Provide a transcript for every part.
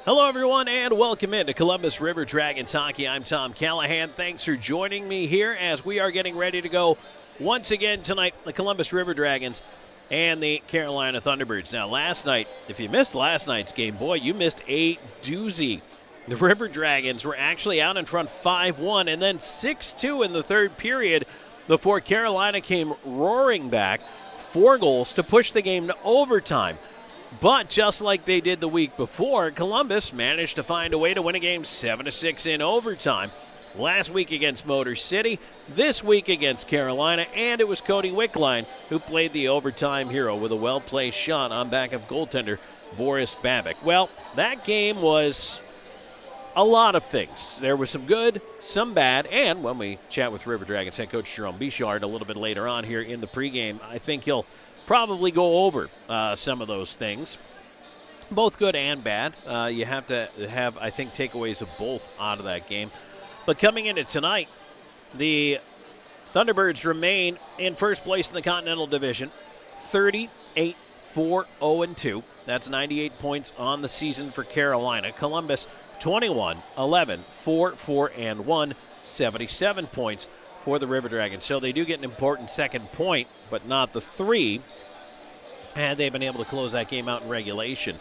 Hello, everyone, and welcome into Columbus River Dragons Hockey. I'm Tom Callahan. Thanks for joining me here as we are getting ready to go once again tonight, the Columbus River Dragons and the Carolina Thunderbirds. Now, last night, if you missed last night's game, boy, you missed a doozy. The River Dragons were actually out in front 5-1 and then 6-2 in the third period before Carolina came roaring back, 4 goals to push the game to overtime. But just like they did the week before, Columbus managed to find a way to win a game 7-6 in overtime. Last week against Motor City, this week against Carolina, and it was Cody Wickline who played the overtime hero with a well-placed shot on back of goaltender Boris Babic. Well, that game was a lot of things. There was some good, some bad, and when we chat with River Dragons head coach Jerome Bichard a little bit later on here in the pregame, I think he'll probably go over some of those things, both good and bad. You have to have, I think, takeaways of both out of that game. But coming into tonight, the Thunderbirds remain in first place in the Continental Division, 38-4-0-2. That's 98 points on the season for Carolina. Columbus, 21-11-4-4-1, 77 points for the River Dragons. So they do get an important second point, but not the 3. And they've been able to close that game out in regulation.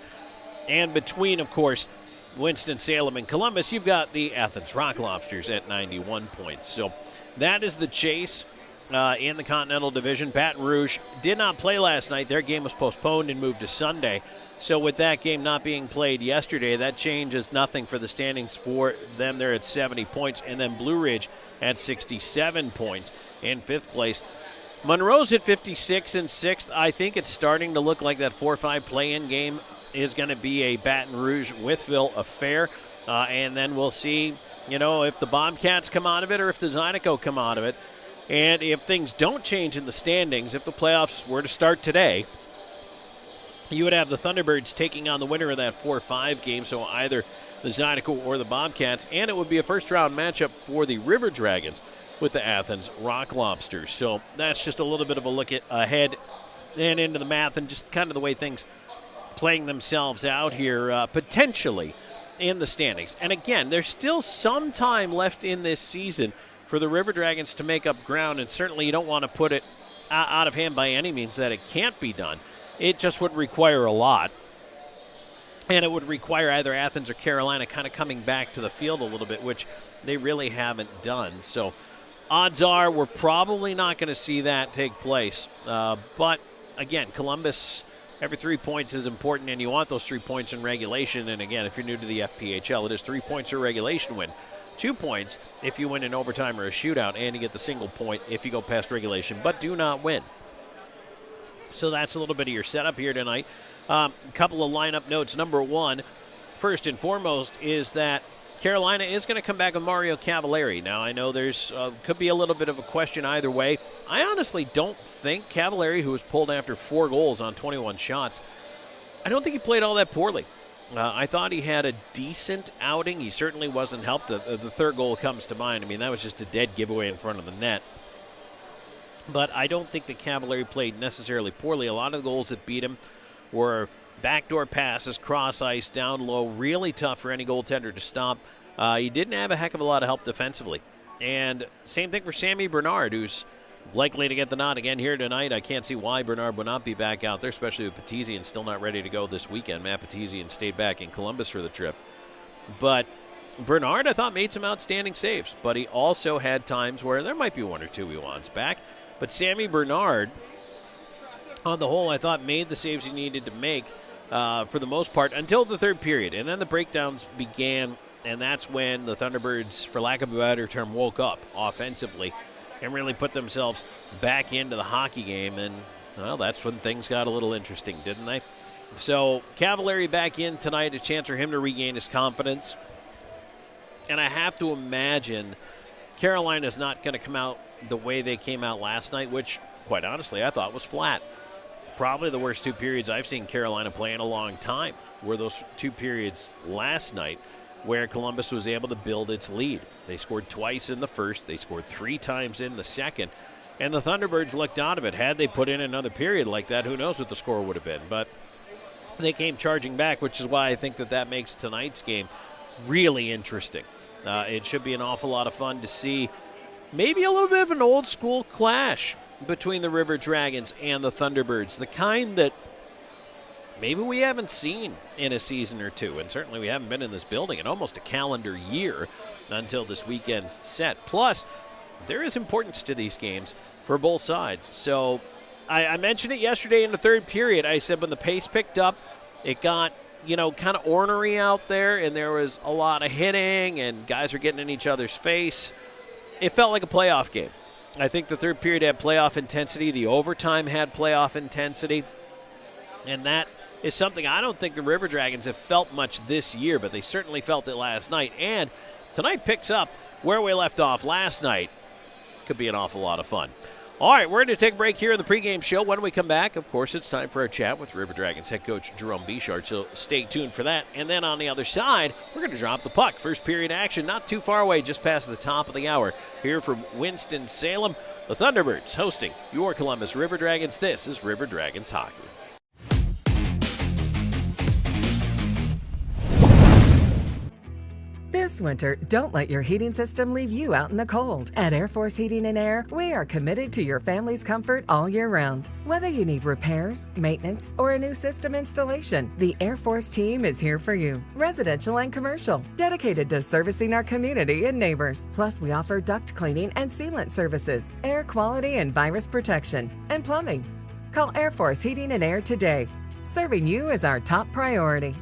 And between, of course, Winston-Salem and Columbus, you've got the Athens Rock Lobsters at 91 points. So that is the chase in the Continental Division. Baton Rouge did not play last night. Their game was postponed and moved to Sunday. So with that game not being played yesterday, that changes nothing for the standings for them. They're at 70 points. And then Blue Ridge at 67 points in 5th place. Monroe's at 56 and 6th. I think it's starting to look like that 4-5 play-in game is going to be a Baton Rouge-Wytheville affair. And then we'll see, if the Bobcats come out of it or if the Zydeco come out of it. And if things don't change in the standings, if the playoffs were to start today, you would have the Thunderbirds taking on the winner of that 4-5 game, so either the Zydeco or the Bobcats, and it would be a first-round matchup for the River Dragons with the Athens Rock Lobsters. So that's just a little bit of a look ahead and into the math and just kind of the way things playing themselves out here potentially in the standings. And again, there's still some time left in this season for the River Dragons to make up ground, and certainly you don't want to put it out of hand by any means that it can't be done. It just would require a lot. And it would require either Athens or Carolina kind of coming back to the field a little bit, which they really haven't done. So odds are we're probably not going to see that take place. But, again, Columbus, every 3 points is important, and you want those 3 points in regulation. And, again, if you're new to the FPHL, it is 3 points for a regulation win. 2 points if you win in overtime or a shootout, and you get the single point if you go past regulation, but do not win. So that's a little bit of your setup here tonight. A couple of lineup notes. Number one, first and foremost, is that Carolina is going to come back with Mario Cavallari. Now, I know there's could be a little bit of a question either way. I honestly don't think Cavallari, who was pulled after 4 goals on 21 shots, I don't think he played all that poorly. I thought he had a decent outing. He certainly wasn't helped. The third goal comes to mind. I mean, that was just a dead giveaway in front of the net. But I don't think that Cavallari played necessarily poorly. A lot of the goals that beat him were backdoor passes, cross ice, down low, really tough for any goaltender to stop. He didn't have a heck of a lot of help defensively. And same thing for Sammy Bernard, who's likely to get the nod again here tonight. I can't see why Bernard would not be back out there, especially with Petizian still not ready to go this weekend. Matt Petizian stayed back in Columbus for the trip. But Bernard, I thought, made some outstanding saves, but he also had times where there might be 1 or 2 he wants back. But Sammy Bernard, on the whole, I thought made the saves he needed to make for the most part until the third period. And then the breakdowns began, and that's when the Thunderbirds, for lack of a better term, woke up offensively and really put themselves back into the hockey game. And, well, that's when things got a little interesting, didn't they? So Cavallari back in tonight, a chance for him to regain his confidence. And I have to imagine Carolina's not going to come out the way they came out last night, which, quite honestly, I thought was flat. Probably the worst 2 periods I've seen Carolina play in a long time were those 2 periods last night where Columbus was able to build its lead. They scored twice in the first. They scored 3 times in the second. And the Thunderbirds looked out of it. Had they put in another period like that, who knows what the score would have been. But they came charging back, which is why I think that makes tonight's game really interesting. It should be an awful lot of fun to see maybe a little bit of an old school clash between the River Dragons and the Thunderbirds, the kind that maybe we haven't seen in a season or two, and certainly we haven't been in this building in almost a calendar year until this weekend's set. Plus, there is importance to these games for both sides. So I mentioned it yesterday in the third period. I said when the pace picked up, it got, kind of ornery out there, and there was a lot of hitting, and guys are getting in each other's face. It felt like a playoff game. I think the third period had playoff intensity. The overtime had playoff intensity. And that is something I don't think the River Dragons have felt much this year, but they certainly felt it last night. And tonight picks up where we left off last night. Could be an awful lot of fun. All right, we're going to take a break here in the pregame show. When we come back, of course, it's time for a chat with River Dragons head coach Jerome Bichard, so stay tuned for that. And then on the other side, we're going to drop the puck. First period action, not too far away, just past the top of the hour. Here from Winston-Salem, the Thunderbirds hosting your Columbus River Dragons. This is River Dragons Hockey. This winter, don't let your heating system leave you out in the cold. At Air Force Heating and Air, we are committed to your family's comfort all year round. Whether you need repairs, maintenance, or a new system installation, the Air Force team is here for you. Residential and commercial, dedicated to servicing our community and neighbors. Plus, we offer duct cleaning and sealant services, air quality and virus protection, and plumbing. Call Air Force Heating and Air today. Serving you is our top priority.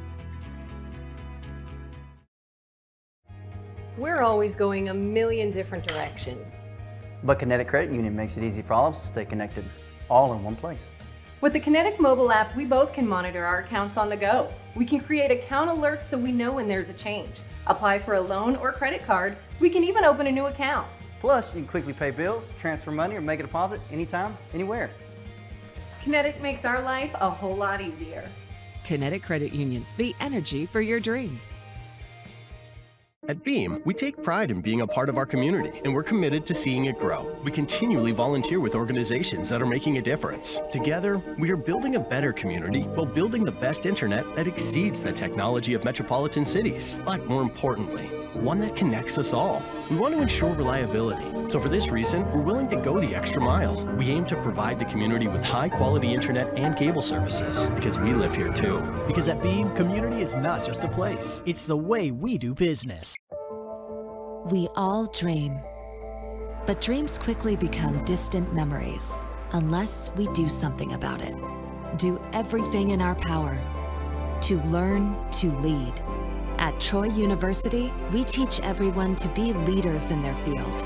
We're always going a million different directions. But Kinetic Credit Union makes it easy for all of us to stay connected, all in one place. With the Kinetic mobile app, we both can monitor our accounts on the go. We can create account alerts so we know when there's a change. Apply for a loan or credit card. We can even open a new account. Plus, you can quickly pay bills, transfer money, or make a deposit anytime, anywhere. Kinetic makes our life a whole lot easier. Kinetic Credit Union, the energy for your dreams. At Beam, we take pride in being a part of our community, and we're committed to seeing it grow. We continually volunteer with organizations that are making a difference. Together, we are building a better community while building the best internet that exceeds the technology of metropolitan cities. But more importantly, one that connects us all. We want to ensure reliability. So for this reason, we're willing to go the extra mile. We aim to provide the community with high-quality internet and cable services, because we live here too. Because at Beam, community is not just a place. It's the way we do business. We all dream, but dreams quickly become distant memories unless we do something about it. Do everything in our power to learn to lead. At Troy University, we teach everyone to be leaders in their field.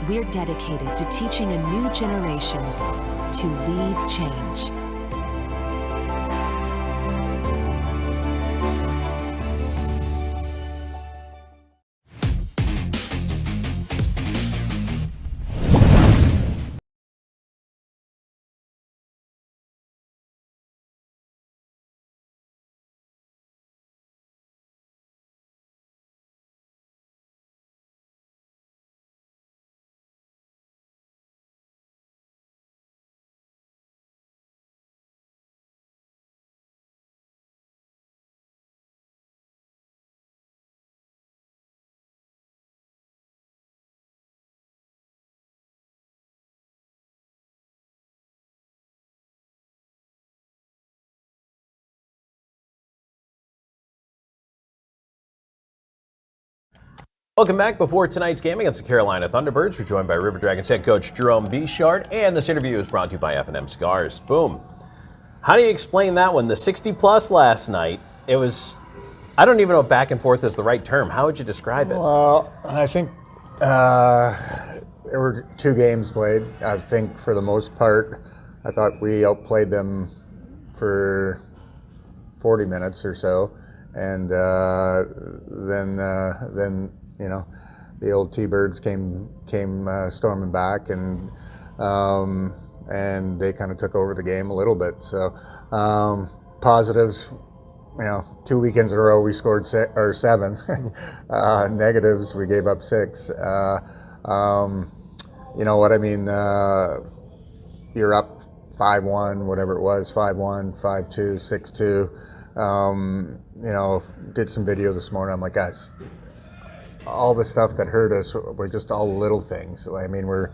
We're dedicated to teaching a new generation to lead change. Welcome back. Before tonight's game against the Carolina Thunderbirds, we're joined by River Dragons head coach Jerome Bichard, and this interview is brought to you by F&M Cigars. Boom. How do you explain that one? The 60-plus last night, it was, I don't even know if back and forth is the right term. How would you describe it? Well, I think there were two games played. I think for the most part, I thought we outplayed them for 40 minutes or so. And then you know, the old T-Birds came storming back, and they kind of took over the game a little bit. So positives, you know, 2 weekends in a row we scored 7. Negatives, we gave up 6. You know what I mean? You're up 5-1, whatever it was, 5-1, 5-2, 6-2. Did some video this morning. I'm like, guys, all the stuff that hurt us were just all little things. I mean, we're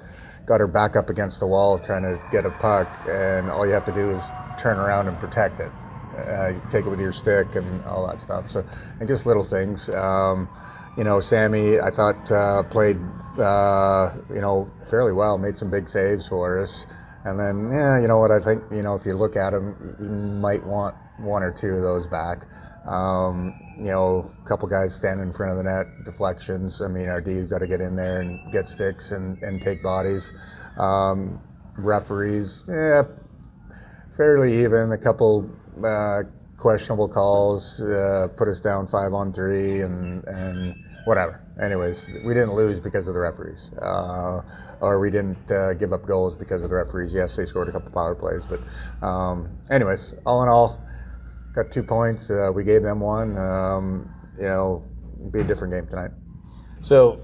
got our back up against the wall trying to get a puck, and all you have to do is turn around and protect it. You take it with your stick and all that stuff. So, and just little things. Sammy, I thought played, fairly well. Made some big saves for us. And then, I think, if you look at him, you might want one or two of those back. A couple guys standing in front of the net, deflections. I mean, our D's got to get in there and get sticks and take bodies. Referees, fairly even. A couple questionable calls, put us down 5-on-3 and whatever. Anyways, we didn't lose because of the referees, or we didn't give up goals because of the referees. Yes, they scored a couple power plays, but anyways, all in all, got 2 points. We gave them one. Be a different game tonight. So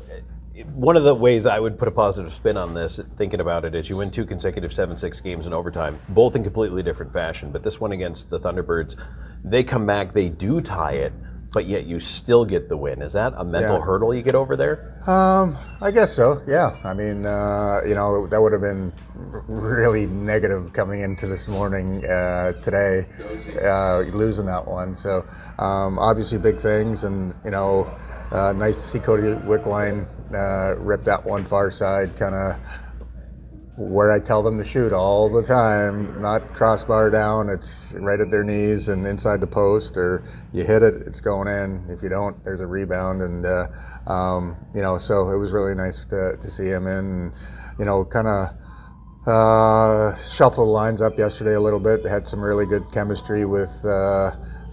one of the ways I would put a positive spin on this, thinking about it, is you win 2 consecutive 7-6 games in overtime, both in completely different fashion. But this one against the Thunderbirds, they come back, they do tie it, but yet you still get the win. Is that a mental hurdle you get over there? I guess so, yeah. I mean, that would have been really negative coming into this morning today, losing that one. So obviously big things, and, nice to see Cody Wickline rip that one far side, kind of where I tell them to shoot all the time, not crossbar down, it's right at their knees and inside the post, or you hit it, it's going in. If you don't, there's a rebound. And, so it was really nice to see him in, and, kind of shuffle the lines up yesterday a little bit. Had some really good chemistry with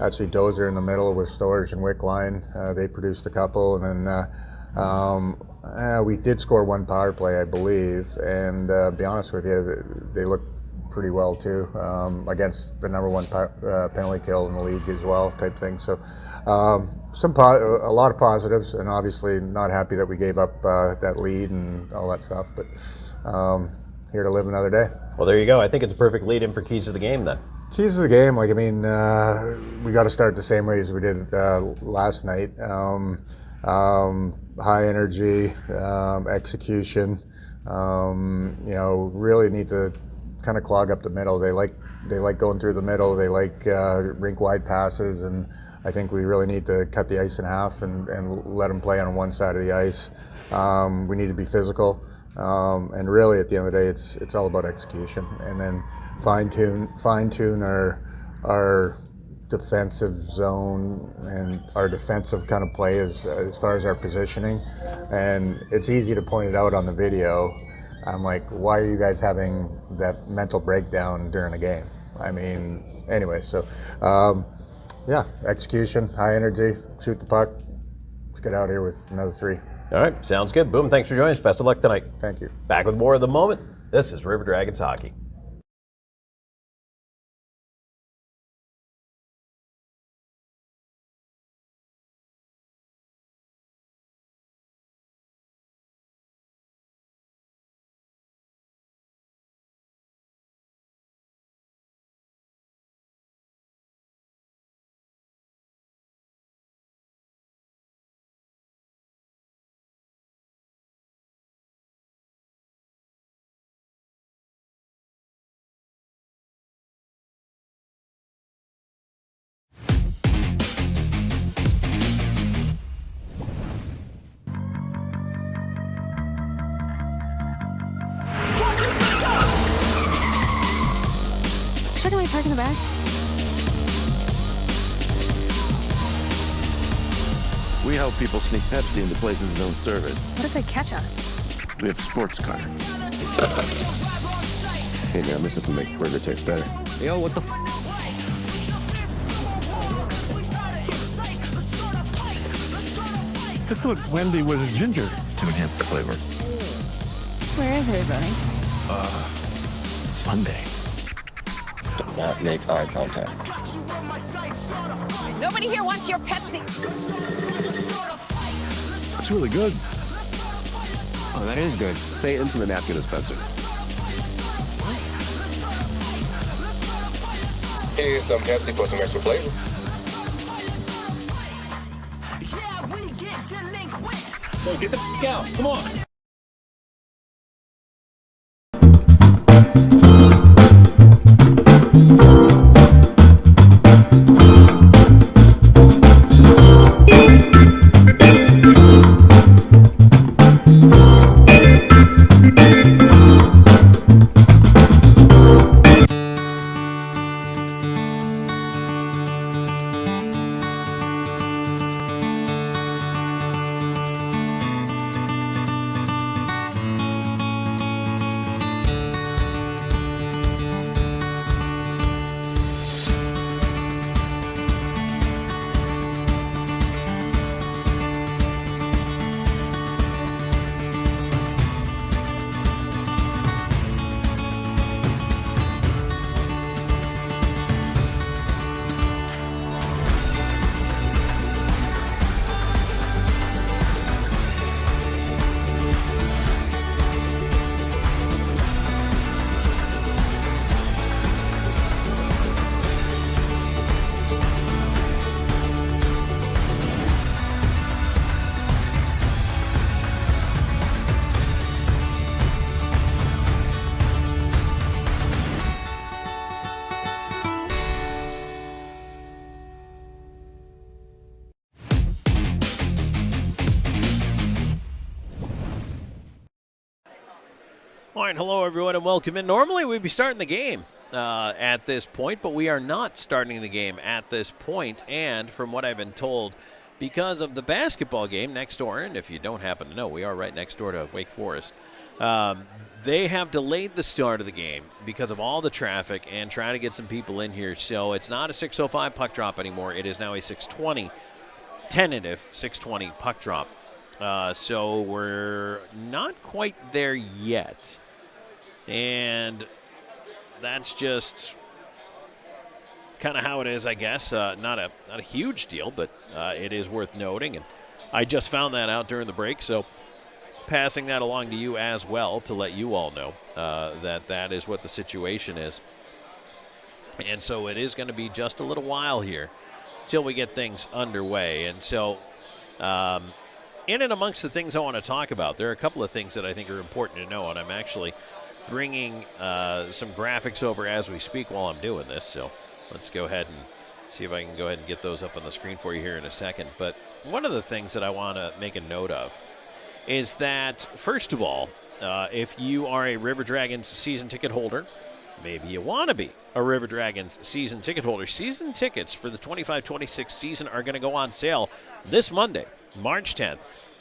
actually Dozer in the middle with Storage and Wickline. They produced a couple, and then we did score 1 power play, I believe, and be honest with you, they looked pretty well too, against the number 1 penalty kill in the league as well, type thing. So a lot of positives, and obviously not happy that we gave up that lead and all that stuff, but here to live another day. Well, there you go. I think it's a perfect lead-in for keys to the game then. Keys of the game, we got to start the same way as we did last night. High energy, execution. Really need to kind of clog up the middle. They like going through the middle. They like rink wide passes, and I think we really need to cut the ice in half and let them play on one side of the ice. We need to be physical, and really at the end of the day, it's all about execution, and then fine tune our defensive zone and our defensive kind of play as far as our positioning. And it's easy to point it out on the video. I'm like, why are you guys having that mental breakdown during a game? I mean, anyway, so execution, high energy, shoot the puck. Let's get out here with another 3. All right, sounds good. Boom, thanks for joining us. Best of luck tonight. Thank you. Back with more of the moment. This is River Dragons Hockey. Can we park in the back? We help people sneak Pepsi into places that don't serve it. What if they catch us? We have a sports car. Hey man, this doesn't make burger taste better. Yo, what the I thought Wendy was a ginger. To enhance the flavor. Where is everybody? Sunday. Do not make eye contact. Nobody here wants your Pepsi. It's really good. Oh, that is good. Say it into the napkin dispenser. Here's some Pepsi for some extra flavor. So get the f*** out. Come on. All right, hello everyone and welcome in. Normally we'd be starting the game at this point, but we are not starting the game at this point. And from what I've been told, because of the basketball game next door, and if you don't happen to know, we are right next door to Wake Forest, they have delayed the start of the game because of all the traffic and trying to get some people in here. So it's not a 6:05 puck drop anymore. It is now a 6:20, tentative 6:20 puck drop. So we're not quite there yet. And that's just kind of how it is, I guess. Not a huge deal, but it is worth noting. And I just found that out during the break, so passing that along to you as well to let you all know that is what the situation is. And so it is going to be just a little while here till we get things underway. And so in and amongst the things I want to talk about, there are a couple of things that I think are important to know, and I'm actually bringing some graphics over as we speak while I'm doing this. So let's go ahead and see if I can go ahead and get those up on the screen for you here in a second. But one of the things that I want to make a note of is that, first of all, if you are a River Dragons season ticket holder, maybe you want to be a River Dragons season ticket holder, season tickets for the 25-26 season are going to go on sale this Monday, March 10th.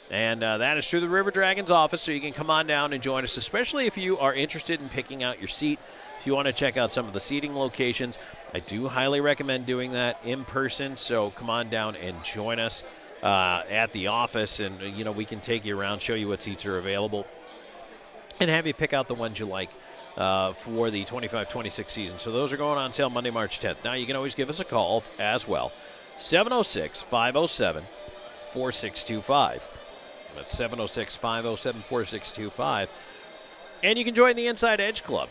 And that is through the River Dragons office, so you can come on down and join us, especially if you are interested in picking out your seat. If you want to check out some of the seating locations, I do highly recommend doing that in person. So come on down and join us at the office, and we can take you around, show you what seats are available, and have you pick out the ones you like for the 25-26 season. So those are going on sale Monday, March 10th. Now you can always give us a call as well, 706-507-4625. That's 706-507-4625. And you can join the Inside Edge Club,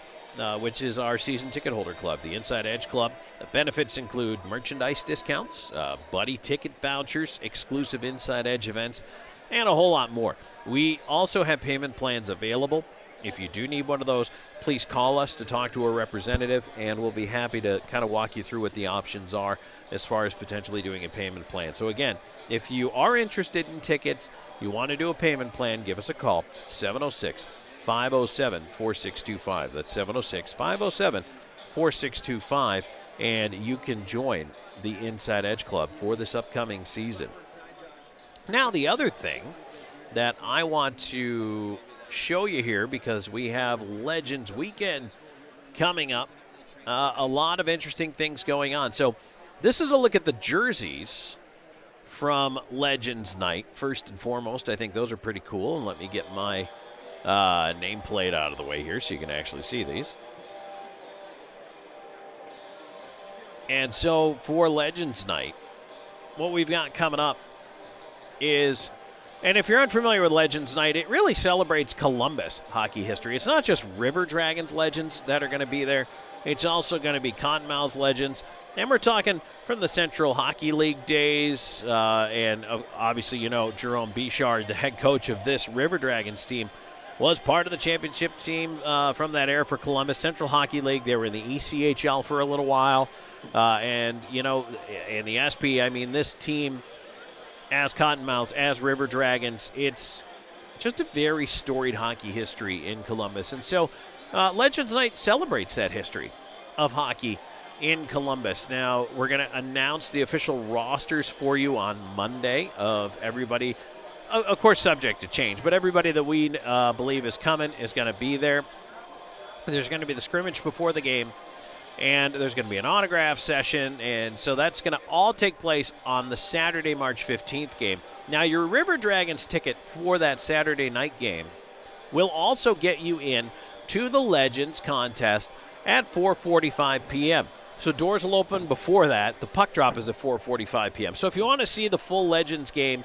which is our season ticket holder club. The Inside Edge Club, the benefits include merchandise discounts, buddy ticket vouchers, exclusive Inside Edge events, and a whole lot more. We also have payment plans available. If you do need one of those, please call us to talk to a representative, and we'll be happy to kind of walk you through what the options are as far as potentially doing a payment plan. So again, if you are interested in tickets, you want to do a payment plan, give us a call, 706-507-4625. That's 706-507-4625, and you can join the Inside Edge Club for this upcoming season. Now, the other thing that I want to show you here, because we have Legends Weekend coming up, a lot of interesting things going on. So this is a look at the jerseys from Legends Night. First and foremost, I think those are pretty cool. And let me get my nameplate out of the way here so you can actually see these. And so for Legends Night, what we've got coming up is, and if you're unfamiliar with Legends Night, it really celebrates Columbus hockey history. It's not just River Dragons legends that are going to be there. It's also going to be Cottonmouth's legends. And we're talking from the Central Hockey League days, and obviously, Jerome Bichard, the head coach of this River Dragons team, was part of the championship team from that era for Columbus. Central Hockey League, they were in the ECHL for a little while. And, in the SP, this team, as Cottonmouths, as River Dragons, it's just a very storied hockey history in Columbus. And so Legends Night celebrates that history of hockey in Columbus. Now, we're going to announce the official rosters for you on Monday of everybody, of course, subject to change, but everybody that we believe is coming is going to be there. There's going to be the scrimmage before the game, and there's going to be an autograph session, and so that's going to all take place on the Saturday, March 15th game. Now, your River Dragons ticket for that Saturday night game will also get you in to the Legends contest at 4:45 p.m. So doors will open before that. The puck drop is at 4:45 p.m. So if you want to see the full Legends game,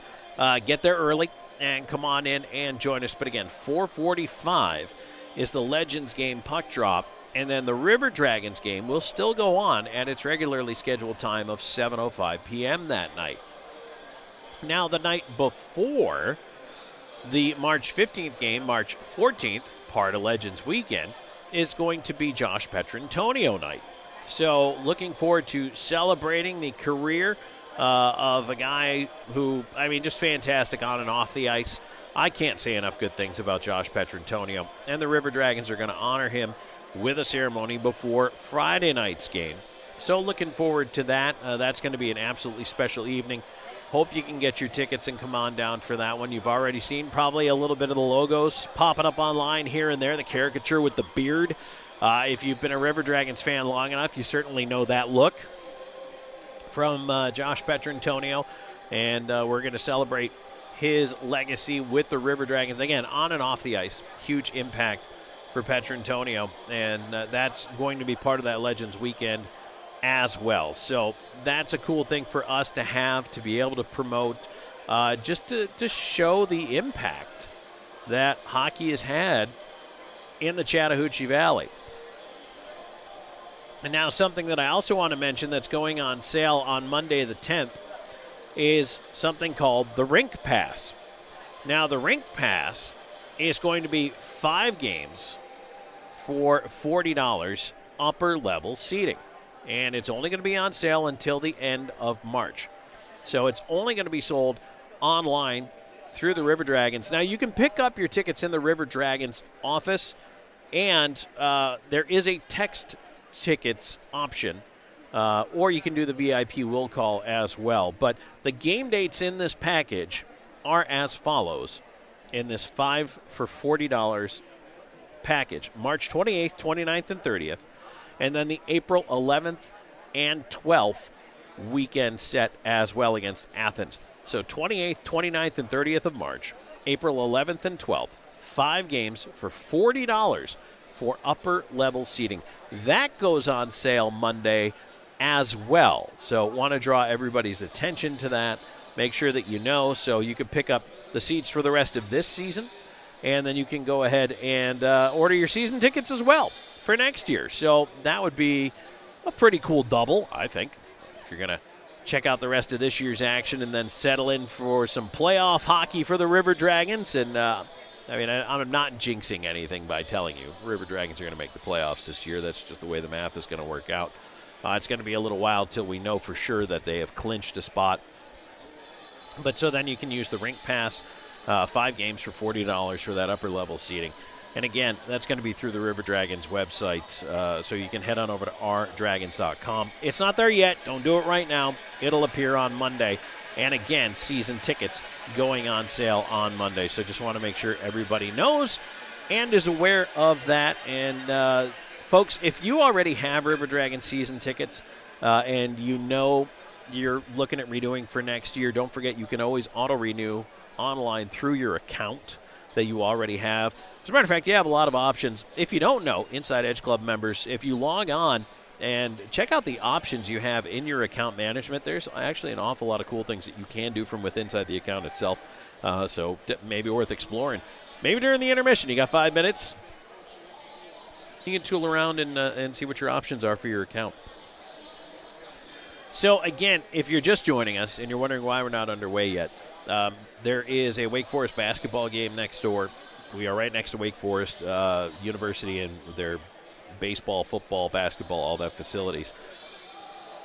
get there early and come on in and join us. But again, 4:45 is the Legends game puck drop. And then the River Dragons game will still go on at its regularly scheduled time of 7:05 p.m. that night. Now, the night before the March 15th game, March 14th, part of Legends Weekend, is going to be Josh Petrantonio night. So looking forward to celebrating the career of a guy who, just fantastic on and off the ice. I can't say enough good things about Josh Petrantonio. And the River Dragons are going to honor him with a ceremony before Friday night's game. So looking forward to that. That's going to be an absolutely special evening. Hope you can get your tickets and come on down for that one. You've already seen probably a little bit of the logos popping up online here and there, the caricature with the beard. If you've been a River Dragons fan long enough, you certainly know that look from Josh Petrantonio. And we're going to celebrate his legacy with the River Dragons. Again, on and off the ice, huge impact for Petrantonio. And that's going to be part of that Legends Weekend as well. So that's a cool thing for us to have, to be able to promote, just to show the impact that hockey has had in the Chattahoochee Valley. And now something that I also want to mention that's going on sale on Monday the 10th is something called the Rink Pass. Now, the Rink Pass is going to be 5 games for $40 upper level seating. And it's only going to be on sale until the end of March. So it's only going to be sold online through the River Dragons. Now, you can pick up your tickets in the River Dragons office, and there is a text tickets option, or you can do the VIP will call as well. But the game dates in this package are as follows in this 5 for $40 package: March 28th, 29th, and 30th. And then the April 11th and 12th weekend set as well against Athens. So 28th, 29th, and 30th of March, April 11th and 12th, 5 games for $40 for upper level seating. That goes on sale Monday as well. So want to draw everybody's attention to that. Make sure that you know, so you can pick up the seats for the rest of this season. And then you can go ahead and order your season tickets as well for next year. So that would be a pretty cool double, I think, if you're going to check out the rest of this year's action and then settle in for some playoff hockey for the River Dragons. And, I'm not jinxing anything by telling you River Dragons are going to make the playoffs this year. That's just the way the math is going to work out. It's going to be a little while till we know for sure that they have clinched a spot. But so then you can use the Rink Pass, 5 games for $40 for that upper level seating. And again, that's going to be through the River Dragons website, so you can head on over to rdragons.com. It's not there yet. Don't do it right now. It'll appear on Monday. And again, season tickets going on sale on Monday. So just want to make sure everybody knows and is aware of that. And folks, if you already have River Dragons season tickets and you know you're looking at renewing for next year, don't forget you can always auto-renew online through your account that you already have. As a matter of fact, you have a lot of options. If you don't know, Inside Edge Club members, if you log on and check out the options you have in your account management, there's actually an awful lot of cool things that you can do from within inside the account itself. So maybe worth exploring. Maybe during the intermission, you got 5 minutes. You can tool around and see what your options are for your account. So, again, if you're just joining us and you're wondering why we're not underway yet, there is a Wake Forest basketball game next door. We are right next to Wake Forest University and their baseball, football, basketball, all that facilities.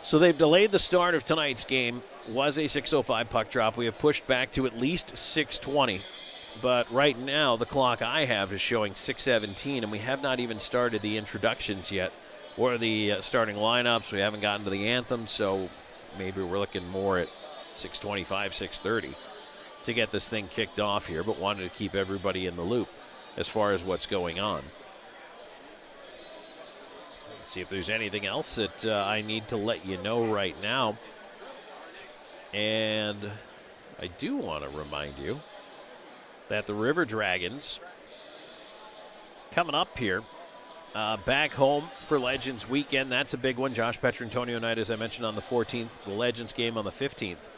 So they've delayed the start of tonight's game. Was a 6:05 puck drop. We have pushed back to at least 6:20. But right now, the clock I have is showing 6:17, and we have not even started the introductions yet or the starting lineups. We haven't gotten to the anthem, so maybe we're looking more at 6:25, 6:30 to get this thing kicked off here, but wanted to keep everybody in the loop as far as what's going on. Let's see if there's anything else that I need to let you know right now. And I do want to remind you that the River Dragons coming up here, back home for Legends Weekend. That's a big one. Josh Petrantonio night, as I mentioned, on the 14th. The Legends game on the 15th.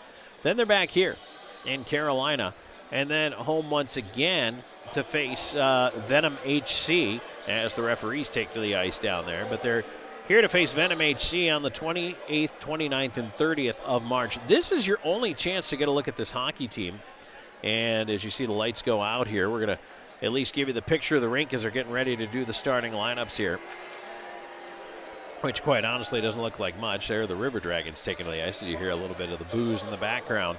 Then they're back here in Carolina. And then home once again to face Venom HC as the referees take to the ice down there. But they're here to face Venom HC on the 28th, 29th, and 30th of March. This is your only chance to get a look at this hockey team. And as you see the lights go out here, we're going to at least give you the picture of the rink as they're getting ready to do the starting lineups here, which quite honestly doesn't look like much. There are the River Dragons taking to the ice. You hear a little bit of the boos in the background.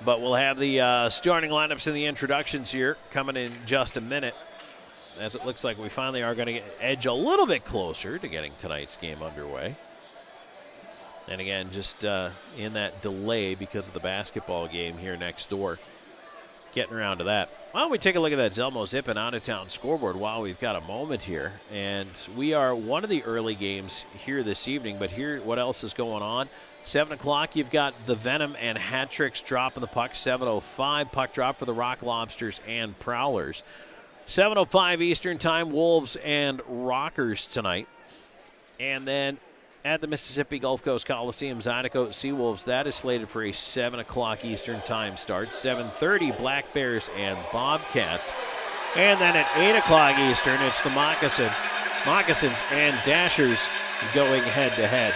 But we'll have the starting lineups and the introductions here coming in just a minute, as it looks like we finally are going to edge a little bit closer to getting tonight's game underway. And again, just in that delay because of the basketball game here next door. Getting around to that. Why don't we take a look at that Zelmo Zippin out-of-town scoreboard while we've got a moment here. And we are one of the early games here this evening, but here what else is going on. 7 o'clock, you've got the Venom and Hat-Tricks dropping the puck. 7:05 puck drop for the Rock Lobsters and Prowlers. 7:05 Eastern Time, Wolves and Rockers tonight. And then at the Mississippi Gulf Coast Coliseum, Zydeco Seawolves, that is slated for a 7 o'clock Eastern Time start. 7:30, Black Bears and Bobcats. And then at 8 o'clock Eastern, it's the Moccasins and Dashers going head-to-head.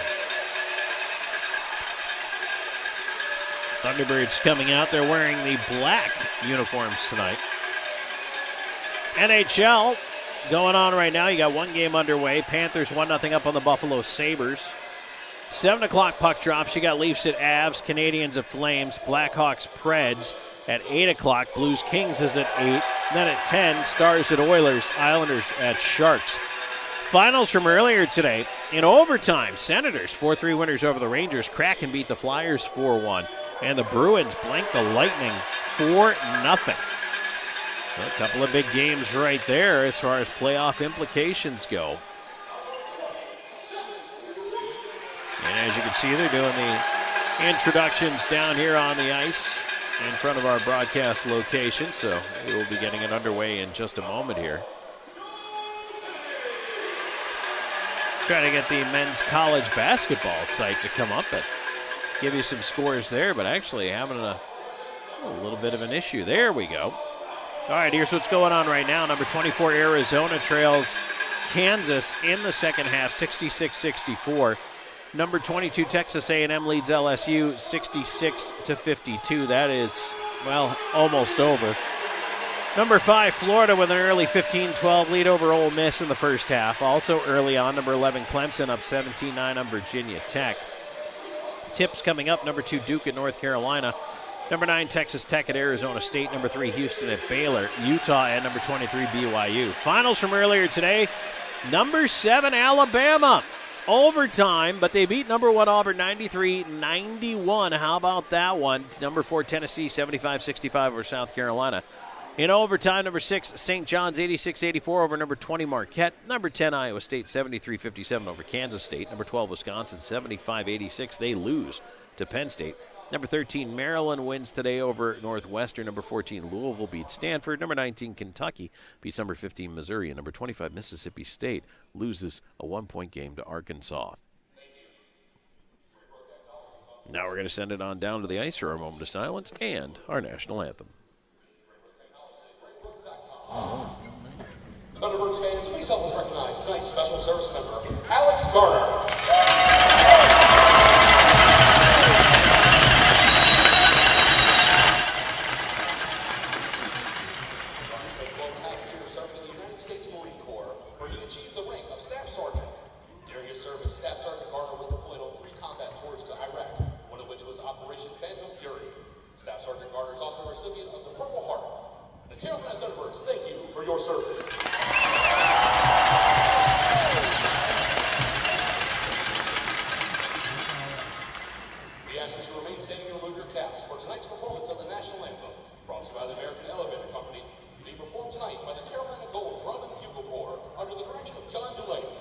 Thunderbirds coming out. They're wearing the black uniforms tonight. NHL going on right now. You got one game underway. Panthers 1-0 up on the Buffalo Sabres. 7 o'clock puck drops. You got Leafs at Avs, Canadians at Flames, Blackhawks Preds. At 8 o'clock, Blues Kings is at 8. Then at 10, Stars at Oilers, Islanders at Sharks. Finals from earlier today. In overtime, Senators 4-3 winners over the Rangers. Kraken beat the Flyers 4-1. And the Bruins blanked the Lightning 4-0. A couple of big games right there as far as playoff implications go. And as you can see, they're doing the introductions down here on the ice in front of our broadcast location, so we will be getting it underway in just a moment here. Trying to get the men's college basketball site to come up and give you some scores there, but actually having a little bit of an issue. There we go. All right, here's what's going on right now. Number 24, Arizona trails Kansas in the second half, 66-64. Number 22, Texas A&M leads LSU 66-52. That is, well, almost over. Number 5, Florida with an early 15-12 lead over Ole Miss in the first half. Also early on, number 11, Clemson up 17-9 on Virginia Tech. Tips coming up, number 2, Duke at North Carolina. Number 9, Texas Tech at Arizona State. Number 3, Houston at Baylor. Utah at number 23, BYU. Finals from earlier today. Number 7, Alabama. Overtime, but they beat number 1, Auburn 93-91. How about that one? Number 4, Tennessee 75-65 over South Carolina. In overtime, number 6, St. John's 86-84 over number 20, Marquette. Number 10, Iowa State 73-57 over Kansas State. Number 12, Wisconsin 75-86. They lose to Penn State. Number 13, Maryland wins today over Northwestern. Number 14, Louisville beats Stanford. Number 19, Kentucky beats number 15, Missouri. And number 25, Mississippi State loses a 1-point game to Arkansas. Now we're going to send it on down to the ice for our moment of silence and our national anthem. Thunderbirds fans, please help us recognize tonight's special service member, Alex Garner. Intermission Phantom Fury. Staff Sergeant Garner is also a recipient of the Purple Heart. The Callahan Thunderbirds, thank you for your service. We ask that you remain standing and remove your caps for tonight's performance of the National Anthem, brought to you by the American Elevator Company, being performed tonight by the Carolina Gold Drum and Bugle Corps under the direction of John Delaney.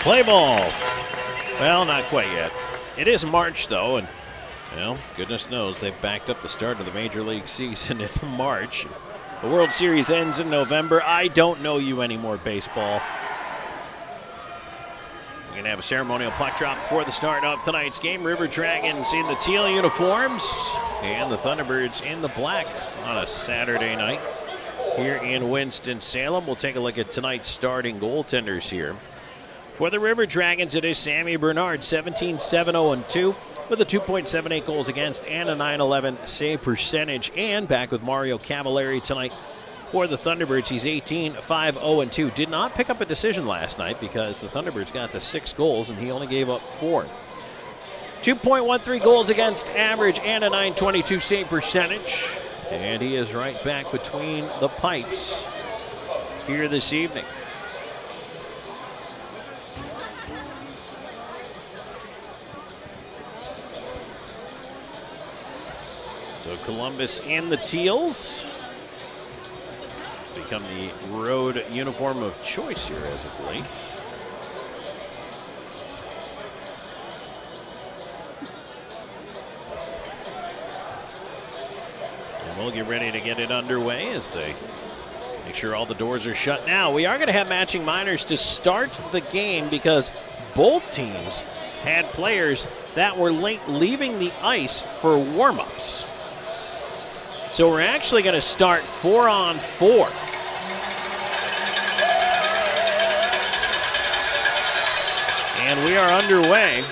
Play ball. Well, not quite yet. It is March, though, and, well, goodness knows they've backed up the start of the Major League season into March. The World Series ends in November. I don't know you anymore, baseball. You're going to have a ceremonial puck drop before the start of tonight's game. River Dragons in the teal uniforms and the Thunderbirds in the black on a Saturday night here in Winston-Salem. We'll take a look at tonight's starting goaltenders here. For the River Dragons, it is Sammy Bernard, 17-7-0-2, with a 2.78 goals against and a .911 save percentage. And back with Mario Cavalieri tonight for the Thunderbirds. He's 18-5-0-2. Did not pick up a decision last night because the Thunderbirds got to 6 goals and he only gave up 4. 2.13 goals against average and a .922 save percentage. And he is right back between the pipes here this evening. So Columbus in the teals become the road uniform of choice here as of late. And we'll get ready to get it underway as they make sure all the doors are shut. Now, we are going to have matching minors to start the game because both teams had players that were late leaving the ice for warm-ups. So we're actually going to start 4-on-4. And we are underway.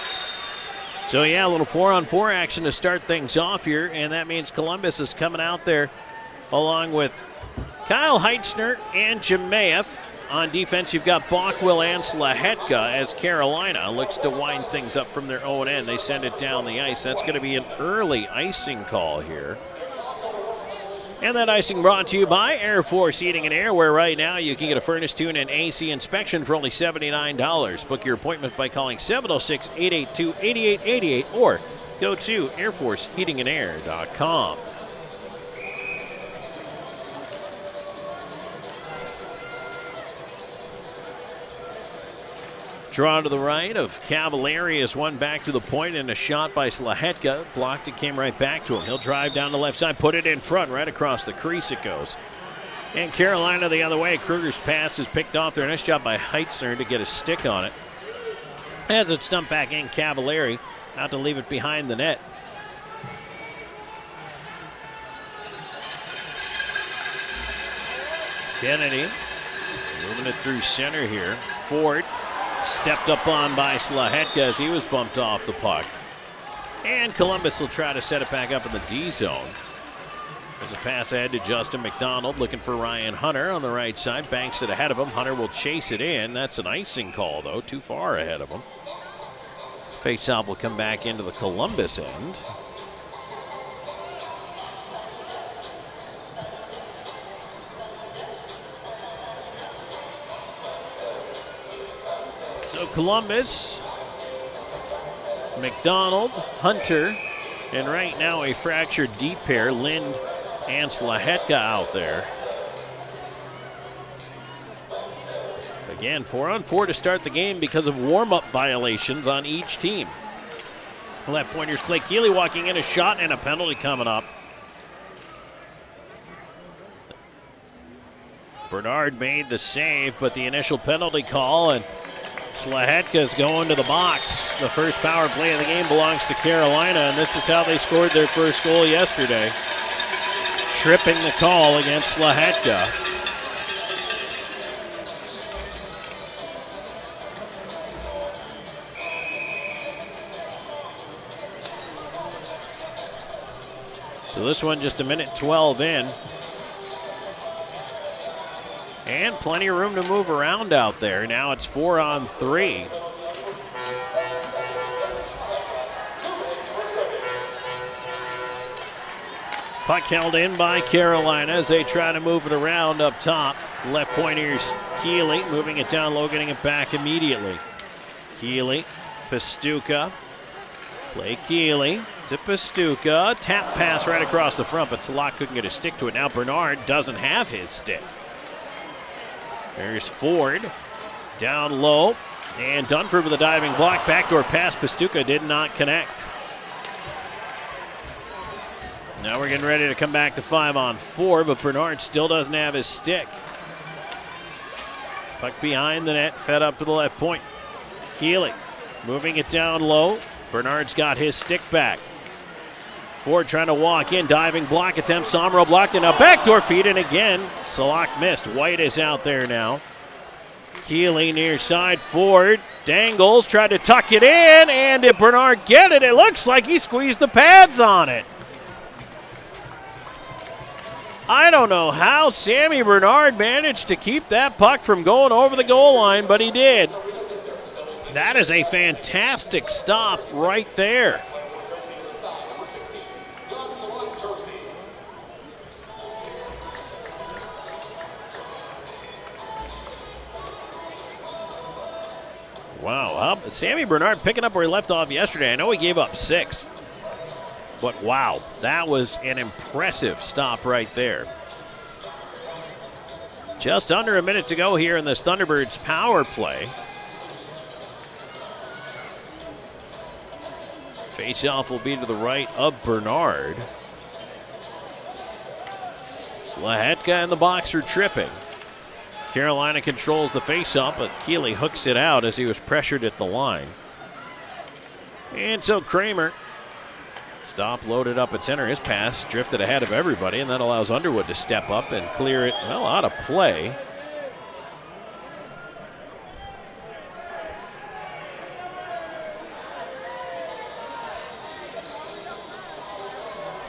So yeah, a little 4-on-4 action to start things off here. And that means Columbus is coming out there along with Kyle Heitzner and Jemayev. On defense, you've got Bockwell and Slahetka as Carolina looks to wind things up from their own end. They send it down the ice. That's going to be an early icing call here. And that icing brought to you by Air Force Heating and Air, where right now you can get a furnace tune and AC inspection for only $79. Book your appointment by calling 706-882-8888 or go to airforceheatingandair.com. Draw to the right of Cavalieri as one back to the point and a shot by Slahetka. Blocked it, came right back to him. He'll drive down the left side, put it in front, right across the crease it goes. And Carolina the other way. Kruger's pass is picked off there. Nice job by Heitzner to get a stick on it. As it stumped back in, Cavalieri out to leave it behind the net. Kennedy moving it through center here. Ford stepped up on by Slahetka as he was bumped off the puck. And Columbus will try to set it back up in the D zone. There's a pass ahead to Justin McDonald, looking for Ryan Hunter on the right side. Banks it ahead of him. Hunter will chase it in. That's an icing call, though, too far ahead of him. Faceoff will come back into the Columbus end. So Columbus, McDonald, Hunter, and right now a fractured deep pair, Lind and Slahetka out there. Again, 4-on-4 to start the game because of warm-up violations on each team. Left pointers Clay Keeley walking in, a shot and a penalty coming up. Bernard made the save, but the initial penalty call, and Slahetka's going to the box. The first power play of the game belongs to Carolina, and this is how they scored their first goal yesterday. Tripping the call against Slahetka. So this one just a minute 12 in. And plenty of room to move around out there. Now it's 4-on-3. Puck held in by Carolina as they try to move it around up top. Left pointers Keeley moving it down low, getting it back immediately. Keeley, Pastuca. Play Keeley to Pastuca. Tap pass right across the front, but Salak couldn't get a stick to it. Now Bernard doesn't have his stick. There's Ford down low, and Dunford with a diving block. Backdoor pass. Pastuca did not connect. Now we're getting ready to come back to 5-on-4, but Bernard still doesn't have his stick. Puck behind the net, fed up to the left point. Keeley moving it down low. Bernard's got his stick back. Ford trying to walk in, diving block attempt. Somro blocked, and a backdoor feed, and again, Salak missed. White is out there now. Keeley near side. Ford dangles, tried to tuck it in, and did Bernard get it? It looks like he squeezed the pads on it. I don't know how Sammy Bernard managed to keep that puck from going over the goal line, but he did. That is a fantastic stop right there. Wow, Sammy Bernard picking up where he left off yesterday. I know he gave up 6. But wow, that was an impressive stop right there. Just under a minute to go here in this Thunderbirds power play. Faceoff will be to the right of Bernard. Slahetka and the box are tripping. Carolina controls the faceoff, but Keeley hooks it out as he was pressured at the line. And so Kramer, stop loaded up at center. His pass drifted ahead of everybody, and that allows Underwood to step up and clear it, well, out of play.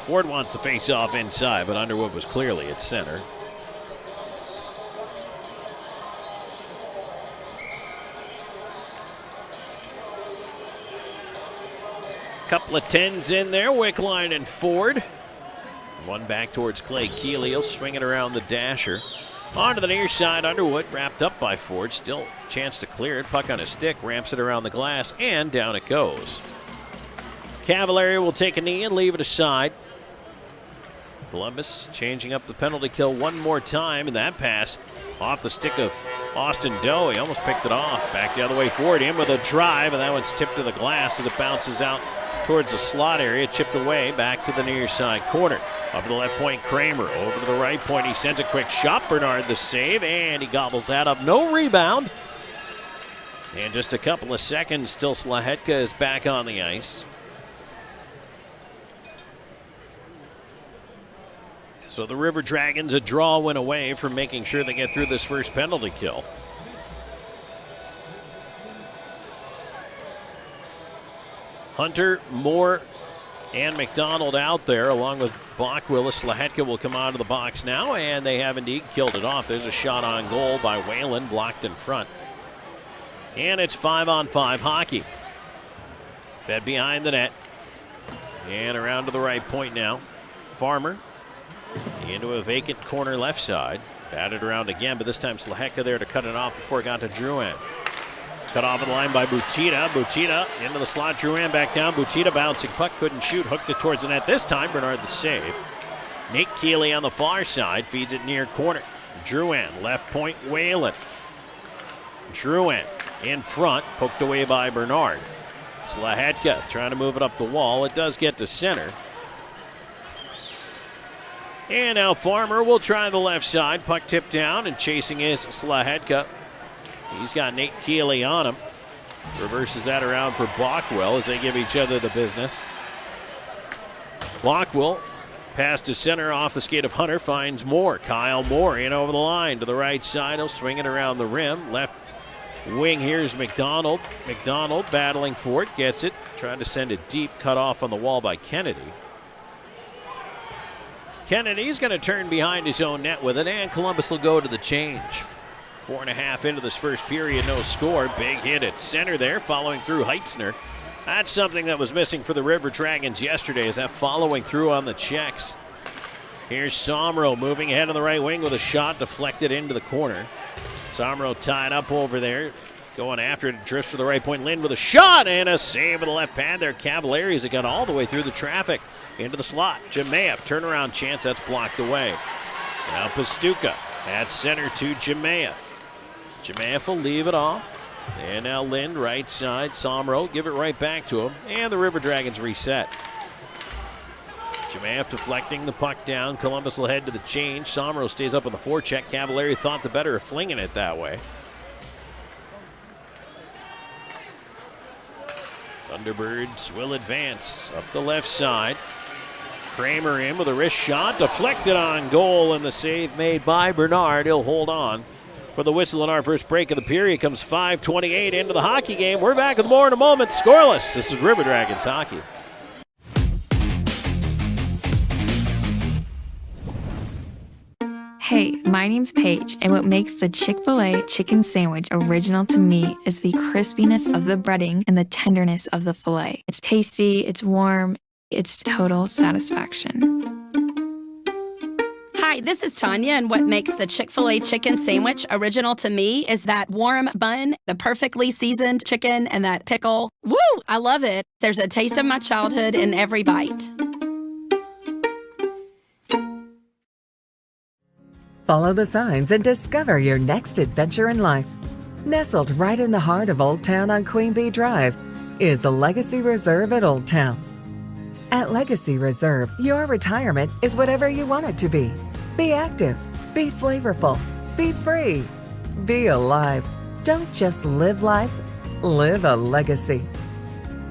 Ford wants the face-off inside, but Underwood was clearly at center. Couple of 10s in there, Wickline and Ford. One back towards Clay Keeley. He'll swing it around the dasher. Onto the near side, Underwood wrapped up by Ford. Still a chance to clear it. Puck on his stick, ramps it around the glass, and down it goes. Cavalieri will take a knee and leave it aside. Columbus changing up the penalty kill one more time, and that pass off the stick of Austin Doe. He almost picked it off. Back the other way forward, in with a drive, and that one's tipped to the glass as it bounces out towards the slot area, chipped away back to the near side corner. Up to the left point, Kramer. Over to the right point, he sends a quick shot. Bernard the save, and he gobbles that up. No rebound. And just a couple of seconds, still Slahetka is back on the ice. So the River Dragons, a draw win away from making sure they get through this first penalty kill. Hunter, Moore, and McDonald out there, along with Bach. Willis Slahetka will come out of the box now, and they have indeed killed it off. There's a shot on goal by Whalen, blocked in front. And it's 5-on-5 hockey. Fed behind the net. And around to the right point now. Farmer into a vacant corner left side. Batted around again, but this time Slahetka there to cut it off before it got to Drouin. Cut off in the line by Butita. Butita into the slot. Drouin back down. Butita bouncing puck. Couldn't shoot. Hooked it towards the net. This time, Bernard the save. Nate Keeley on the far side. Feeds it near corner. Drouin. Left point. Whalen. Drouin in front. Poked away by Bernard. Slahetka trying to move it up the wall. It does get to center. And now Farmer will try the left side. Puck tipped down, and chasing is Slahetka. He's got Nate Keeley on him. Reverses that around for Blockwell as they give each other the business. Blockwell pass to center off the skate of Hunter, finds Moore. Kyle Moore in over the line to the right side. He'll swing it around the rim. Left wing, here's McDonald. McDonald battling for it, gets it. Trying to send it deep, cut off on the wall by Kennedy. Kennedy's going to turn behind his own net with it, and Columbus will go to the change. 4.5 into this first period, no score. Big hit at center there, following through Heitzner. That's something that was missing for the River Dragons yesterday, is that following through on the checks. Here's Somro moving ahead on the right wing with a shot deflected into the corner. Somro tied up over there, going after it, drifts to the right point. Lind with a shot and a save with the left pad there. Cavalieri has got all the way through the traffic into the slot. Jemayev, turnaround chance, that's blocked away. Now Pastuca at center to Jemayev. Jemayev will leave it off. And now Lind, right side. Somro, give it right back to him. And the River Dragons reset. Jemayev deflecting the puck down. Columbus will head to the change. Somro stays up on the forecheck. Cavalieri thought the better of flinging it that way. Thunderbirds will advance up the left side. Kramer in with a wrist shot. Deflected on goal, and the save made by Bernard. He'll hold on for the whistle in our first break of the period. Comes 5:28 into the hockey game. We're back with more in a moment. Scoreless. This is River Dragons hockey. Hey, my name's Paige, and what makes the Chick-fil-A chicken sandwich original to me is the crispiness of the breading and the tenderness of the filet. It's tasty, it's warm, it's total satisfaction. Hi, this is Tanya, and what makes the Chick-fil-A chicken sandwich original to me is that warm bun, the perfectly seasoned chicken, and that pickle. Woo! I love it. There's a taste of my childhood in every bite. Follow the signs and discover your next adventure in life. Nestled right in the heart of Old Town on Queen Bee Drive is a Legacy Reserve at Old Town. At Legacy Reserve, your retirement is whatever you want it to be. Be active, be flavorful, be free, be alive. Don't just live life, live a legacy.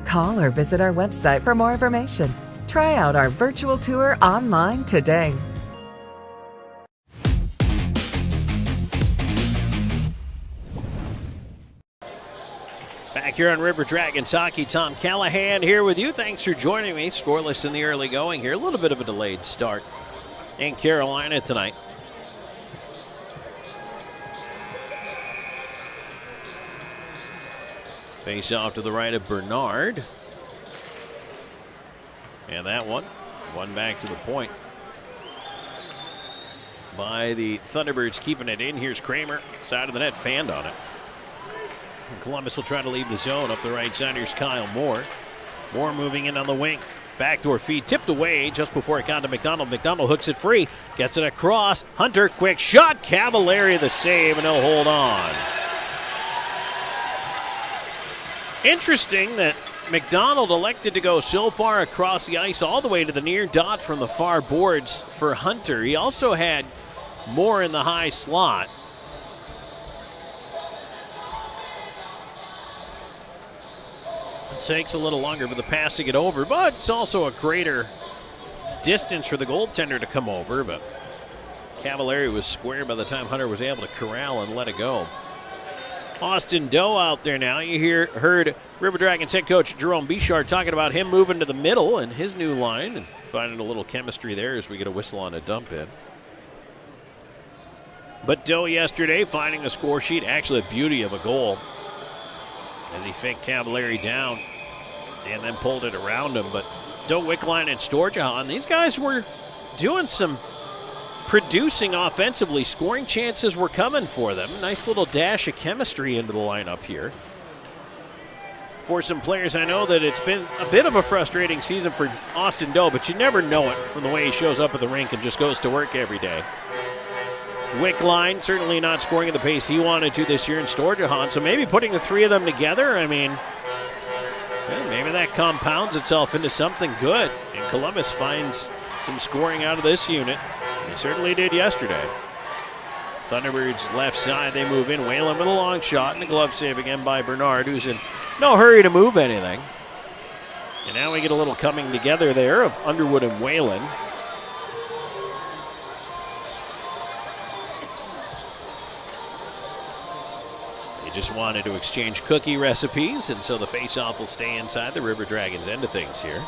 Call or visit our website for more information. Try out our virtual tour online today. Back here on River Dragons Hockey, Tom Callahan here with you. Thanks for joining me. Scoreless in the early going here. A little bit of a delayed start in Carolina tonight. Face off to the right of Bernard. And that one back to the point by the Thunderbirds, keeping it in. Here's Kramer, side of the net, fanned on it. Columbus will try to leave the zone up the right side. Here's Kyle Moore. Moore moving in on the wing. Backdoor feed tipped away just before it got to McDonald. McDonald hooks it free. Gets it across. Hunter, quick shot. Cavalieri the save, and he'll hold on. Interesting that McDonald elected to go so far across the ice all the way to the near dot from the far boards for Hunter. He also had Moore in the high slot. Takes a little longer for the pass to get over, but it's also a greater distance for the goaltender to come over. But Cavalieri was square by the time Hunter was able to corral and let it go. Austin Doe out there now. You heard River Dragons head coach Jerome Bichard talking about him moving to the middle and his new line and finding a little chemistry there as we get a whistle on a dump in. But Doe yesterday finding a score sheet, actually a beauty of a goal as he faked Cavallari down and then pulled it around him. But Doe, Wickline, and Storjahan, these guys were doing some producing offensively. Scoring chances were coming for them. Nice little dash of chemistry into the lineup here. For some players, I know that it's been a bit of a frustrating season for Austin Doe, but you never know it from the way he shows up at the rink and just goes to work every day. Wickline certainly not scoring at the pace he wanted to this year in Storjahan, so maybe putting the three of them together, I mean, maybe that compounds itself into something good, and Columbus finds some scoring out of this unit. They certainly did yesterday. Thunderbirds left side, they move in. Whalen with a long shot and a glove save again by Bernard, who's in no hurry to move anything. And now we get a little coming together there of Underwood and Whalen. They just wanted to exchange cookie recipes, and so the face-off will stay inside the River Dragons end of things here.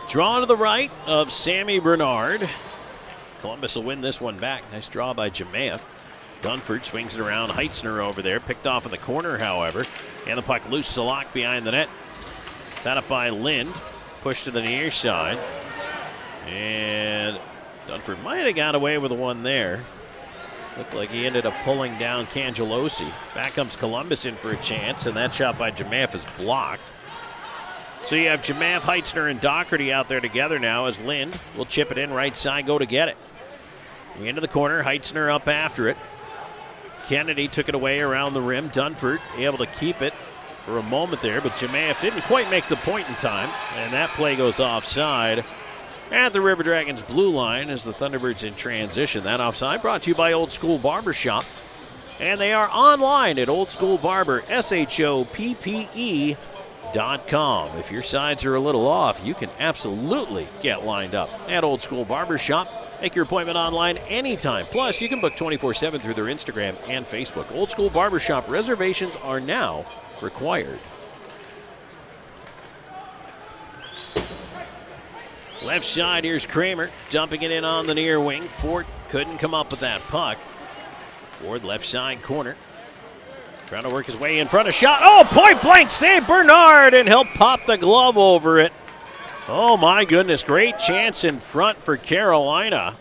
Draw to the right of Sammy Bernard. Columbus will win this one back. Nice draw by Jemayev. Dunford swings it around. Heitzner over there. Picked off in the corner, however. And the puck loose. Salak behind the net. Tied up by Lind. Pushed to the near side. And Dunford might have got away with the one there. Looked like he ended up pulling down Cangelosi. Back comes Columbus in for a chance. And that shot by Jemayev is blocked. So you have Jemayev, Heitzner, and Doherty out there together now as Lind will chip it in right side, go to get it. We into the corner, Heitzner up after it. Kennedy took it away around the rim. Dunford able to keep it for a moment there, but Jemayev didn't quite make the point in time, and that play goes offside at the River Dragons blue line as the Thunderbirds in transition. That offside brought to you by Old School Barbershop, and they are online at Old School Barber, SHOPPE.com. If your sides are a little off, you can absolutely get lined up at Old School Barbershop. Make your appointment online anytime. Plus, you can book 24/7 through their Instagram and Facebook. Old School Barbershop reservations are now required. Left side, here's Kramer dumping it in on the near wing. Ford couldn't come up with that puck. Ford left side corner. Trying to work his way in front of shot. Oh, point blank save, Bernard, and he'll pop the glove over it. Oh, my goodness. Great chance in front for Carolina.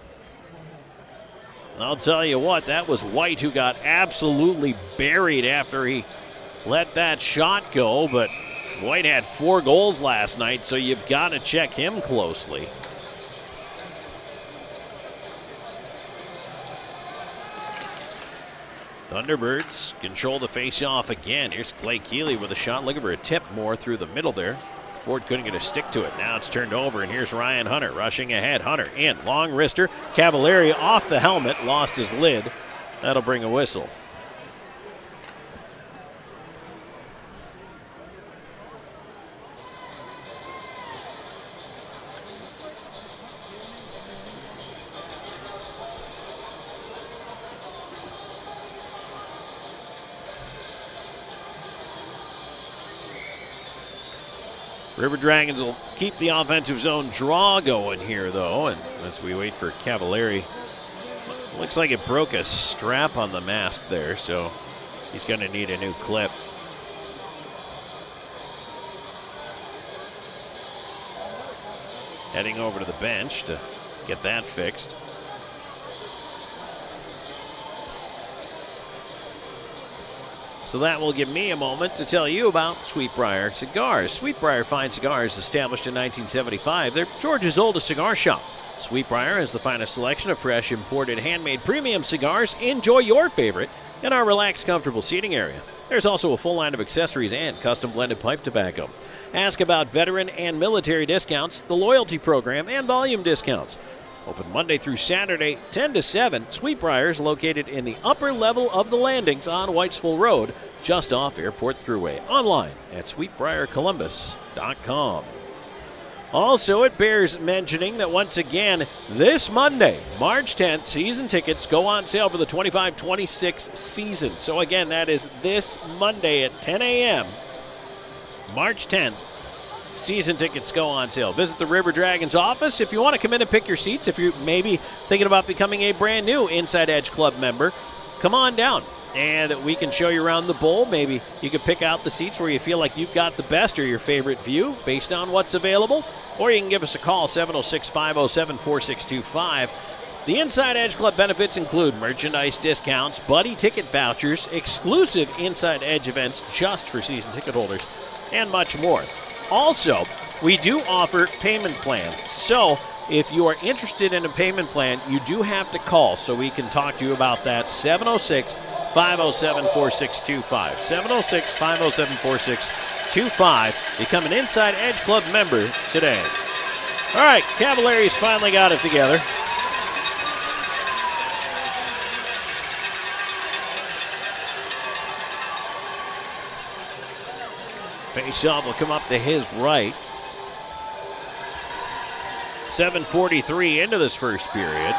I'll tell you what, that was White who got absolutely buried after he let that shot go. But White had 4 goals last night, so you've got to check him closely. Thunderbirds control the face-off again. Here's Clay Keeley with a shot, looking for a tip more through the middle there. Ford couldn't get a stick to it. Now it's turned over, and here's Ryan Hunter rushing ahead. Hunter in, long wrister. Cavallari off the helmet, lost his lid. That'll bring a whistle. River Dragons will keep the offensive zone draw going here, though, and as we wait for Cavallari. Looks like it broke a strap on the mask there, so he's going to need a new clip. Heading over to the bench to get that fixed. So that will give me a moment to tell you about Sweetbriar Cigars. Sweetbriar Fine Cigars, established in 1975. They're Georgia's oldest cigar shop. Sweetbriar has the finest selection of fresh, imported, handmade premium cigars. Enjoy your favorite in our relaxed, comfortable seating area. There's also a full line of accessories and custom blended pipe tobacco. Ask about veteran and military discounts, the loyalty program, and volume discounts. Open Monday through Saturday, 10 to 7. Sweetbriar is located in the upper level of the landings on Whitesville Road, just off Airport Thruway. Online at sweetbriarcolumbus.com. Also, it bears mentioning that once again, this Monday, March 10th, season tickets go on sale for the 25-26 season. So again, that is this Monday at 10 a.m., March 10th. Season tickets go on sale. Visit the River Dragons office if you want to come in and pick your seats. If you're maybe thinking about becoming a brand new Inside Edge Club member, come on down and we can show you around the bowl. Maybe you can pick out the seats where you feel like you've got the best or your favorite view based on what's available. Or you can give us a call, 706-507-4625. The Inside Edge Club benefits include merchandise discounts, buddy ticket vouchers, exclusive Inside Edge events just for season ticket holders, and much more. Also, we do offer payment plans. So if you are interested in a payment plan, you do have to call so we can talk to you about that. 706-507-4625. 706-507-4625. Become an Inside Edge Club member today. All right, Cavalieri's finally got it together. Faceoff will come up to his right. 7:43 into this first period.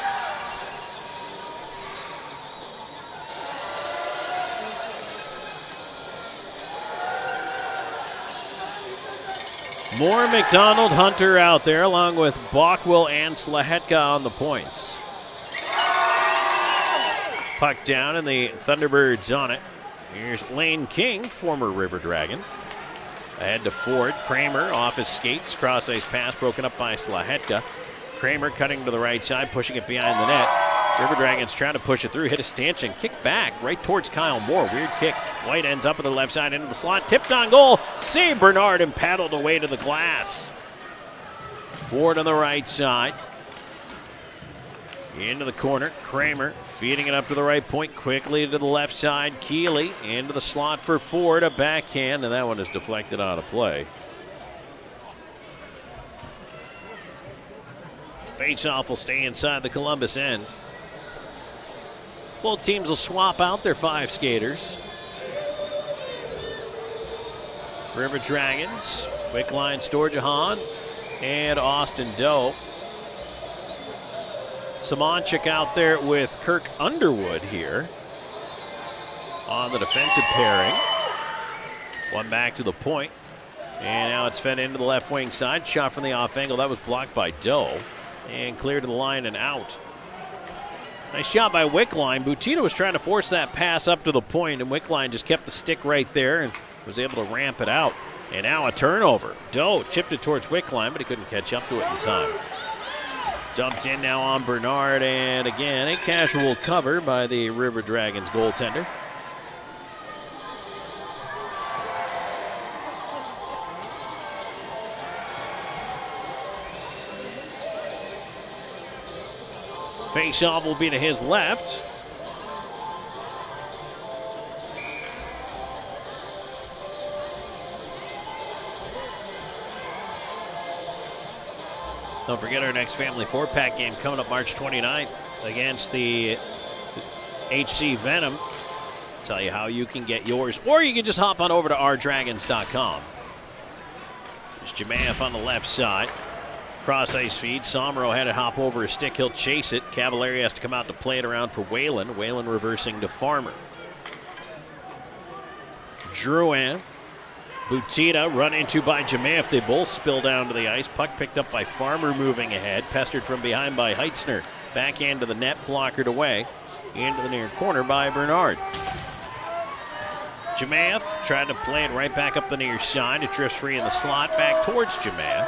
More McDonald Hunter out there along with Bockwell and Slahetka on the points. Puck down and the Thunderbirds on it. Here's Lane King, former River Dragon. Ahead to Ford. Kramer off his skates. Cross-ice pass broken up by Slahetka. Kramer cutting to the right side, pushing it behind the net. River Dragons trying to push it through. Hit a stanchion. Kick back right towards Kyle Moore. Weird kick. White ends up on the left side into the slot. Tipped on goal. Saved Bernard and paddled away to the glass. Ford on the right side. Into the corner. Kramer feeding it up to the right point. Quickly to the left side. Keeley into the slot for Ford. A backhand, and that one is deflected out of play. Faceoff will stay inside the Columbus end. Both teams will swap out their 5 skaters. River Dragons, Wickline, Storjahan, and Austin Doe. Samanchik out there with Kirk Underwood here on the defensive pairing. One back to the point. And now it's fed into the left wing side. Shot from the off angle. That was blocked by Doe. And cleared to the line and out. Nice shot by Wickline. Butita was trying to force that pass up to the point, and Wickline just kept the stick right there and was able to ramp it out. And now a turnover. Doe chipped it towards Wickline, but he couldn't catch up to it in time. Dumped in now on Bernard, and again, a casual cover by the River Dragons goaltender. Faceoff will be to his left. Don't forget our next Family 4-pack game coming up March 29th against the HC Venom. Tell you how you can get yours, or you can just hop on over to ourdragons.com. There's Jemayev on the left side. Cross-ice feed. Somro had to hop over a stick. He'll chase it. Cavalieri has to come out to play it around for Whalen. Whalen reversing to Farmer. Drouin. Butita run into by Jemayev. They both spill down to the ice. Puck picked up by Farmer moving ahead. Pestered from behind by Heitzner. Backhand to the net. Blockered away. Into the near corner by Bernard. Jemayev tried to play it right back up the near side. It drifts free in the slot. Back towards Jemayev.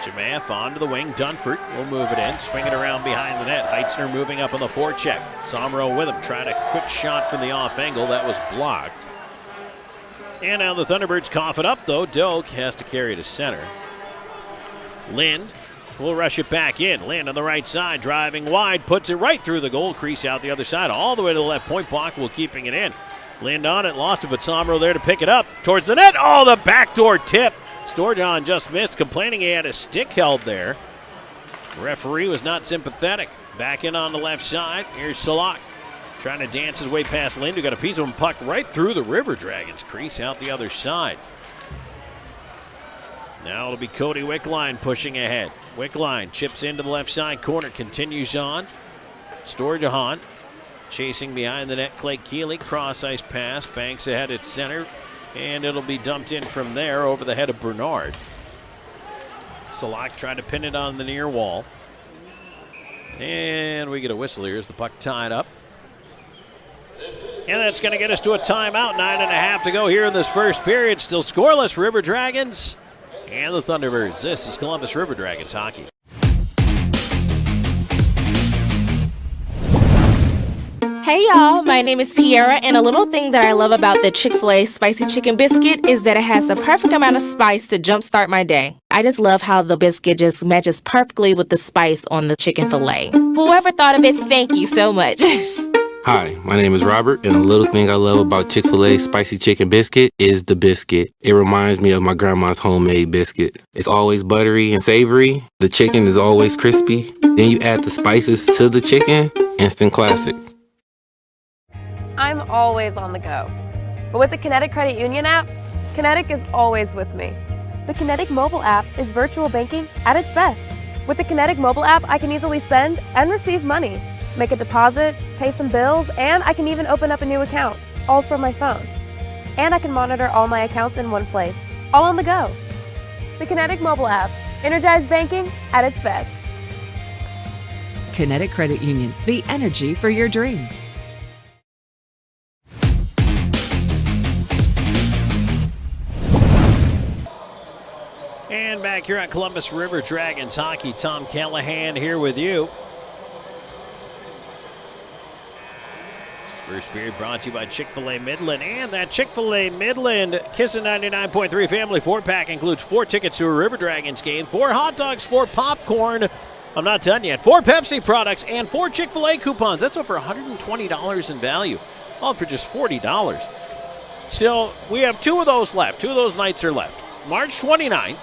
Jemayev onto the wing. Dunford will move it in. Swing it around behind the net. Heitzner moving up on the forecheck. Somro with him. Tried a quick shot from the off angle. That was blocked. And now the Thunderbirds cough it up, though. Doak has to carry to center. Lind will rush it back in. Lind on the right side, driving wide, puts it right through the goal crease out the other side, all the way to the left point. Bockwell keeping it in. Lind on it, lost it, but Somro there to pick it up towards the net. Oh, the backdoor tip. Storjohn just missed, complaining he had his stick held there. The referee was not sympathetic. Back in on the left side. Here's Salak. Trying to dance his way past Lind, who got a piece of him, puck right through the River Dragons crease out the other side. Now it'll be Cody Wickline pushing ahead. Wickline chips into the left side corner, continues on. Storjahan chasing behind the net. Clay Keeley, cross ice pass, banks ahead at center, and it'll be dumped in from there over the head of Bernard. Salak trying to pin it on the near wall. And we get a whistle here as the puck tied up. And that's going to get us to a timeout. 9.5 to go here in this first period. Still scoreless, River Dragons and the Thunderbirds. This is Columbus River Dragons hockey. Hey y'all, my name is Tiara, and a little thing that I love about the Chick-fil-A Spicy Chicken Biscuit is that it has the perfect amount of spice to jumpstart my day. I just love how the biscuit just matches perfectly with the spice on the chicken fillet. Whoever thought of it, thank you so much. Hi, my name is Robert, and a little thing I love about Chick-fil-A Spicy Chicken Biscuit is the biscuit. It reminds me of my grandma's homemade biscuit. It's always buttery and savory. The chicken is always crispy. Then you add the spices to the chicken, instant classic. I'm always on the go. But with the Kinetic Credit Union app, Kinetic is always with me. The Kinetic mobile app is virtual banking at its best. With the Kinetic mobile app, I can easily send and receive money, make a deposit, pay some bills, and I can even open up a new account, all from my phone. And I can monitor all my accounts in one place, all on the go. The Kinetic mobile app, energized banking at its best. Kinetic Credit Union, the energy for your dreams. And back here on Columbus River Dragons hockey, Tom Callahan here with you. First period brought to you by Chick-fil-A Midland. And that Chick-fil-A Midland Kissin' 99.3 family 4-pack includes 4 tickets to a River Dragons game, 4 hot dogs, 4 popcorn. I'm not done yet. 4 Pepsi products and 4 Chick-fil-A coupons. That's over $120 in value, all for just $40. So we have 2 of those left. 2 of those nights are left. March 29th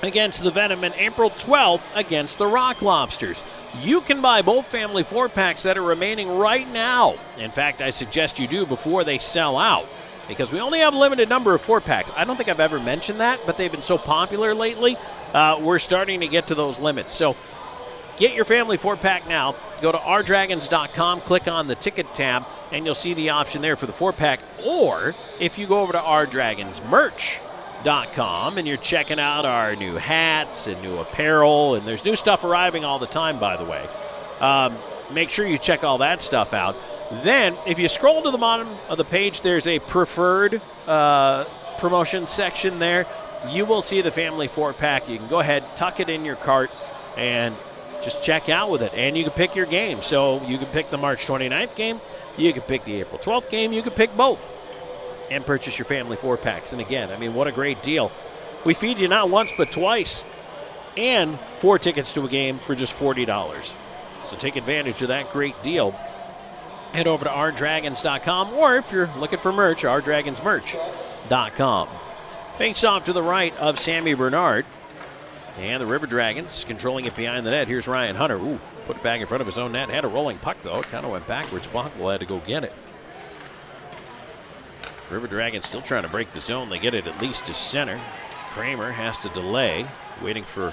against the Venom and April 12th against the Rock Lobsters. You can buy both family 4-packs that are remaining right now. In fact, I suggest you do before they sell out, because we only have a limited number of 4-packs. I don't think I've ever mentioned that, but they've been so popular lately. We're starting to get to those limits. So get your family 4-pack now. Go to ourdragons.com, click on the ticket tab, and you'll see the option there for the 4-pack. Or if you go over to ourdragonsmerch.com and you're checking out our new hats and new apparel, and there's new stuff arriving all the time, by the way. Make sure you check all that stuff out. Then, if you scroll to the bottom of the page, there's a preferred promotion section there. You will see the family 4-pack. You can go ahead, tuck it in your cart, and just check out with it. And you can pick your game. So you can pick the March 29th game. You can pick the April 12th game. You can pick both and purchase your family 4-packs. And again, I mean, what a great deal. We feed you not once but twice, and 4 tickets to a game for just $40. So take advantage of that great deal. Head over to ourdragons.com, or if you're looking for merch, ourdragonsmerch.com. Face off to the right of Sammy Bernard. And the River Dragons controlling it behind the net. Here's Ryan Hunter. Ooh, put it back in front of his own net. Had a rolling puck, though. It kind of went backwards. Bockwell had to go get it. River Dragons still trying to break the zone. They get it at least to center. Kramer has to delay, waiting for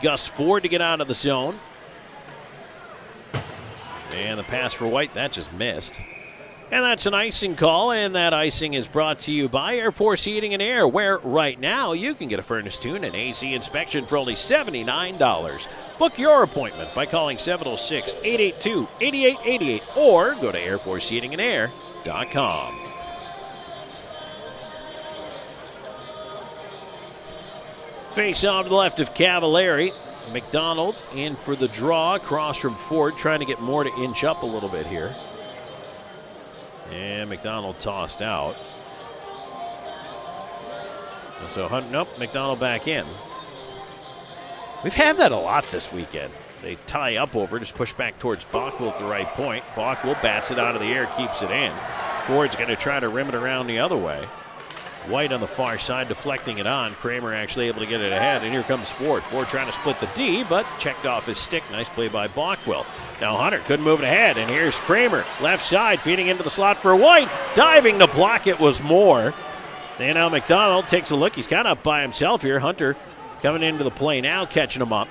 Gus Ford to get out of the zone. And the pass for White, that just missed. And that's an icing call, and that icing is brought to you by Air Force Heating and Air, where right now you can get a furnace tune and AC inspection for only $79. Book your appointment by calling 706-882-8888 or go to airforceheatingandair.com. Face off to the left of Cavallari. McDonald in for the draw across from Ford, trying to get more to inch up a little bit here. And McDonald tossed out. So, nope, McDonald back in. We've had that a lot this weekend. They tie up over, just push back towards Bockwell at the right point. Bockwell bats it out of the air, keeps it in. Ford's going to try to rim it around the other way. White on the far side, deflecting it on. Kramer actually able to get it ahead, and here comes Ford. Ford trying to split the D, but checked off his stick. Nice play by Bockwell. Now Hunter couldn't move it ahead, and here's Kramer. Left side, feeding into the slot for White. Diving to block it was Moore. And now McDonald takes a look. He's kind of up by himself here. Hunter coming into the play now, catching him up.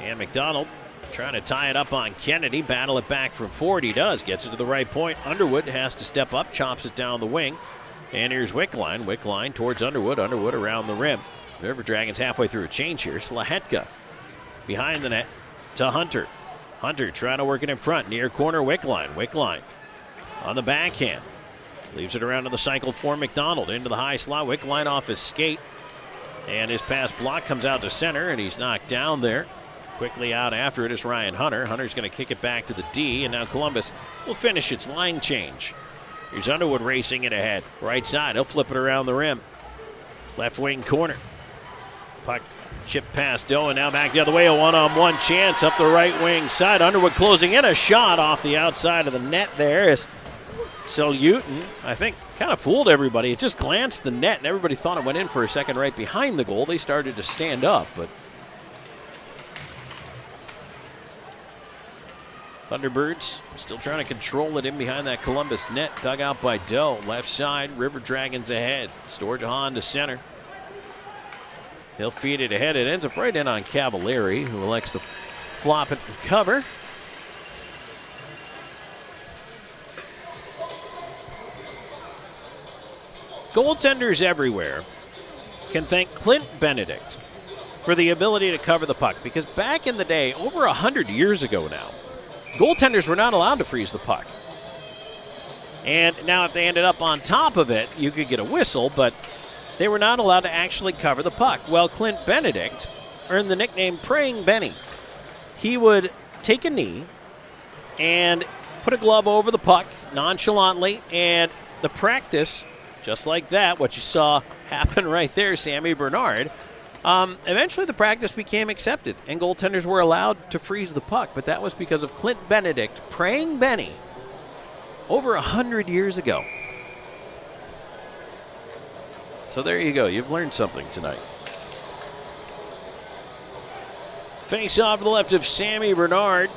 And McDonald trying to tie it up on Kennedy. Battle it back from forward. He does. Gets it to the right point. Underwood has to step up. Chops it down the wing. And here's Wickline. Wickline towards Underwood. Underwood around the rim. The River Dragons halfway through a change here. Slahetka behind the net to Hunter. Hunter trying to work it in front. Near corner Wickline. Wickline on the backhand. Leaves it around to the cycle for McDonald. Into the high slot. Wickline off his skate. And his pass block comes out to center, and he's knocked down there. Quickly out after it is Ryan Hunter. Hunter's going to kick it back to the D, and now Columbus will finish its line change. Here's Underwood racing it ahead. Right side. He'll flip it around the rim. Left wing corner. Puck chip past Doe, and now back the other way. A one-on-one chance up the right wing side. Underwood closing in. A shot off the outside of the net there is Seljutin, I think, kind of fooled everybody. It just glanced the net, and everybody thought it went in for a second right behind the goal. They started to stand up, but Thunderbirds still trying to control it in behind that Columbus net. Dug out by Doe. Left side, River Dragons ahead. Sturgeon to center. He'll feed it ahead. It ends up right in on Cavallari, who elects to flop it and cover. Goaltenders everywhere can thank Clint Benedict for the ability to cover the puck, because back in the day, over 100 years ago now, goaltenders were not allowed to freeze the puck. And now if they ended up on top of it, you could get a whistle, but they were not allowed to actually cover the puck. Well, Clint Benedict earned the nickname Praying Benny. He would take a knee and put a glove over the puck nonchalantly, and the practice, just like that, what you saw happen right there, Sammy Bernard, eventually the practice became accepted, and goaltenders were allowed to freeze the puck, but that was because of Clint Benedict Praying Benny over 100 years ago. So there you go. You've learned something tonight. Face off to the left of Sammy Bernard.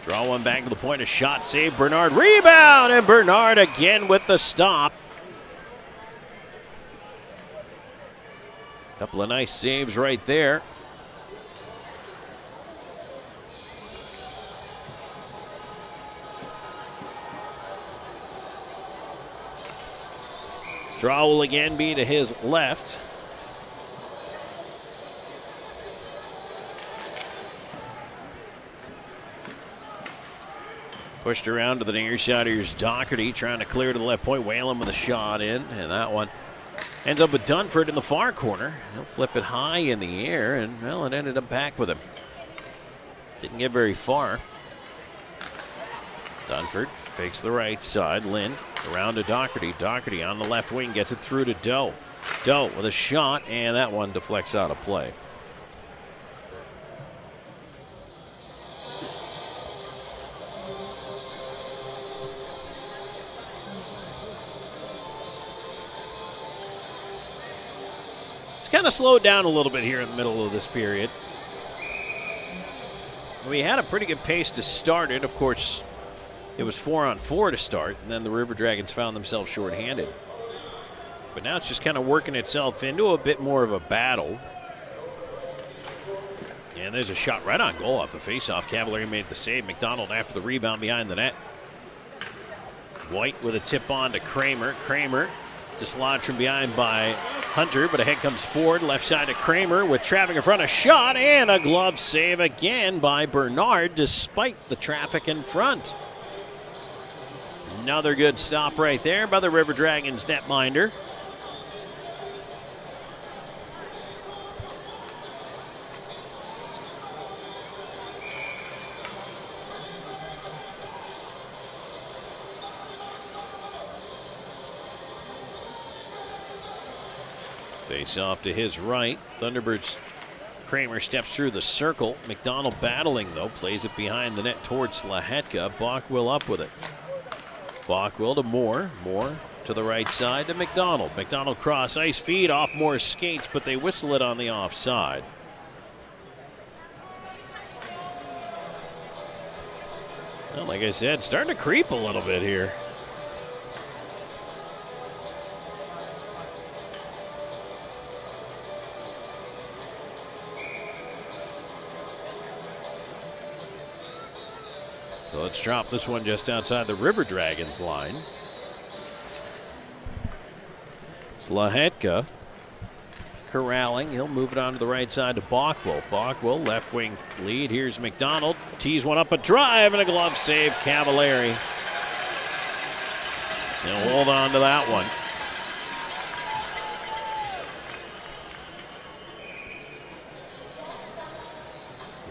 Draw one back to the point. A shot save. Bernard rebound, and Bernard again with the stop. Couple of nice saves right there. Draw will again be to his left. Pushed around to the near side. Here's Doherty trying to clear to the left point. Whalen with a shot in, and that one ends up with Dunford in the far corner. He'll flip it high in the air, and, well, it ended up back with him. Didn't get very far. Dunford fakes the right side. Lind around to Doherty. Doherty on the left wing gets it through to Doe. Doe with a shot, and that one deflects out of play. It's kind of slowed down a little bit here in the middle of this period. We had a pretty good pace to start it. Of course, it was 4-on-4 to start, and then the River Dragons found themselves shorthanded. But now it's just kind of working itself into a bit more of a battle. And there's a shot right on goal off the faceoff. Cavallari made the save. McDonald after the rebound behind the net. White with a tip on to Kramer. Kramer dislodged from behind by Hunter, but ahead comes Ford. Left side to Kramer with traffic in front. A shot and a glove save again by Bernard despite the traffic in front. Another good stop right there by the River Dragons netminder. Face off to his right. Thunderbirds. Kramer steps through the circle. McDonald battling, though. Plays it behind the net towards Slahetka. Bockwell up with it. Bockwell to Moore. Moore to the right side to McDonald. McDonald cross ice feed off Moore's skates, but they whistle it on the offside. Well, like I said, starting to creep a little bit here. So let's drop this one just outside the River Dragons line. Slahetka corralling. He'll move it on to the right side to Bockwell. Bockwell, left wing lead. Here's McDonald. Tees one up, a drive, and a glove save. Cavallari. He'll hold on to that one.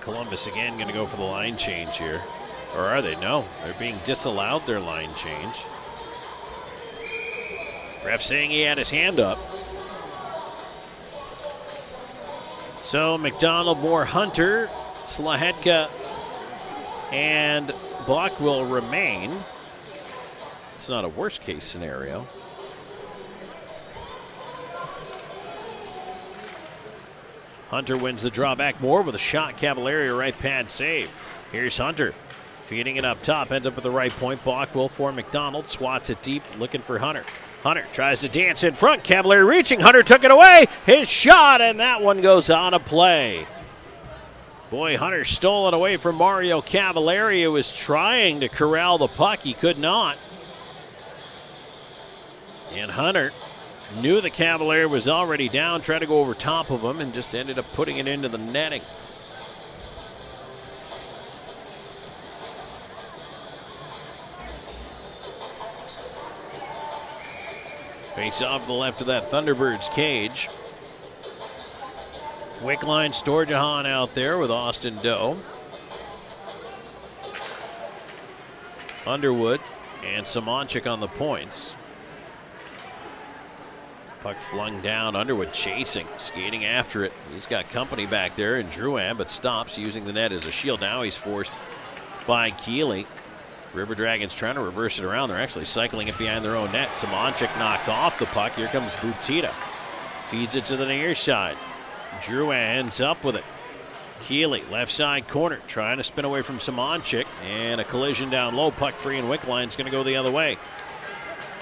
Columbus again going to go for the line change here. Or are they? No, they're being disallowed their line change. Ref saying he had his hand up. So McDonald, Moore, Hunter, Slahetka, and Block will remain. It's not a worst case scenario. Hunter wins the drawback. Moore with a shot. Cavallari, a right pad save. Here's Hunter. Feeding it up top, ends up at the right point. Bockwell for McDonald, swats it deep, looking for Hunter. Hunter tries to dance in front. Cavallari reaching. Hunter took it away. His shot, and that one goes out of play. Boy, Hunter stole it away from Mario Cavallari, who was trying to corral the puck. He could not. And Hunter knew the Cavallari was already down, tried to go over top of him, and just ended up putting it into the netting. Face off to the left of that Thunderbirds cage. Wickline, Storjahan out there with Austin Doe. Underwood and Samanchik on the points. Puck flung down, Underwood chasing, skating after it. He's got company back there in Drouin, but stops using the net as a shield. Now he's forced by Keeley. River Dragons trying to reverse it around. They're actually cycling it behind their own net. Samanchik knocked off the puck. Here comes Butita. Feeds it to the near side. Drouin ends up with it. Keeley, left side corner, trying to spin away from Samanchik. And a collision down low. Puck free, and Wickline's going to go the other way.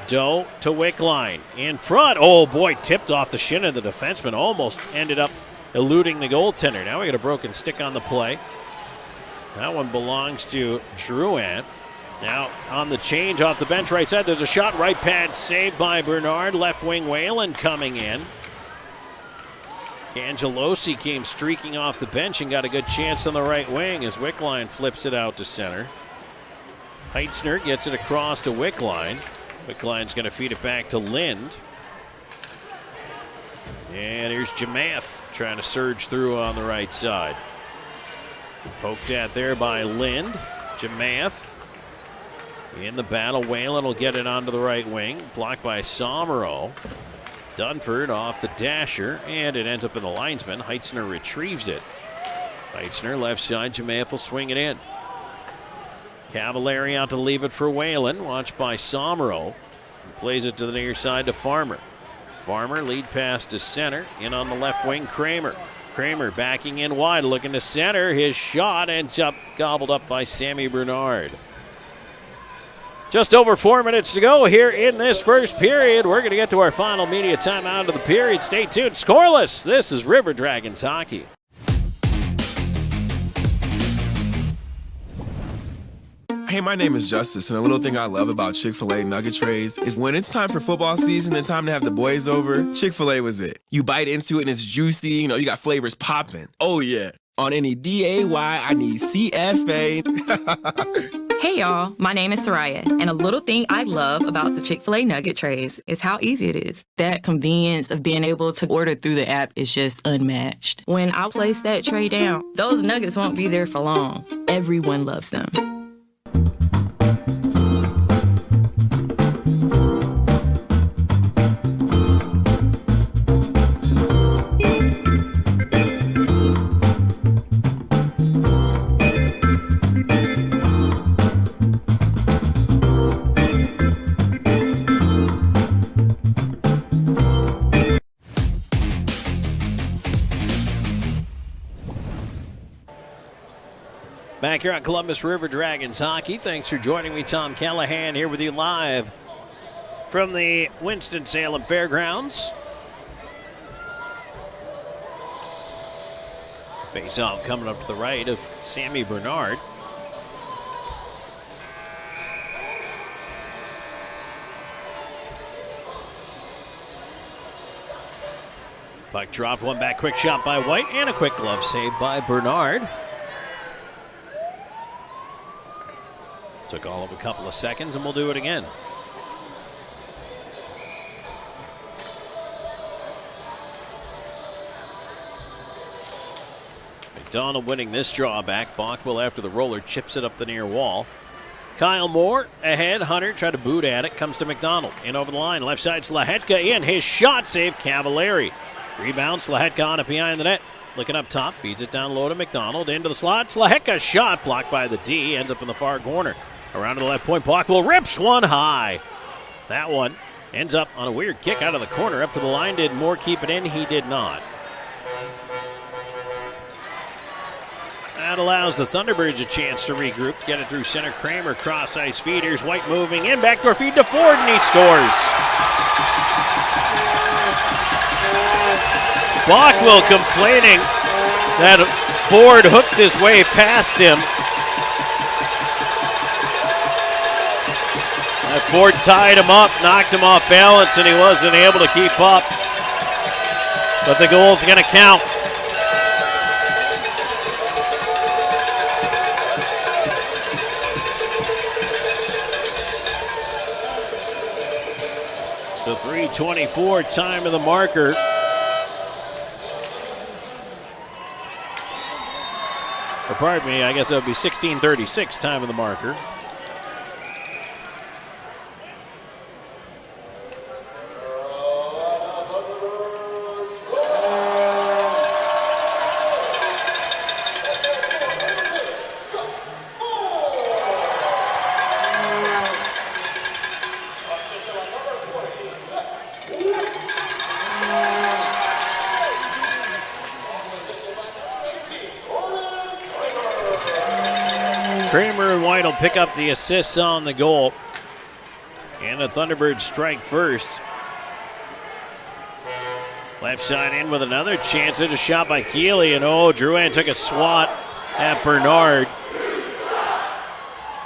Doe to Wickline. In front. Oh, boy, tipped off the shin of the defenseman. Almost ended up eluding the goaltender. Now we got a broken stick on the play. That one belongs to Drouin. Now on the change off the bench right side, there's a shot, right pad saved by Bernard. Left wing Whalen coming in. Cangelosi came streaking off the bench and got a good chance on the right wing as Wickline flips it out to center. Heitzner gets it across to Wickline. Wickline's going to feed it back to Lind. And here's Jemaeff trying to surge through on the right side. Poked at there by Lind. Jemaeff in the battle. Whalen will get it onto the right wing. Blocked by Somero. Dunford off the dasher, and it ends up in the linesman. Heitzner retrieves it. Heitzner left side. Jemaeff will swing it in. Cavallari out to leave it for Whalen. Watched by Somero. Plays it to the near side to Farmer. Farmer lead pass to center. In on the left wing, Kramer. Kramer backing in wide, looking to center. His shot ends up gobbled up by Sammy Bernard. Just over 4 minutes to go here in this first period. We're going to get to our final media timeout of the period. Stay tuned. Scoreless. This is River Dragons hockey. Hey, my name is Justice, and a little thing I love about Chick-fil-A nugget trays is when it's time for football season and time to have the boys over, Chick-fil-A was it. You bite into it and it's juicy, you got flavors popping. Oh yeah. On any D-A-Y, I need C-F-A. Hey y'all, my name is Soraya, and a little thing I love about the Chick-fil-A nugget trays is how easy it is. That convenience of being able to order through the app is just unmatched. When I place that tray down, those nuggets won't be there for long. Everyone loves them. back here on Columbus River Dragons Hockey. Thanks for joining me, Tom Callahan, here with you live from the Winston-Salem Fairgrounds. Face-off coming up to the right of Sammy Bernard. Puck dropped, one back, quick shot by White, and a quick glove save by Bernard. Took all of a couple of seconds, and we'll do it again. McDonald winning this drawback. Bockwell after the roller chips it up the near wall. Kyle Moore ahead. Hunter tried to boot at it. Comes to McDonald. In over the line. Left side Slahetka in. His shot save. Cavallari. Rebound. Slahetka on it behind the net. Looking up top. Feeds it down low to McDonald. Into the slot. Slahetka shot. Blocked by the D. Ends up in the far corner. Around to the left point. Bockwell rips one high. That one ends up on a weird kick out of the corner. Up to the line. Did Moore keep it in? He did not. That allows the Thunderbirds a chance to regroup. Get it through center. Kramer cross ice feeders. White moving in. Backdoor feed to Ford, and he scores. Bockwell complaining that Ford hooked his way past him. Ford tied him up, knocked him off balance, and he wasn't able to keep up. But the goal's going to count. So 3:24 time of the marker. Or pardon me, I guess it would be 16:36 time of the marker. Kramer and White will pick up the assists on the goal. And the Thunderbirds strike first. Left side in with another chance. There's a shot by Keeley, and Drouin took a swat at Bernard.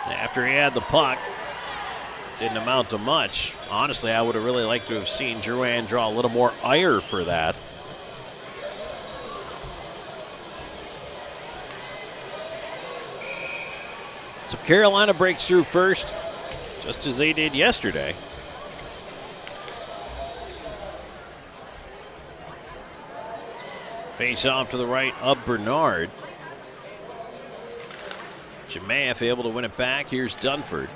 After he had the puck, didn't amount to much. Honestly, I would have really liked to have seen Drouin draw a little more ire for that. So Carolina breaks through first, just as they did yesterday. Face off to the right of Bernard. Jemayev able to win it back. Here's Dunford.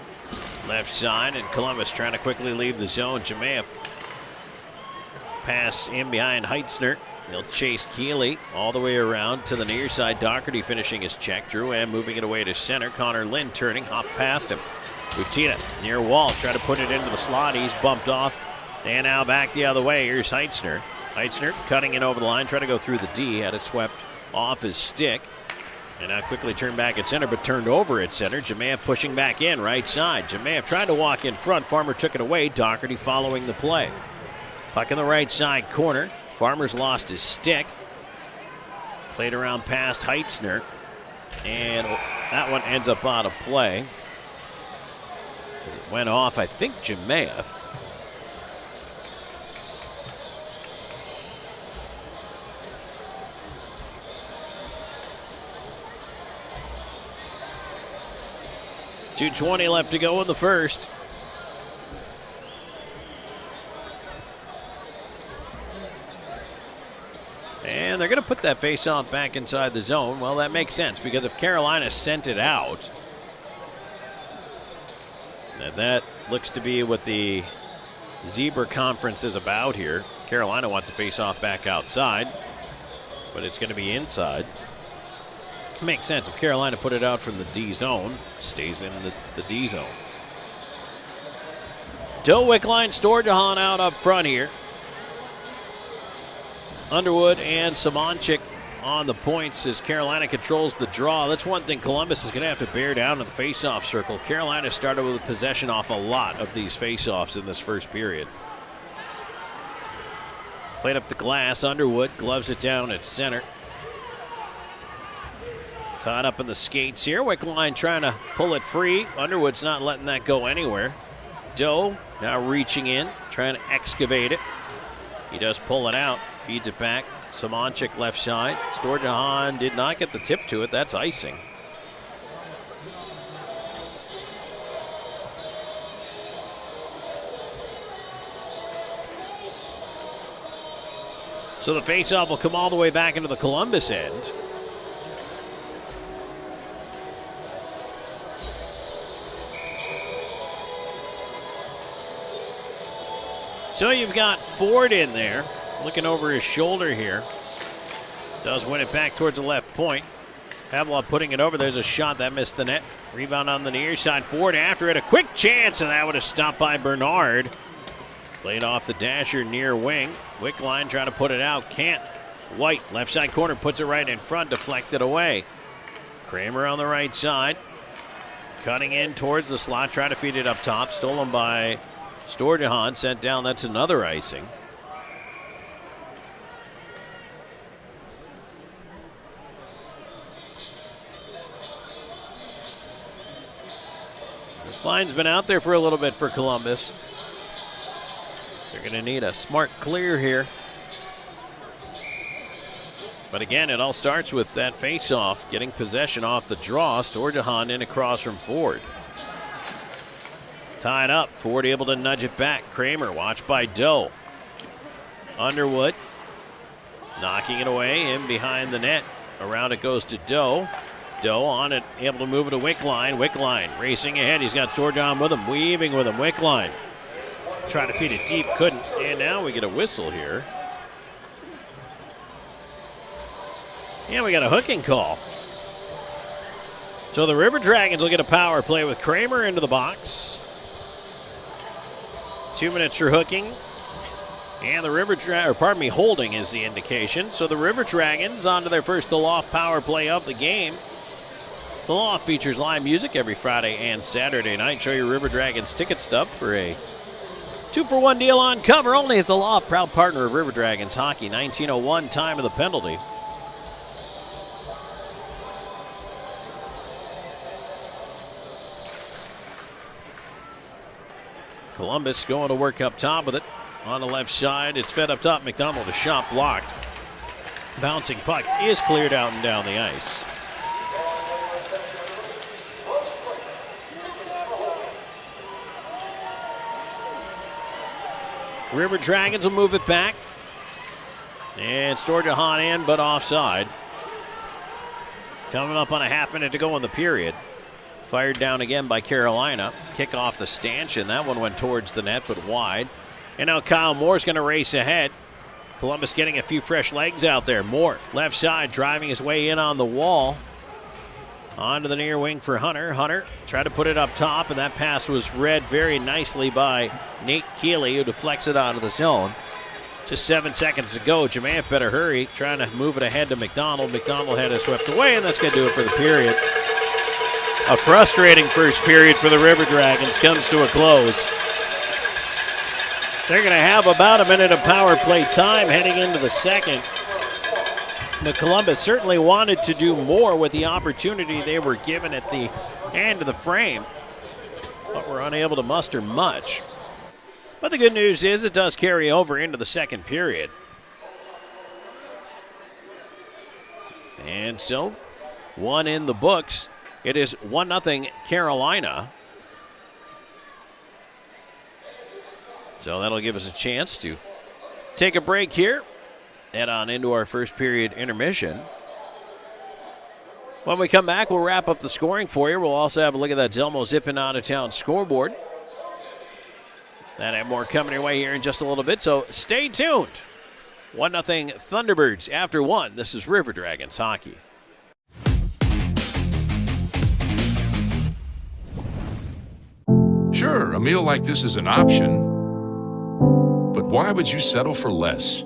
Left side, and Columbus trying to quickly leave the zone. Jemayev pass in behind Heitzner. He'll chase Keeley all the way around to the near side. Doherty finishing his check. Drouin moving it away to center. Connor Lynn turning, hop past him. Butina near wall, try to put it into the slot. He's bumped off. And now back the other way. Here's Heitzner. Heitzner cutting in over the line, trying to go through the D. Had it swept off his stick. And now quickly turned back at center, but turned over at center. Jemayev pushing back in, right side. Jemayev tried to walk in front. Farmer took it away. Doherty following the play. Puck in the right side corner. Farmer's lost his stick. Played around past Heitzner. And that one ends up out of play. As it went off, I think, Jemayev. .220 left to go in the first. And they're going to put that face-off back inside the zone. Well, that makes sense, because if Carolina sent it out, and that looks to be what the Zebra Conference is about here. Carolina wants to face-off back outside, but it's going to be inside. Makes sense. If Carolina put it out from the D zone, stays in the D zone. Wickline, Storjahan out up front here. Underwood and Samanchik on the points as Carolina controls the draw. That's one thing Columbus is going to have to bear down in the face-off circle. Carolina started with possession off a lot of these face-offs in this first period. Played up the glass. Underwood gloves it down at center. Tied up in the skates here. Wickline trying to pull it free. Underwood's not letting that go anywhere. Doe now reaching in, trying to excavate it. He does pull it out, feeds it back. Samanchik left side. Storjahan did not get the tip to it. That's icing. So the faceoff will come all the way back into the Columbus end. So you've got Ford in there, looking over his shoulder here. Does win it back towards the left point. Pavlov putting it over. There's a shot that missed the net. Rebound on the near side. Ford after it. A quick chance, and that would have stopped by Bernard. Played off the dasher near wing. Wickline trying to put it out. Can't. White, left side corner, puts it right in front. Deflected away. Kramer on the right side. Cutting in towards the slot. Trying to feed it up top. Stolen by Storjahan. Sent down. That's another icing. This line's been out there for a little bit for Columbus. They're going to need a smart clear here. But again, it all starts with that face-off, getting possession off the draw. Storjahan in across from Ford. Tied up. Ford able to nudge it back. Kramer watched by Doe. Underwood knocking it away. In behind the net. Around it goes to Doe. Doe on it, able to move it to Wickline. Wickline racing ahead. He's got Storjahan with him, weaving with him. Wickline trying to feed it deep, couldn't. And now we get a whistle here. Yeah, we got a hooking call. So the River Dragons will get a power play with Kramer into the box. 2 minutes for hooking. And the holding is the indication. So the River Dragons on to their first The Loft power play of the game. The Loft features live music every Friday and Saturday night. Show your River Dragons ticket stub for a 2-for-1 deal on cover only at The Loft, proud partner of River Dragons hockey. 19:01 time of the penalty. Columbus going to work up top with it. On the left side, it's fed up top. McDonald, a shot blocked. Bouncing puck is cleared out and down the ice. River Dragons will move it back. And Storjahan in, but offside. Coming up on a half minute to go in the period. Fired down again by Carolina. Kick off the stanchion. That one went towards the net, but wide. And now Kyle Moore's going to race ahead. Columbus getting a few fresh legs out there. Moore, left side, driving his way in on the wall. Onto the near wing for Hunter. Hunter tried to put it up top, and that pass was read very nicely by Nate Keeley, who deflects it out of the zone. Just 7 seconds to go. Jemayeff better hurry, trying to move it ahead to McDonald. McDonald had it swept away, and that's going to do it for the period. A frustrating first period for the River Dragons comes to a close. They're going to have about a minute of power play time heading into the second. But Columbus certainly wanted to do more with the opportunity they were given at the end of the frame, but were unable to muster much. But the good news is it does carry over into the second period. And so, one in the books. It is 1-0 Carolina. So that'll give us a chance to take a break here. Head on into our first period intermission. When we come back, we'll wrap up the scoring for you. We'll also have a look at that Zelmo Zippin out of town scoreboard. And more coming your way here in just a little bit, so stay tuned. 1-0 Thunderbirds after one. This is River Dragons hockey. Sure, a meal like this is an option, but why would you settle for less?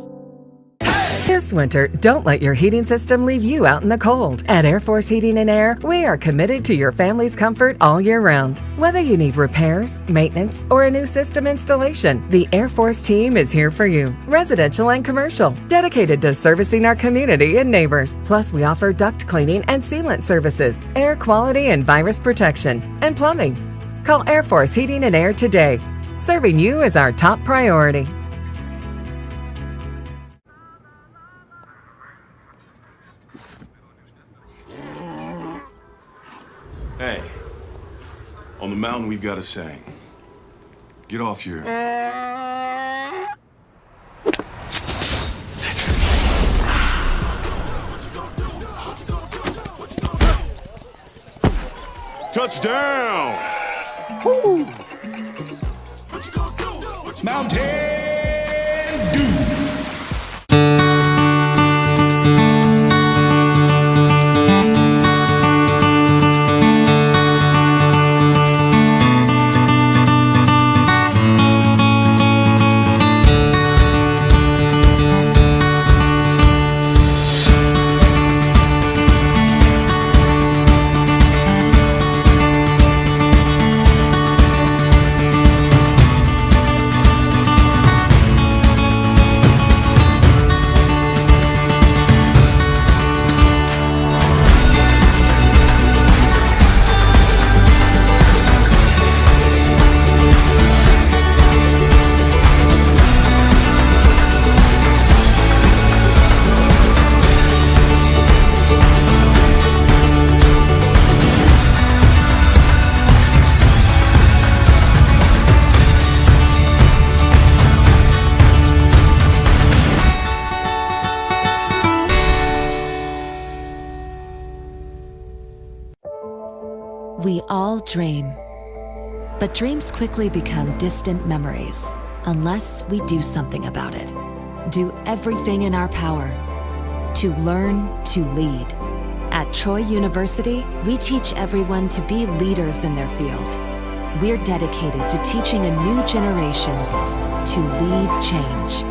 This winter, don't let your heating system leave you out in the cold. At Air Force Heating and Air, we are committed to your family's comfort all year round. Whether you need repairs, maintenance, or a new system installation, the Air Force team is here for you. Residential and commercial, dedicated to servicing our community and neighbors. Plus, we offer duct cleaning and sealant services, air quality and virus protection, and plumbing. Call Air Force Heating and Air today. Serving you is our top priority. Hey, on the mountain we've got a saying. Get off your... Touchdown! Woo! Mountain Dew! We all dream, but dreams quickly become distant memories unless we do something about it. Do everything in our power to learn to lead. At Troy University, we teach everyone to be leaders in their field. We're dedicated to teaching a new generation to lead change.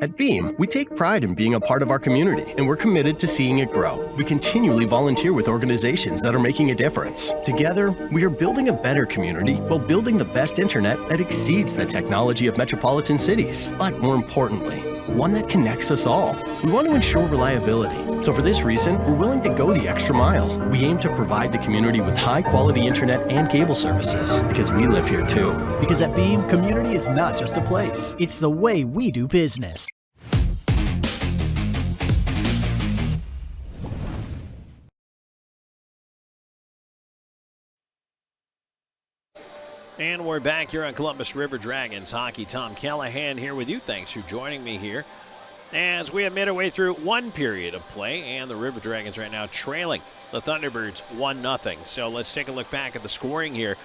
At Beam, we take pride in being a part of our community, and we're committed to seeing it grow. We continually volunteer with organizations that are making a difference. Together, we are building a better community while building the best internet that exceeds the technology of metropolitan cities. But more importantly, one that connects us all. We want to ensure reliability. So for this reason, we're willing to go the extra mile. We aim to provide the community with high-quality internet and cable services, because we live here too. Because at Beam, community is not just a place. It's the way we do business. And we're back here on Columbus River Dragons Hockey. Tom Callahan here with you. Thanks for joining me here as we have made our way through one period of play, and the River Dragons right now trailing the Thunderbirds 1-0. So let's take a look back at the scoring here.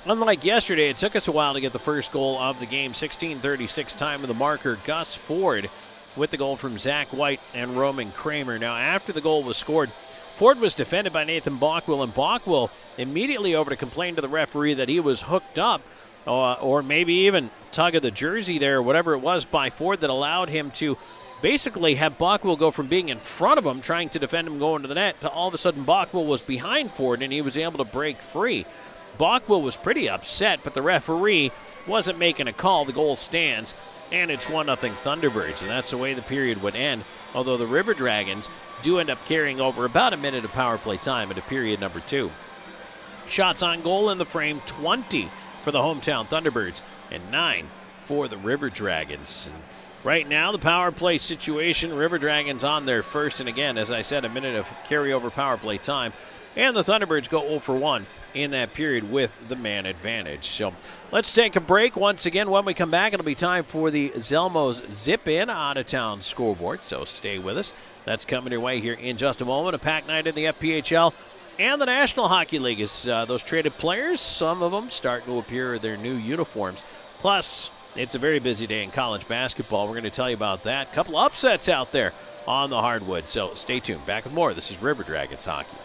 Unlike yesterday, it took us a while to get the first goal of the game. 16:36 time of the marker. Gus Ford with the goal from Zach White and Roman Kramer. Now, after the goal was scored, Ford was defended by Nathan Bockwell, and Bockwell immediately over to complain to the referee that he was hooked up, or maybe even tug of the jersey there, whatever it was by Ford that allowed him to basically have Bockwell go from being in front of him, trying to defend him going to the net, to all of a sudden Bockwell was behind Ford and he was able to break free. Bockwell was pretty upset, but the referee wasn't making a call. The goal stands, and it's 1-0 Thunderbirds, and that's the way the period would end, although the River Dragons do end up carrying over about a minute of power play time into period number 2. Shots on goal in the frame, 20 for the hometown Thunderbirds and 9 for the River Dragons. And right now, the power play situation, River Dragons on their first, and again, as I said, a minute of carryover power play time, and the Thunderbirds go 0 for 1 in that period with the man advantage. So let's take a break. Once again, when we come back, it'll be time for the Zelmos Zip In out-of-town scoreboard, so stay with us. That's coming your way here in just a moment. A packed night in the FPHL and the National Hockey League as those traded players, some of them starting to appear in their new uniforms. Plus, it's a very busy day in college basketball. We're going to tell you about that. A couple upsets out there on the hardwood, so stay tuned. Back with more. This is River Dragons Hockey.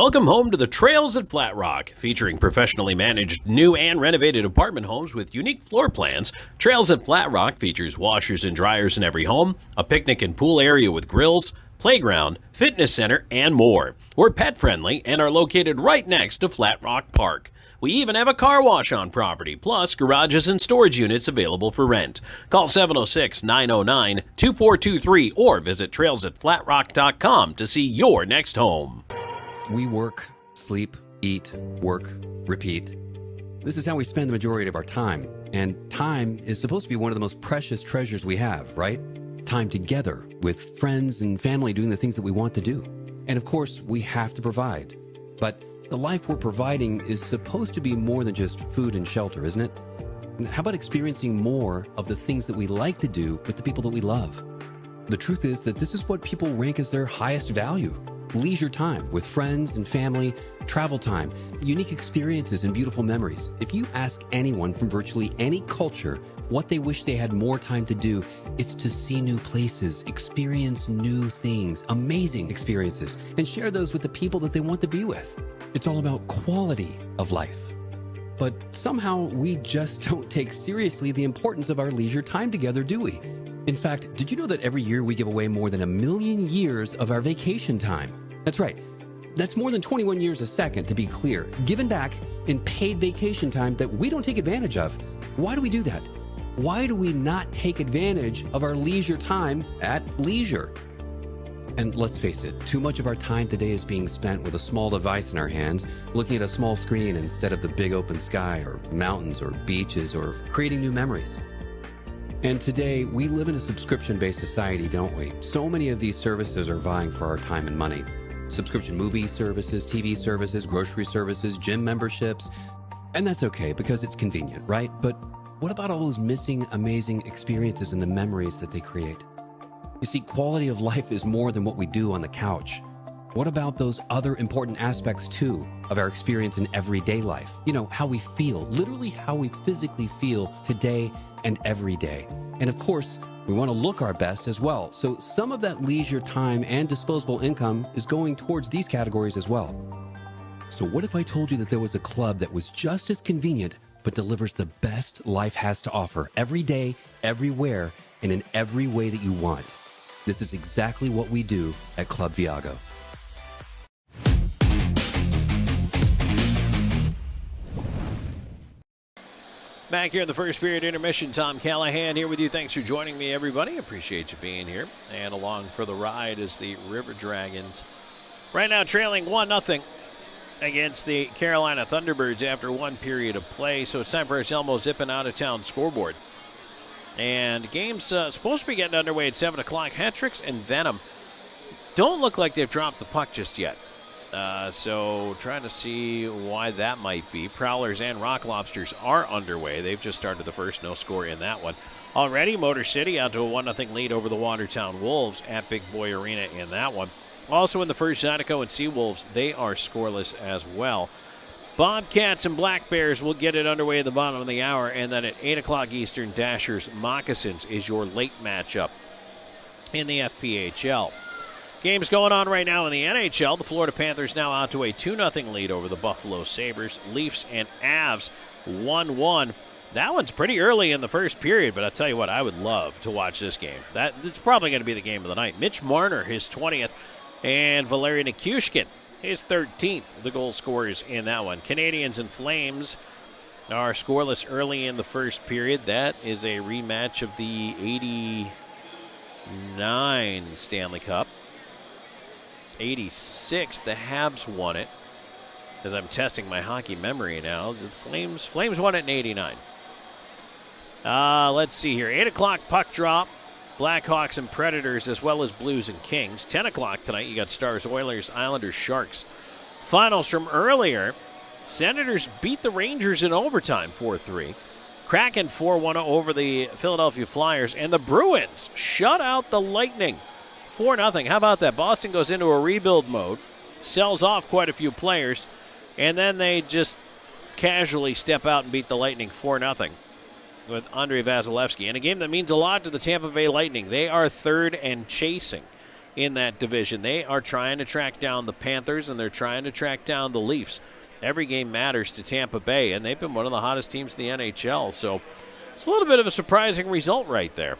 Welcome home to the Trails at Flat Rock, featuring professionally managed new and renovated apartment homes with unique floor plans. Trails at Flat Rock features washers and dryers in every home, a picnic and pool area with grills, playground, fitness center, and more. We're pet-friendly and are located right next to Flat Rock Park. We even have a car wash on property, plus garages and storage units available for rent. Call 706-909-2423 or visit trailsatflatrock.com to see your next home. We work, sleep, eat, work, repeat. This is how we spend the majority of our time. And time is supposed to be one of the most precious treasures we have, right? Time together with friends and family doing the things that we want to do. And of course, we have to provide. But the life we're providing is supposed to be more than just food and shelter, isn't it? And how about experiencing more of the things that we like to do with the people that we love? The truth is that this is what people rank as their highest value. Leisure time with friends and family, travel time, unique experiences and beautiful memories. If you ask anyone from virtually any culture what they wish they had more time to do, it's to see new places, experience new things, amazing experiences, and share those with the people that they want to be with. It's all about quality of life. But somehow we just don't take seriously the importance of our leisure time together, do we? In fact, did you know that every year we give away more than 1 million years of our vacation time? That's right. That's more than 21 years a second, to be clear, given back in paid vacation time that we don't take advantage of. Why do we do that? Why do we not take advantage of our leisure time at leisure? And let's face it, too much of our time today is being spent with a small device in our hands, looking at a small screen instead of the big open sky or mountains or beaches or creating new memories. And today, we live in a subscription-based society, don't we? So many of these services are vying for our time and money. Subscription movie services, TV services, grocery services, gym memberships. And that's okay because it's convenient, right? But what about all those missing amazing experiences and the memories that they create? You see, quality of life is more than what we do on the couch. What about those other important aspects, too, of our experience in everyday life? You know, how we feel, literally how we physically feel today and every day. And of course, we want to look our best as well. So some of that leisure time and disposable income is going towards these categories as well. So what if I told you that there was a club that was just as convenient, but delivers the best life has to offer every day, everywhere, and in every way that you want? This is exactly what we do at Club Viago. Back here in the first period intermission, Tom Callahan here with you. Thanks for joining me, everybody. Appreciate you being here. And along for the ride is the River Dragons. Right now trailing 1-0 against the Carolina Thunderbirds after one period of play. So it's time for our Elmo Zippin' out-of-town scoreboard. And game's supposed to be getting underway at 7 o'clock. Hat-tricks and Venom don't look like they've dropped the puck just yet. So trying to see why that might be. Prowlers and Rock Lobsters are underway. They've just started the first, no score in that one. Already, Motor City out to a 1-0 lead over the Watertown Wolves at Big Boy Arena in that one. Also in the first, Zydeco and Seawolves, they are scoreless as well. Bobcats and Black Bears will get it underway at the bottom of the hour, and then at 8 o'clock Eastern, Dashers Moccasins is your late matchup in the FPHL. Games going on right now in the NHL. The Florida Panthers now out to a 2-0 lead over the Buffalo Sabres. Leafs and Avs 1-1. That one's pretty early in the first period, but I'll tell you what, I would love to watch this game. It's probably going to be the game of the night. Mitch Marner, his 20th, and Valeri Nichushkin, his 13th, the goal scorers in that one. Canadians and Flames are scoreless early in the first period. That is a rematch of the 89 Stanley Cup. 86, the Habs won it. As I'm testing my hockey memory now, the Flames won it in 89. Let's see here. 8 o'clock puck drop. Blackhawks and Predators, as well as Blues and Kings. 10 o'clock tonight, you got Stars, Oilers, Islanders, Sharks. Finals from earlier. Senators beat the Rangers in overtime 4-3. Kraken 4-1 over the Philadelphia Flyers. And the Bruins shut out the Lightning 4-0. How about that? Boston goes into a rebuild mode, sells off quite a few players, and then they just casually step out and beat the Lightning 4-0 with Andrei Vasilevsky. In a game that means a lot to the Tampa Bay Lightning. They are third and chasing in that division. They are trying to track down the Panthers, and they're trying to track down the Leafs. Every game matters to Tampa Bay, and they've been one of the hottest teams in the NHL. So it's a little bit of a surprising result right there.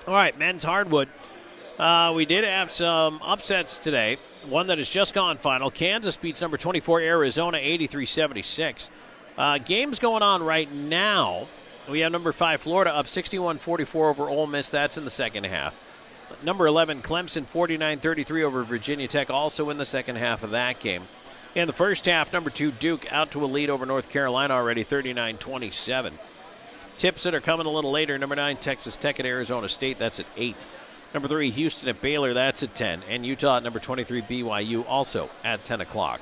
All right, men's hardwood. We did have some upsets today. One that has just gone final. Kansas beats number 24 Arizona 83-76. Games going on right now. We have number 5 Florida up 61-44 over Ole Miss. That's in the second half. Number 11 Clemson 49-33 over Virginia Tech, also in the second half of that game. In the first half, number 2 Duke out to a lead over North Carolina already, 39-27. Tips that are coming a little later. Number 9 Texas Tech at Arizona State. That's at 8. Number 3 Houston at Baylor. That's at 10. And Utah at number 23 BYU also at 10 o'clock.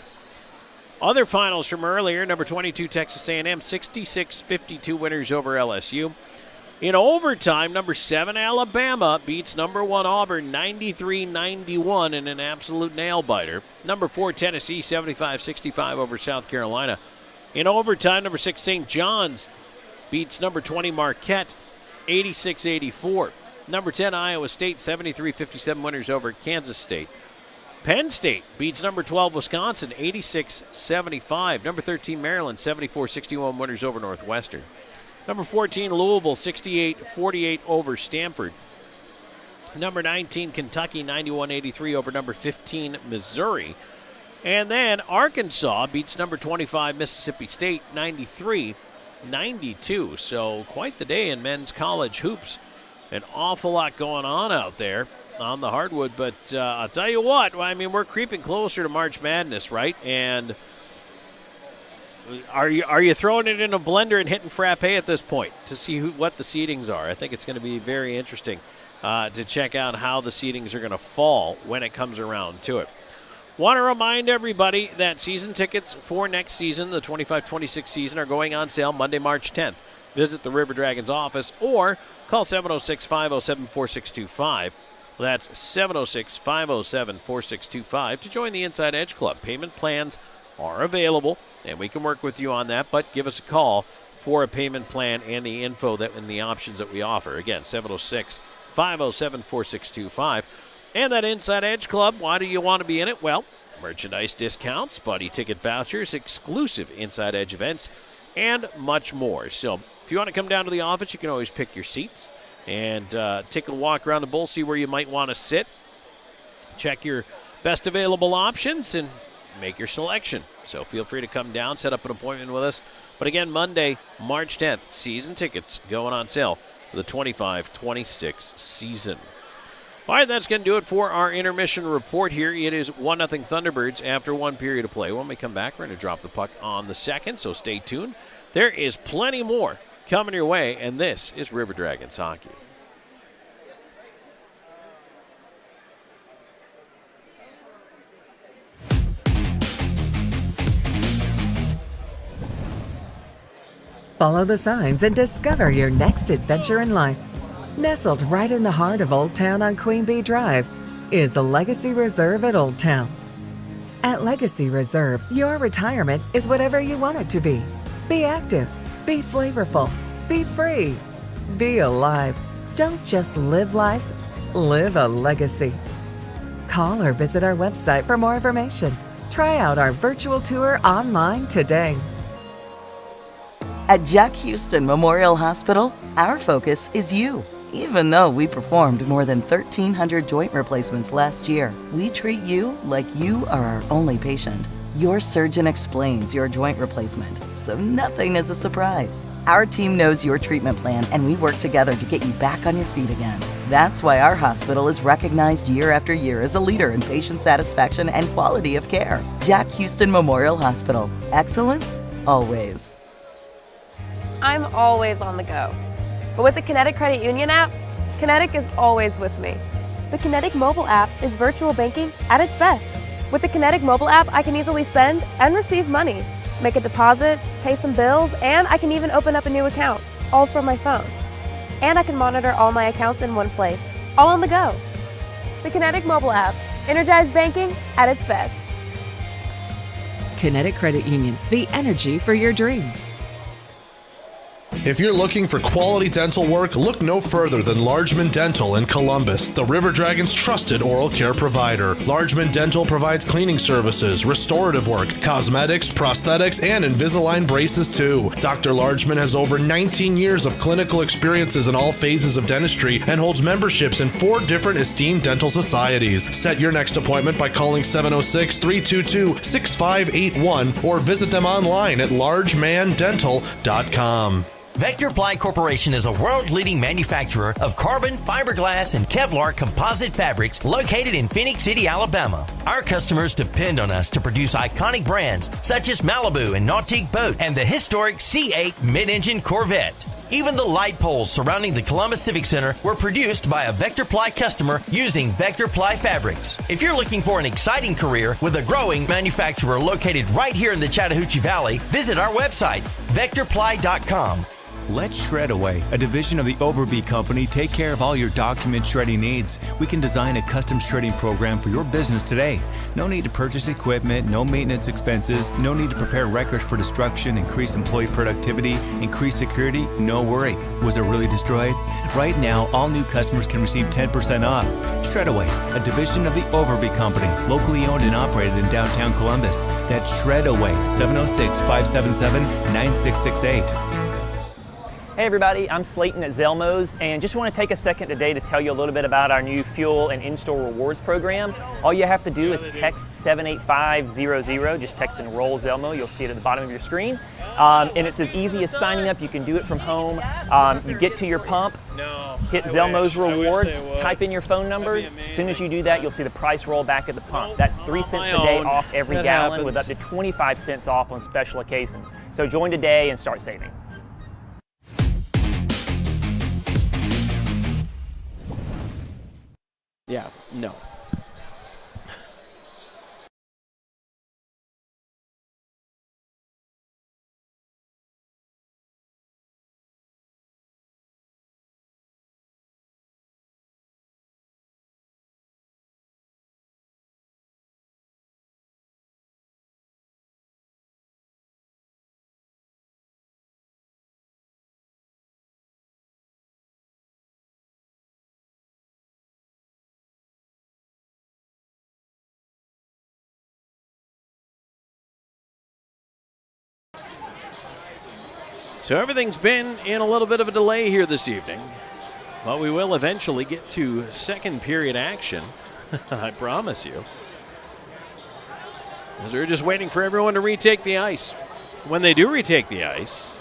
Other finals from earlier. Number 22 Texas A&M 66-52 winners over LSU. In overtime, number 7 Alabama beats number 1 Auburn 93-91 in an absolute nail-biter. Number 4 Tennessee 75-65 over South Carolina. In overtime, number 6 St. John's beats number 20 Marquette 86-84. Number 10 Iowa State 73-57 winners over Kansas State. Penn State beats number 12 Wisconsin 86-75. Number 13 Maryland 74-61 winners over Northwestern. Number 14, Louisville, 68-48 over Stanford. Number 19, Kentucky, 91-83 over number 15, Missouri. And then Arkansas beats number 25, Mississippi State, 93-92. So quite the day in men's college hoops. An awful lot going on out there on the hardwood. But I'll tell you what, I mean, we're creeping closer to March Madness, right? And Are you throwing it in a blender and hitting frappe at this point to see what the seedings are? I think it's going to be very interesting to check out how the seedings are going to fall when it comes around to it. Want to remind everybody that season tickets for next season, the 25-26 season, are going on sale Monday, March 10th. Visit the River Dragons office or call 706-507-4625. That's 706-507-4625 to join the Inside Edge Club. Payment plans are available, and we can work with you on that, but give us a call for a payment plan and the info and the options that we offer. Again, 706-507-4625. And that Inside Edge Club, why do you want to be in it? Well, merchandise discounts, buddy ticket vouchers, exclusive Inside Edge events, and much more. So if you want to come down to the office, you can always pick your seats and take a walk around the bowl, see where you might want to sit, check your best available options, and make your selection. So feel free to come down, set up an appointment with us. But again, Monday, March 10th, season tickets going on sale for the 25-26 season. All right, that's going to do it for our intermission report here. It is 1-0 Thunderbirds after one period of play. When we come back, we're going to drop the puck on the second, so stay tuned. There is plenty more coming your way, and this is River Dragons Hockey. Follow the signs and discover your next adventure in life. Nestled right in the heart of Old Town on Queen Bee Drive is a Legacy Reserve at Old Town. At Legacy Reserve, your retirement is whatever you want it to be. Be active, be flavorful, be free, be alive. Don't just live life, live a legacy. Call or visit our website for more information. Try out our virtual tour online today. At Jack Houston Memorial Hospital, our focus is you. Even though we performed more than 1,300 joint replacements last year, we treat you like you are our only patient. Your surgeon explains your joint replacement, so nothing is a surprise. Our team knows your treatment plan, and we work together to get you back on your feet again. That's why our hospital is recognized year after year as a leader in patient satisfaction and quality of care. Jack Houston Memorial Hospital. Excellence, always. I'm always on the go. But with the Kinetic Credit Union app, Kinetic is always with me. The Kinetic mobile app is virtual banking at its best. With the Kinetic mobile app, I can easily send and receive money, make a deposit, pay some bills, and I can even open up a new account, all from my phone. And I can monitor all my accounts in one place, all on the go. The Kinetic mobile app, energized banking at its best. Kinetic Credit Union, the energy for your dreams. If you're looking for quality dental work, look no further than Largeman Dental in Columbus, the River Dragon's trusted oral care provider. Largeman Dental provides cleaning services, restorative work, cosmetics, prosthetics, and Invisalign braces too. Dr. Largeman has over 19 years of clinical experiences in all phases of dentistry and holds memberships in 4 different esteemed dental societies. Set your next appointment by calling 706-322-6581 or visit them online at largemandental.com. Vectorply Corporation is a world-leading manufacturer of carbon, fiberglass, and Kevlar composite fabrics located in Phoenix City, Alabama. Our customers depend on us to produce iconic brands such as Malibu and Nautique Boat and the historic C8 mid-engine Corvette. Even the light poles surrounding the Columbus Civic Center were produced by a Vectorply customer using Vectorply fabrics. If you're looking for an exciting career with a growing manufacturer located right here in the Chattahoochee Valley, visit our website, vectorply.com. Let Shredaway, a division of the Overbee Company, take care of all your document shredding needs. We can design a custom shredding program for your business today. No need to purchase equipment, no maintenance expenses, no need to prepare records for destruction, increase employee productivity, increase security, no worry. Was it really destroyed? Right now, all new customers can receive 10% off. Shredaway, a division of the Overbee Company, locally owned and operated in downtown Columbus. That's Shredaway, 706-577-9668. Hey everybody, I'm Slayton at Zelmos, and just want to take a second today to tell you a little bit about our new fuel and in-store rewards program. All you have to do is text 78500, just text enroll Zelmo, you'll see it at the bottom of your screen. And it's as easy as signing up. You can do it from home. You get to your pump, hit Zelmos rewards, type in your phone number. As soon as you do that, you'll see the price roll back at the pump. That's 3 cents a day off every gallon with up to 25 cents off on special occasions. So join today and start saving. Yeah, no. So everything's been in a little bit of a delay here this evening, but we will eventually get to second period action, I promise you. As we're just waiting for everyone to retake the ice. When they do retake the ice,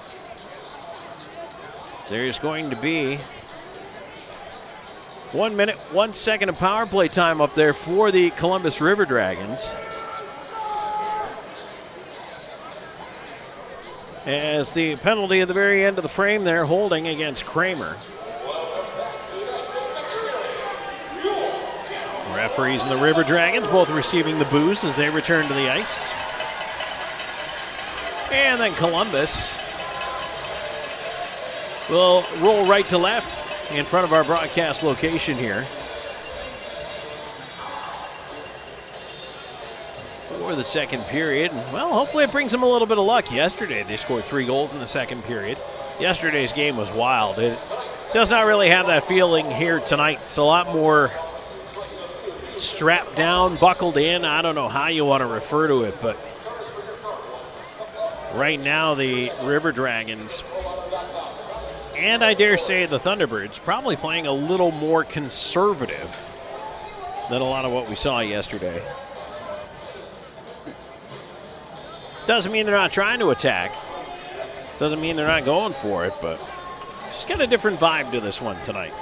there's going to be 1 minute, 1 second of power play time up there for the Columbus River Dragons. As the penalty at the very end of the frame there, holding against Kramer. Referees and the River Dragons both receiving the booze as they return to the ice. And then Columbus will roll right to left in front of our broadcast location here. For the second period. Well, hopefully it brings them a little bit of luck. Yesterday they scored 3 goals in the second period. Yesterday's game was wild. It does not really have that feeling here tonight. It's a lot more strapped down, buckled in. I don't know how you want to refer to it, but right now the River Dragons, and I dare say the Thunderbirds, probably playing a little more conservative than a lot of what we saw yesterday. Doesn't mean they're not trying to attack. Doesn't mean they're not going for it, but just got a different vibe to this one tonight.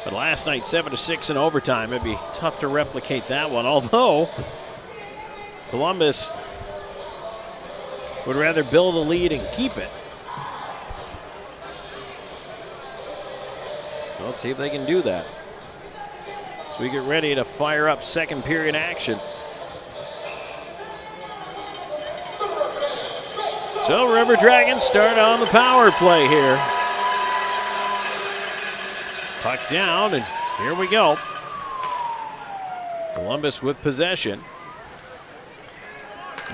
But last night, 7-6 in overtime. It'd be tough to replicate that one, although Columbus would rather build a lead and keep it. So let's see if they can do that. So we get ready to fire up second period action. So River Dragons start on the power play here. Puck down, and here we go. Columbus with possession.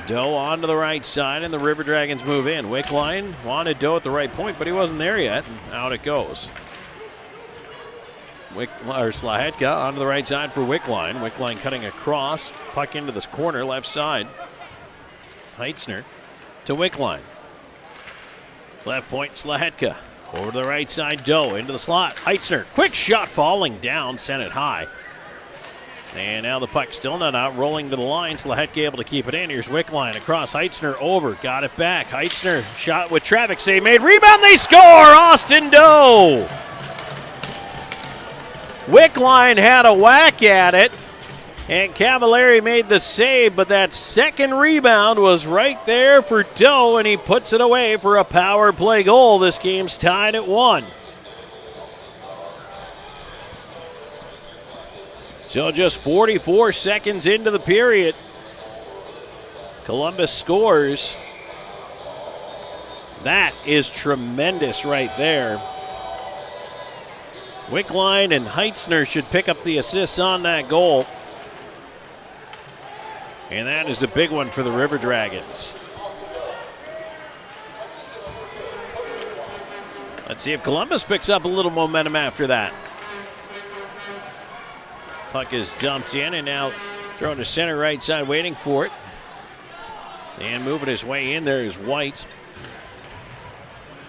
Doe onto the right side, and the River Dragons move in. Wickline wanted Doe at the right point, but he wasn't there yet, and out it goes. Slahetka onto the right side for Wickline. Wickline cutting across, puck into this corner, left side. Heitzner to Wickline. Left point, Slahetka. Over to the right side, Doe into the slot. Heitzner, quick shot falling down, sent it high. And now the puck still not out, rolling to the line. Slahetka able to keep it in. Here's Wickline across. Heitzner over, got it back. Heitzner shot with traffic save made. Rebound, they score! Austin Doe! Wickline had a whack at it, and Cavallari made the save, but that second rebound was right there for Doe, and he puts it away for a power play goal. This game's tied at 1. So just 44 seconds into the period, Columbus scores. That is tremendous right there. Wickline and Heitzner should pick up the assists on that goal. And that is a big one for the River Dragons. Let's see if Columbus picks up a little momentum after that. Puck is dumped in and now thrown to center right side, waiting for it. And moving his way in there is White.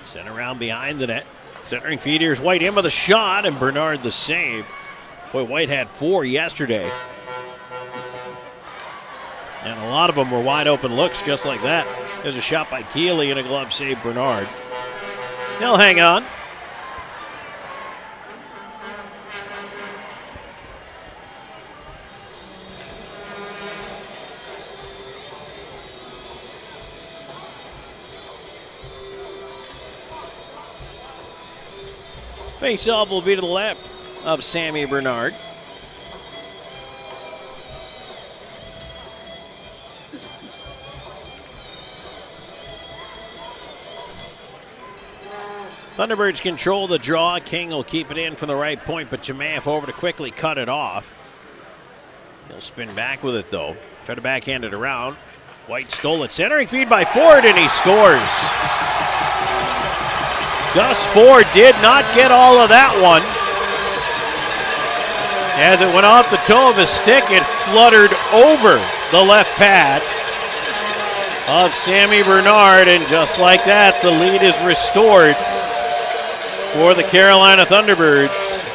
Sent around behind the net. Centering feed, here's White in with a shot, and Bernard the save. Boy, White had 4 yesterday. And a lot of them were wide open looks just like that. There's a shot by Keeley and a glove save, Bernard. He'll hang on. Face-off will be to the left of Sammy Bernard. Thunderbirds control the draw. King will keep it in from the right point, but Jemayev over to quickly cut it off. He'll spin back with it, though. Try to backhand it around. White stole it. Centering feed by Ford, and he scores. Gus Ford did not get all of that one. As it went off the toe of his stick, it fluttered over the left pad of Sammy Bernard, and just like that, the lead is restored for the Carolina Thunderbirds.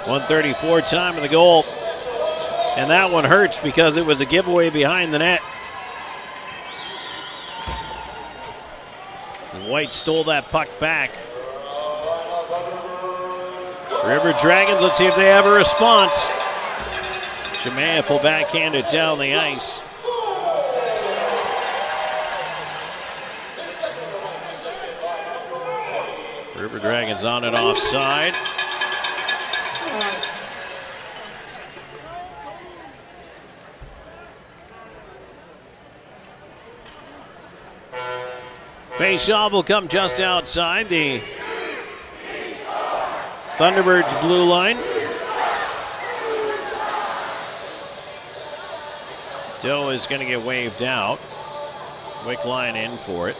.134 time of the goal. And that one hurts because it was a giveaway behind the net. White stole that puck back. River Dragons, let's see if they have a response. Jemayev will backhand it down the ice. River Dragons on it offside. Face-off will come just outside the Thunderbirds blue line. Doe is going to get waved out. Wickline in for it.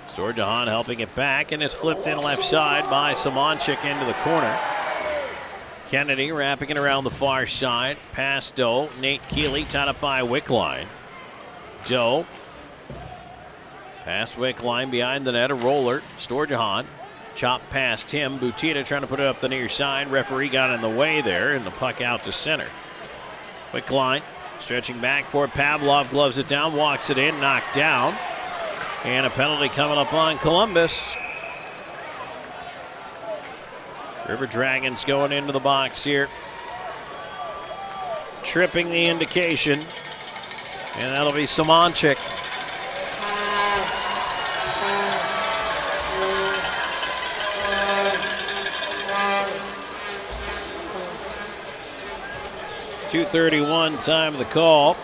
Storjahan helping it back, and it's flipped in left side by Simonchik into the corner. Kennedy wrapping it around the far side. Past Doe. Nate Keeley tied up by Wickline. Doe. Past Wickline behind the net, a roller. Storjahan. Chop past him. Butita trying to put it up the near side. Referee got in the way there, and the puck out to center. Wickline stretching back for it. Pavlov gloves it down, walks it in, knocked down. And a penalty coming up on Columbus. River Dragons going into the box here. Tripping the indication. And that'll be Simonchik. .231 time of the call.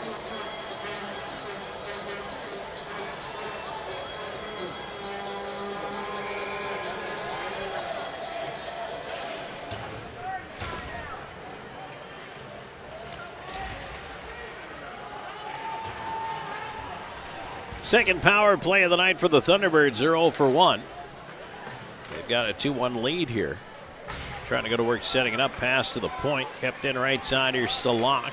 Second power play of the night for the Thunderbirds. They're 0 for 1. They've got a 2-1 lead here. Trying to go to work setting it up. Pass to the point. Kept in right side. Here's Salak.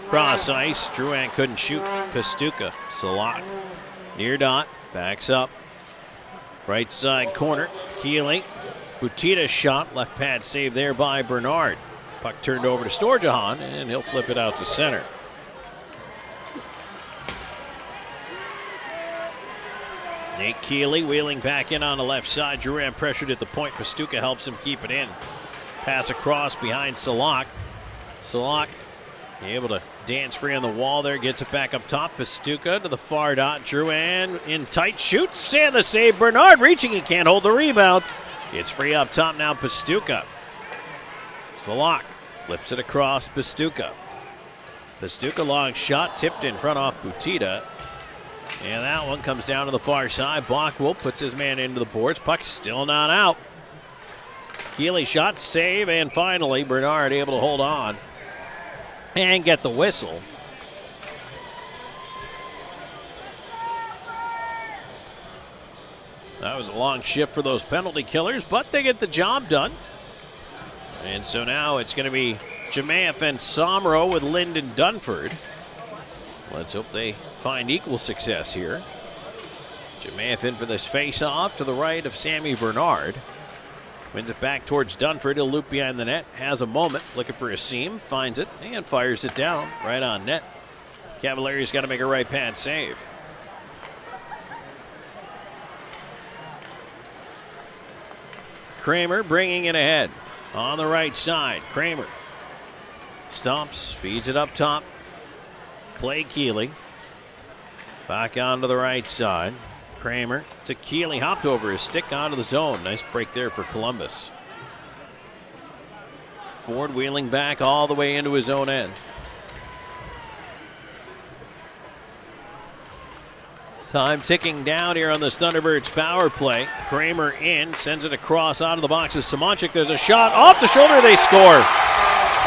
Cross ice. Drouin couldn't shoot. Pastuca. Salak. Near dot. Backs up. Right side corner. Keeley. Butita shot. Left pad save there by Bernard. Puck turned over to Storjahan, and he'll flip it out to center. Nate Keeley wheeling back in on the left side. Drouin pressured at the point. Pastuca helps him keep it in. Pass across behind Salak. Salak able to dance free on the wall there. Gets it back up top. Pastuca to the far dot. Drouin in tight. Shoots. And the save. Bernard reaching. He can't hold the rebound. It's free up top now. Pastuca. Salak flips it across. Pastuca. Pastuca long shot. Tipped in front off Butita. And that one comes down to the far side. Bockwell puts his man into the boards. Puck still not out. Keeley shot, save, and finally Bernard able to hold on and get the whistle. That was a long shift for those penalty killers, but they get the job done. And so now it's going to be Jemayeff and Somro with Lyndon Dunford. Let's hope they find equal success here. Jemayeff in for this face-off to the right of Sammy Bernard. Wins it back towards Dunford. He'll loop behind the net. Has a moment. Looking for a seam. Finds it and fires it down. Right on net. Cavalieri's got to make a right pad save. Kramer bringing it ahead. On the right side. Kramer stomps. Feeds it up top. Clay Keeley. Back onto the right side. Kramer to Keeley, hopped over his stick onto the zone. Nice break there for Columbus. Ford wheeling back all the way into his own end. Time ticking down here on this Thunderbirds power play. Kramer in, sends it across out of the box of Simoncic. There's a shot off the shoulder, they score.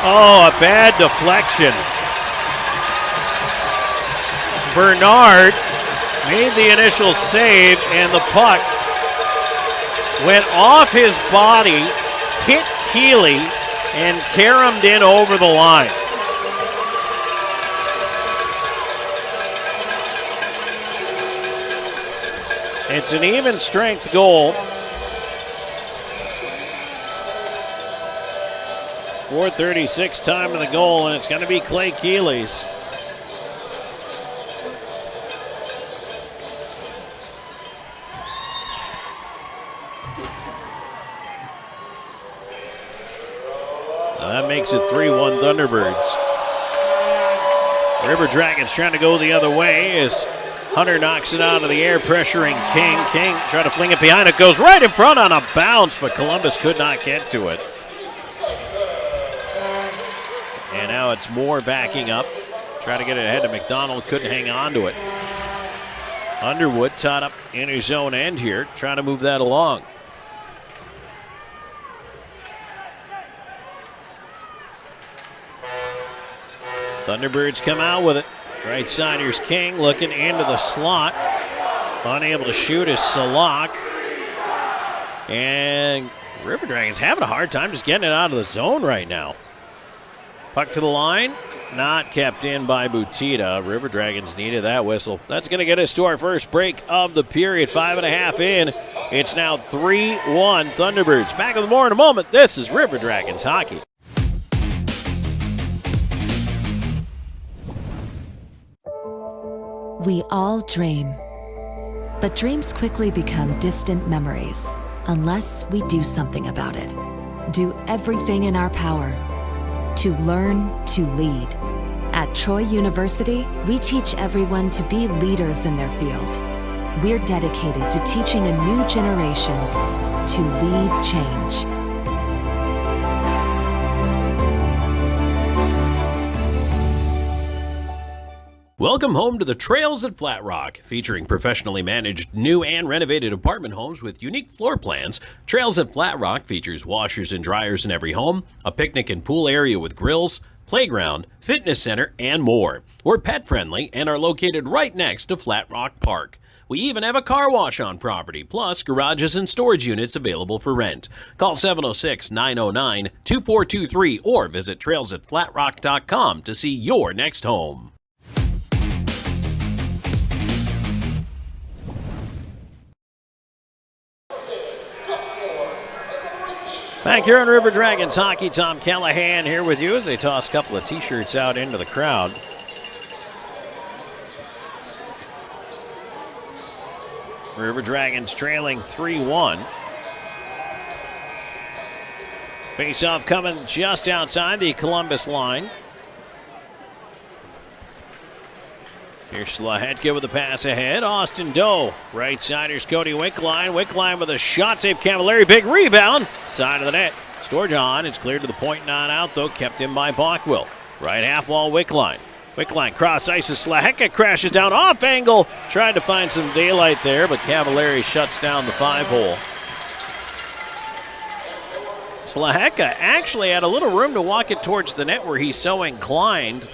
Oh, a bad deflection. Bernard made the initial save, and the puck went off his body, hit Keeley, and caromed in over the line. It's an even strength goal. 4:36 time of the goal, and it's going to be Clay Keeley's. That makes it 3-1 Thunderbirds. River Dragons trying to go the other way as Hunter knocks it out of the air, pressuring King. King trying to fling it behind. It goes right in front on a bounce, but Columbus could not get to it. And now it's Moore backing up. Trying to get it ahead to McDonald. Couldn't hang on to it. Underwood tied up in his own end here, trying to move that along. Thunderbirds come out with it. Right side, here's King looking into the slot. Unable to shoot is Salak. And River Dragons having a hard time just getting it out of the zone right now. Puck to the line. Not kept in by Butita. River Dragons needed that whistle. That's going to get us to our first break of the period. 5.5 in. It's now 3-1 Thunderbirds. Back with more in a moment. This is River Dragons hockey. We all dream, but dreams quickly become distant memories unless we do something about it. Do everything in our power to learn to lead. At Troy University, we teach everyone to be leaders in their field. We're dedicated to teaching a new generation to lead change. Welcome home to the Trails at Flat Rock, featuring professionally managed new and renovated apartment homes with unique floor plans. Trails at Flat Rock features washers and dryers in every home, a picnic and pool area with grills, playground, fitness center, and more. We're pet friendly and are located right next to Flat Rock Park. We even have a car wash on property, plus garages and storage units available for rent. Call 706-909-2423 or visit trailsatflatrock.com to see your next home. Back here on River Dragons Hockey, Tom Callahan here with you as they toss a couple of t-shirts out into the crowd. River Dragons trailing 3-1. Face-off coming just outside the Columbus line. Here's Slahetka with a pass ahead. Austin Doe. Right side, here's Cody Wickline. Wickline with a shot save. Cavallari, big rebound. Side of the net. Sturgeon, it's cleared to the point, not out, though. Kept in by Bockwell. Right half wall, Wickline. Wickline cross ices. Slahetka crashes down off angle. Tried to find some daylight there, but Cavallari shuts down the 5-hole. Slahetka actually had a little room to walk it towards the net where he's so inclined.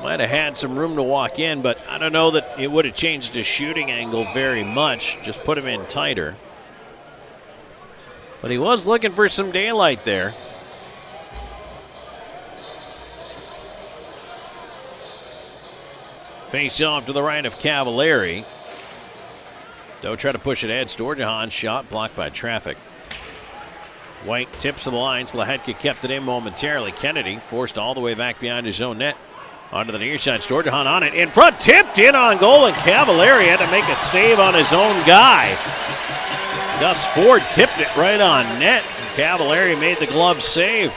Might have had some room to walk in, but I don't know that it would have changed his shooting angle very much. Just put him in tighter. But he was looking for some daylight there. Face off to the right of Cavallari. Doe try to push it ahead. Sturgeon shot blocked by traffic. White tips to the line. Slahetka kept it in momentarily. Kennedy forced all the way back behind his own net. Onto the near side, Sturgeon on it, in front, tipped in on goal, and Cavallari had to make a save on his own guy. Gus Ford tipped it right on net, and Cavallari made the glove save.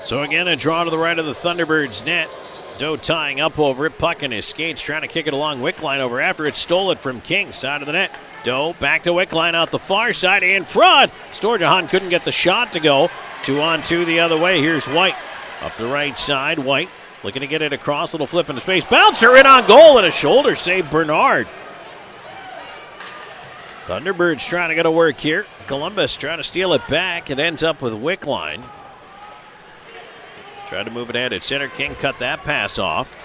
So again, a draw to the right of the Thunderbirds net. Doe tying up over it, puck in his skates, trying to kick it along. Wickline over after it, stole it from King, side of the net. Doe back to Wickline out the far side, in front. Sturgeon couldn't get the shot to go. 2-on-2 the other way. Here's White up the right side. White looking to get it across, little flip into space. Bouncer in on goal, and a shoulder save, Bernard. Thunderbirds trying to get to work here. Columbus trying to steal it back. It ends up with Wickline. Tried to move it ahead at center. King cut that pass off.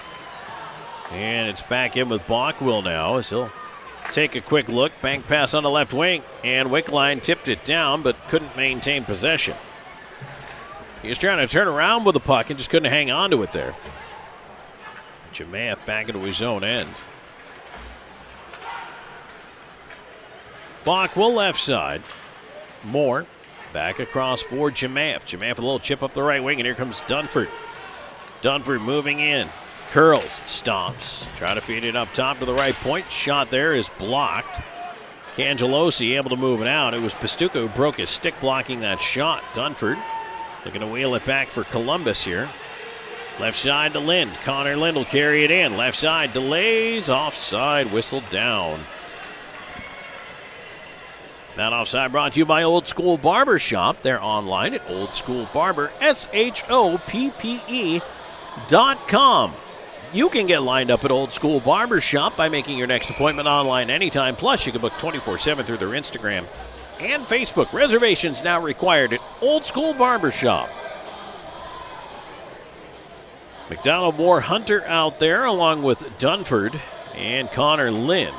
And it's back in with Bockwell now as he'll take a quick look. Bank pass on the left wing. And Wickline tipped it down but couldn't maintain possession. He was trying to turn around with the puck and just couldn't hang on to it there. Jemayev back into his own end. Bockwell left side. Moore. Back across for Jemayev. Jemayev with a little chip up the right wing, and here comes Dunford. Dunford moving in. Curls, stomps. Trying to feed it up top to the right point. Shot there is blocked. Cangelosi able to move it out. It was Pastuca who broke his stick blocking that shot. Dunford looking to wheel it back for Columbus here. Left side to Lind. Connor Lind will carry it in. Left side delays. Offside, whistled down. That offside brought to you by Old School Barber Shop. They're online at oldschoolbarber.com. You can get lined up at Old School Barber Shop by making your next appointment online anytime. Plus, you can book 24/7 through their Instagram and Facebook. Reservations now required at Old School Barber Shop. McDonald, Moore, Hunter out there along with Dunford and Connor Lind.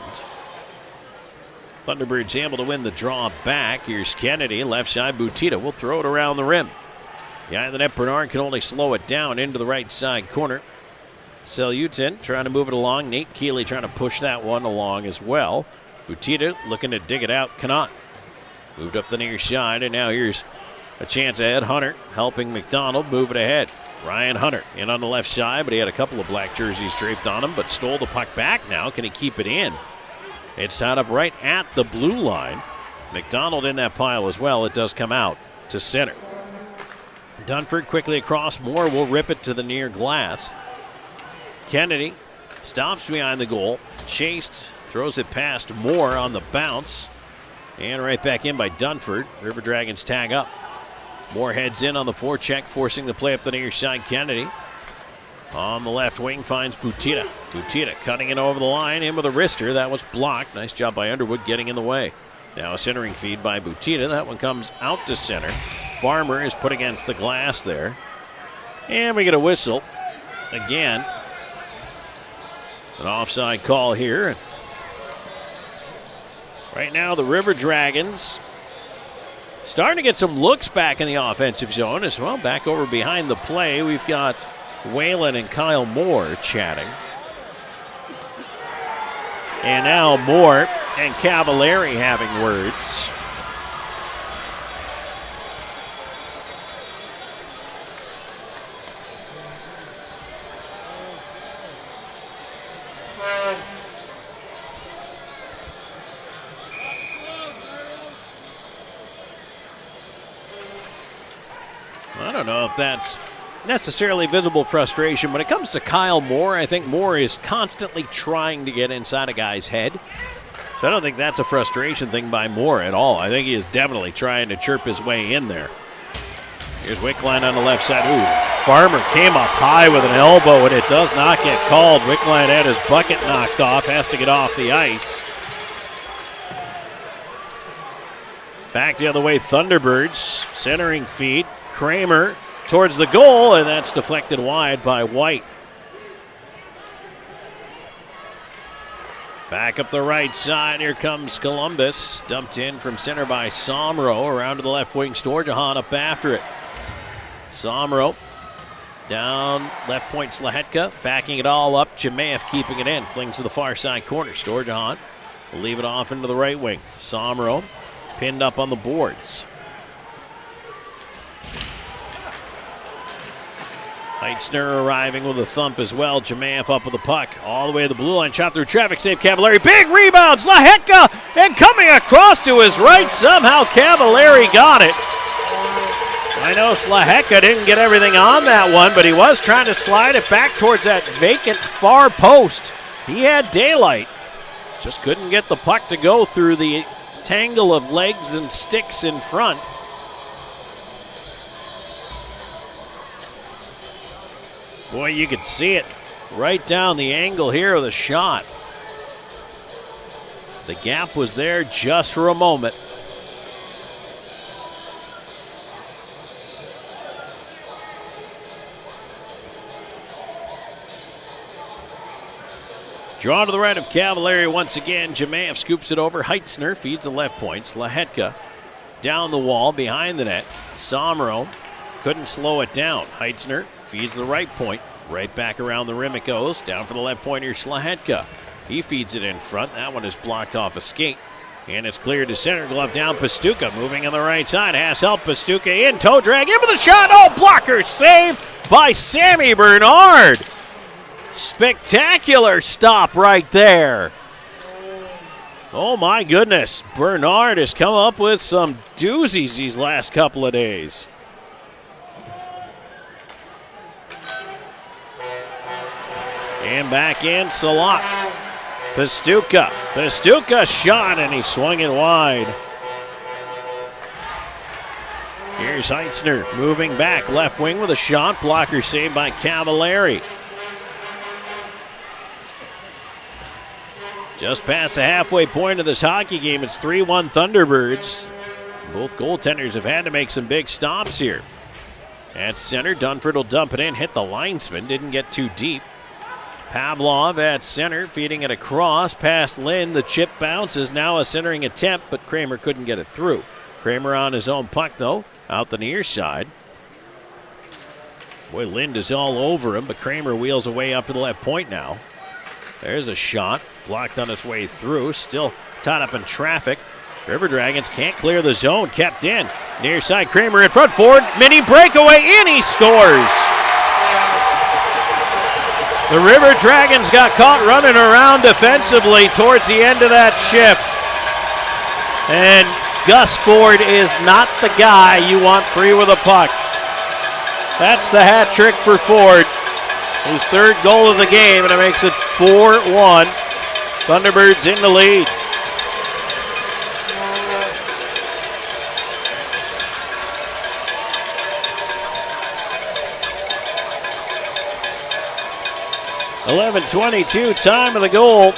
Thunderbirds able to win the draw back. Here's Kennedy, left side. Butita will throw it around the rim. Behind the net, Bernard can only slow it down into the right side corner. Selyutin trying to move it along. Nate Keeley trying to push that one along as well. Butita looking to dig it out. Cannot. Moved up the near side, and now here's a chance ahead. Hunter helping McDonald move it ahead. Ryan Hunter in on the left side, but he had a couple of black jerseys draped on him, but stole the puck back now. Can he keep it in? It's tied up right at the blue line. McDonald in that pile as well. It does come out to center. Dunford quickly across. Moore will rip it to the near glass. Kennedy stops behind the goal. Chased, throws it past Moore on the bounce. And right back in by Dunford. River Dragons tag up. Moore heads in on the forecheck, forcing the play up the near side. Kennedy On the left wing finds Butita. Butita cutting it over the line, in with a wrister. That was blocked. Nice job by Underwood getting in the way. Now a centering feed by Butita. That one comes out to center. Farmer is put against the glass there. And we get a whistle. Again, an offside call here. Right now the River Dragons starting to get some looks back in the offensive zone as well. Back over behind the play, we've got Whalen and Kyle Moore chatting. And now Moore and Cavallari having words. I don't know if that's necessarily visible frustration. When it comes to Kyle Moore, I think Moore is constantly trying to get inside a guy's head. So I don't think that's a frustration thing by Moore at all. I think he is definitely trying to chirp his way in there. Here's Wickline on the left side. Ooh, Farmer came up high with an elbow, and it does not get called. Wickline had his bucket knocked off, has to get off the ice. Back the other way, Thunderbirds, centering feed. Kramer towards the goal, and that's deflected wide by White. Back up the right side, here comes Columbus. Dumped in from center by Somro, around to the left wing, Storjahan up after it. Somro down left point, Slahetka, backing it all up. Jemaev keeping it in, flings to the far side corner. Storjahan will leave it off into the right wing. Somro pinned up on the boards. Heitzner arriving with a thump as well. Jemaev up with the puck. All the way to the blue line. Shot through traffic. Save Cavallari. Big rebound. Slahetka. And coming across to his right. Somehow Cavallari got it. I know Slahetka didn't get everything on that one, but he was trying to slide it back towards that vacant far post. He had daylight. Just couldn't get the puck to go through the tangle of legs and sticks in front. Boy, you could see it right down the angle here of the shot. The gap was there just for a moment. Drawn to the right of Cavallari once again. Jemaev scoops it over. Heitzner feeds the left point. Slahetka down the wall behind the net. Somro couldn't slow it down. Heitzner feeds the right point. Right back around the rim it goes. Down for the left point here, Slahetka. He feeds it in front. That one is blocked off a skate. And it's cleared to center. Glove down. Pastuca moving on the right side. Has help. Pastuca in. Toe drag. In with the shot. Oh, blocker save by Sammy Bernard. Spectacular stop right there. Oh, my goodness. Bernard has come up with some doozies these last couple of days. And back in, Salat. Pastuca. Pastuca shot, and he swung it wide. Here's Heitzner moving back. Left wing with a shot. Blocker saved by Cavallari. Just past the halfway point of this hockey game. It's 3-1 Thunderbirds. Both goaltenders have had to make some big stops here. At center, Dunford will dump it in. Hit the linesman. Didn't get too deep. Pavlov at center, feeding it across past Lind. The chip bounces. Now a centering attempt, but Kramer couldn't get it through. Kramer on his own puck, though, out the near side. Boy, Lind is all over him, but Kramer wheels away up to the left point now. There's a shot, blocked on its way through, still tied up in traffic. River Dragons can't clear the zone, kept in. Near side, Kramer in front, forward, mini breakaway, and he scores. The River Dragons got caught running around defensively towards the end of that shift. And Gus Ford is not the guy you want free with a puck. That's the hat trick for Ford. His third goal of the game, and it makes it 4-1. Thunderbirds in the lead. 11:22, time of the goal.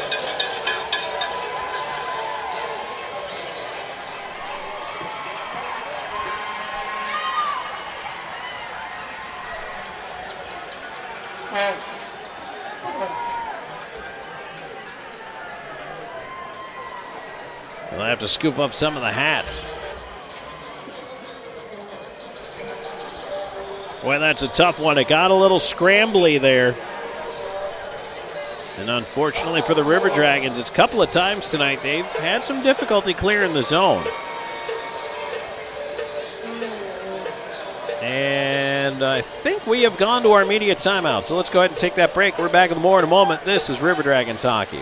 They'll have to scoop up some of the hats. Boy, that's a tough one. It got a little scrambly there. And unfortunately for the River Dragons, it's a couple of times tonight they've had some difficulty clearing the zone. And I think we have gone to our media timeout. So let's go ahead and take that break. We're back with more in a moment. This is River Dragons hockey.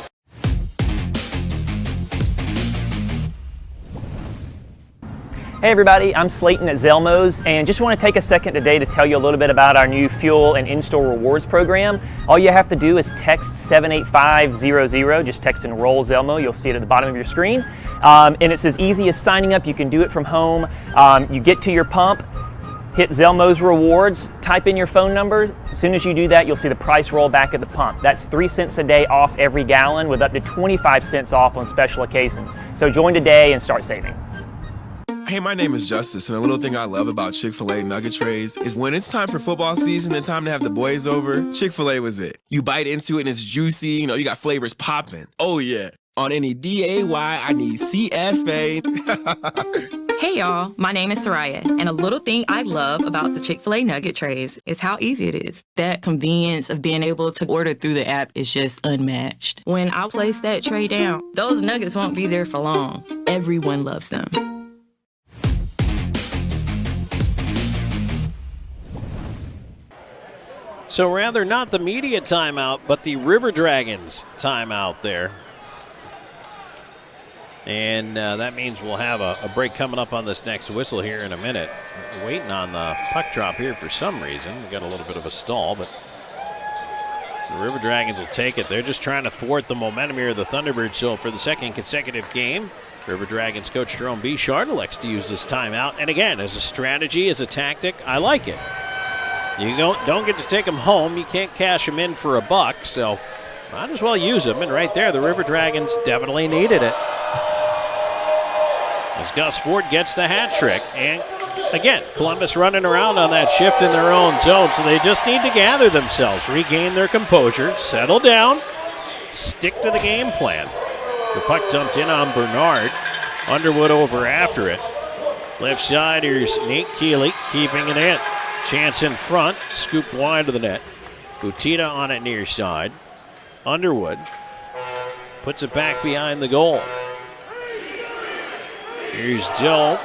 Hey everybody, I'm Slayton at Zelmo's, and just want to take a second today to tell you a little bit about our new fuel and in-store rewards program. All you have to do is text 78500, just text enroll Zelmo, you'll see it at the bottom of your screen. And it's as easy as signing up. You can do it from home. You get to your pump, hit Zelmo's rewards, type in your phone number. As soon as you do that, you'll see the price roll back at the pump. That's 3 cents a day off every gallon with up to 25 cents off on special occasions. So join today and start saving. Hey, my name is Justice, and a little thing I love about Chick-fil-A nugget trays is when it's time for football season and time to have the boys over, Chick-fil-A was it. You bite into it and it's juicy, you got flavors popping. Oh yeah, on any D-A-Y, I need CFA. Hey y'all, my name is Soraya, and a little thing I love about the Chick-fil-A nugget trays is how easy it is. That convenience of being able to order through the app is just unmatched. When I place that tray down, those nuggets won't be there for long. Everyone loves them. So rather not the media timeout, but the River Dragons timeout there. And that means we'll have a break coming up on this next whistle here in a minute. We're waiting on the puck drop here for some reason. We got a little bit of a stall, but the River Dragons will take it. They're just trying to thwart the momentum here of the Thunderbirds. So for the second consecutive game, River Dragons coach Jerome B. Chard elects to use this timeout. And again, as a strategy, as a tactic, I like it. You don't get to take them home. You can't cash them in for $1, so might as well use them. And right there, the River Dragons definitely needed it. As Gus Ford gets the hat trick. And again, Columbus running around on that shift in their own zone, so they just need to gather themselves, regain their composure, settle down, stick to the game plan. The puck dumped in on Bernard. Underwood over after it. Left side, here's Nate Keeley keeping it in. Chance in front, scoop wide to the net. Butita on it near side. Underwood puts it back behind the goal. Here's Dill.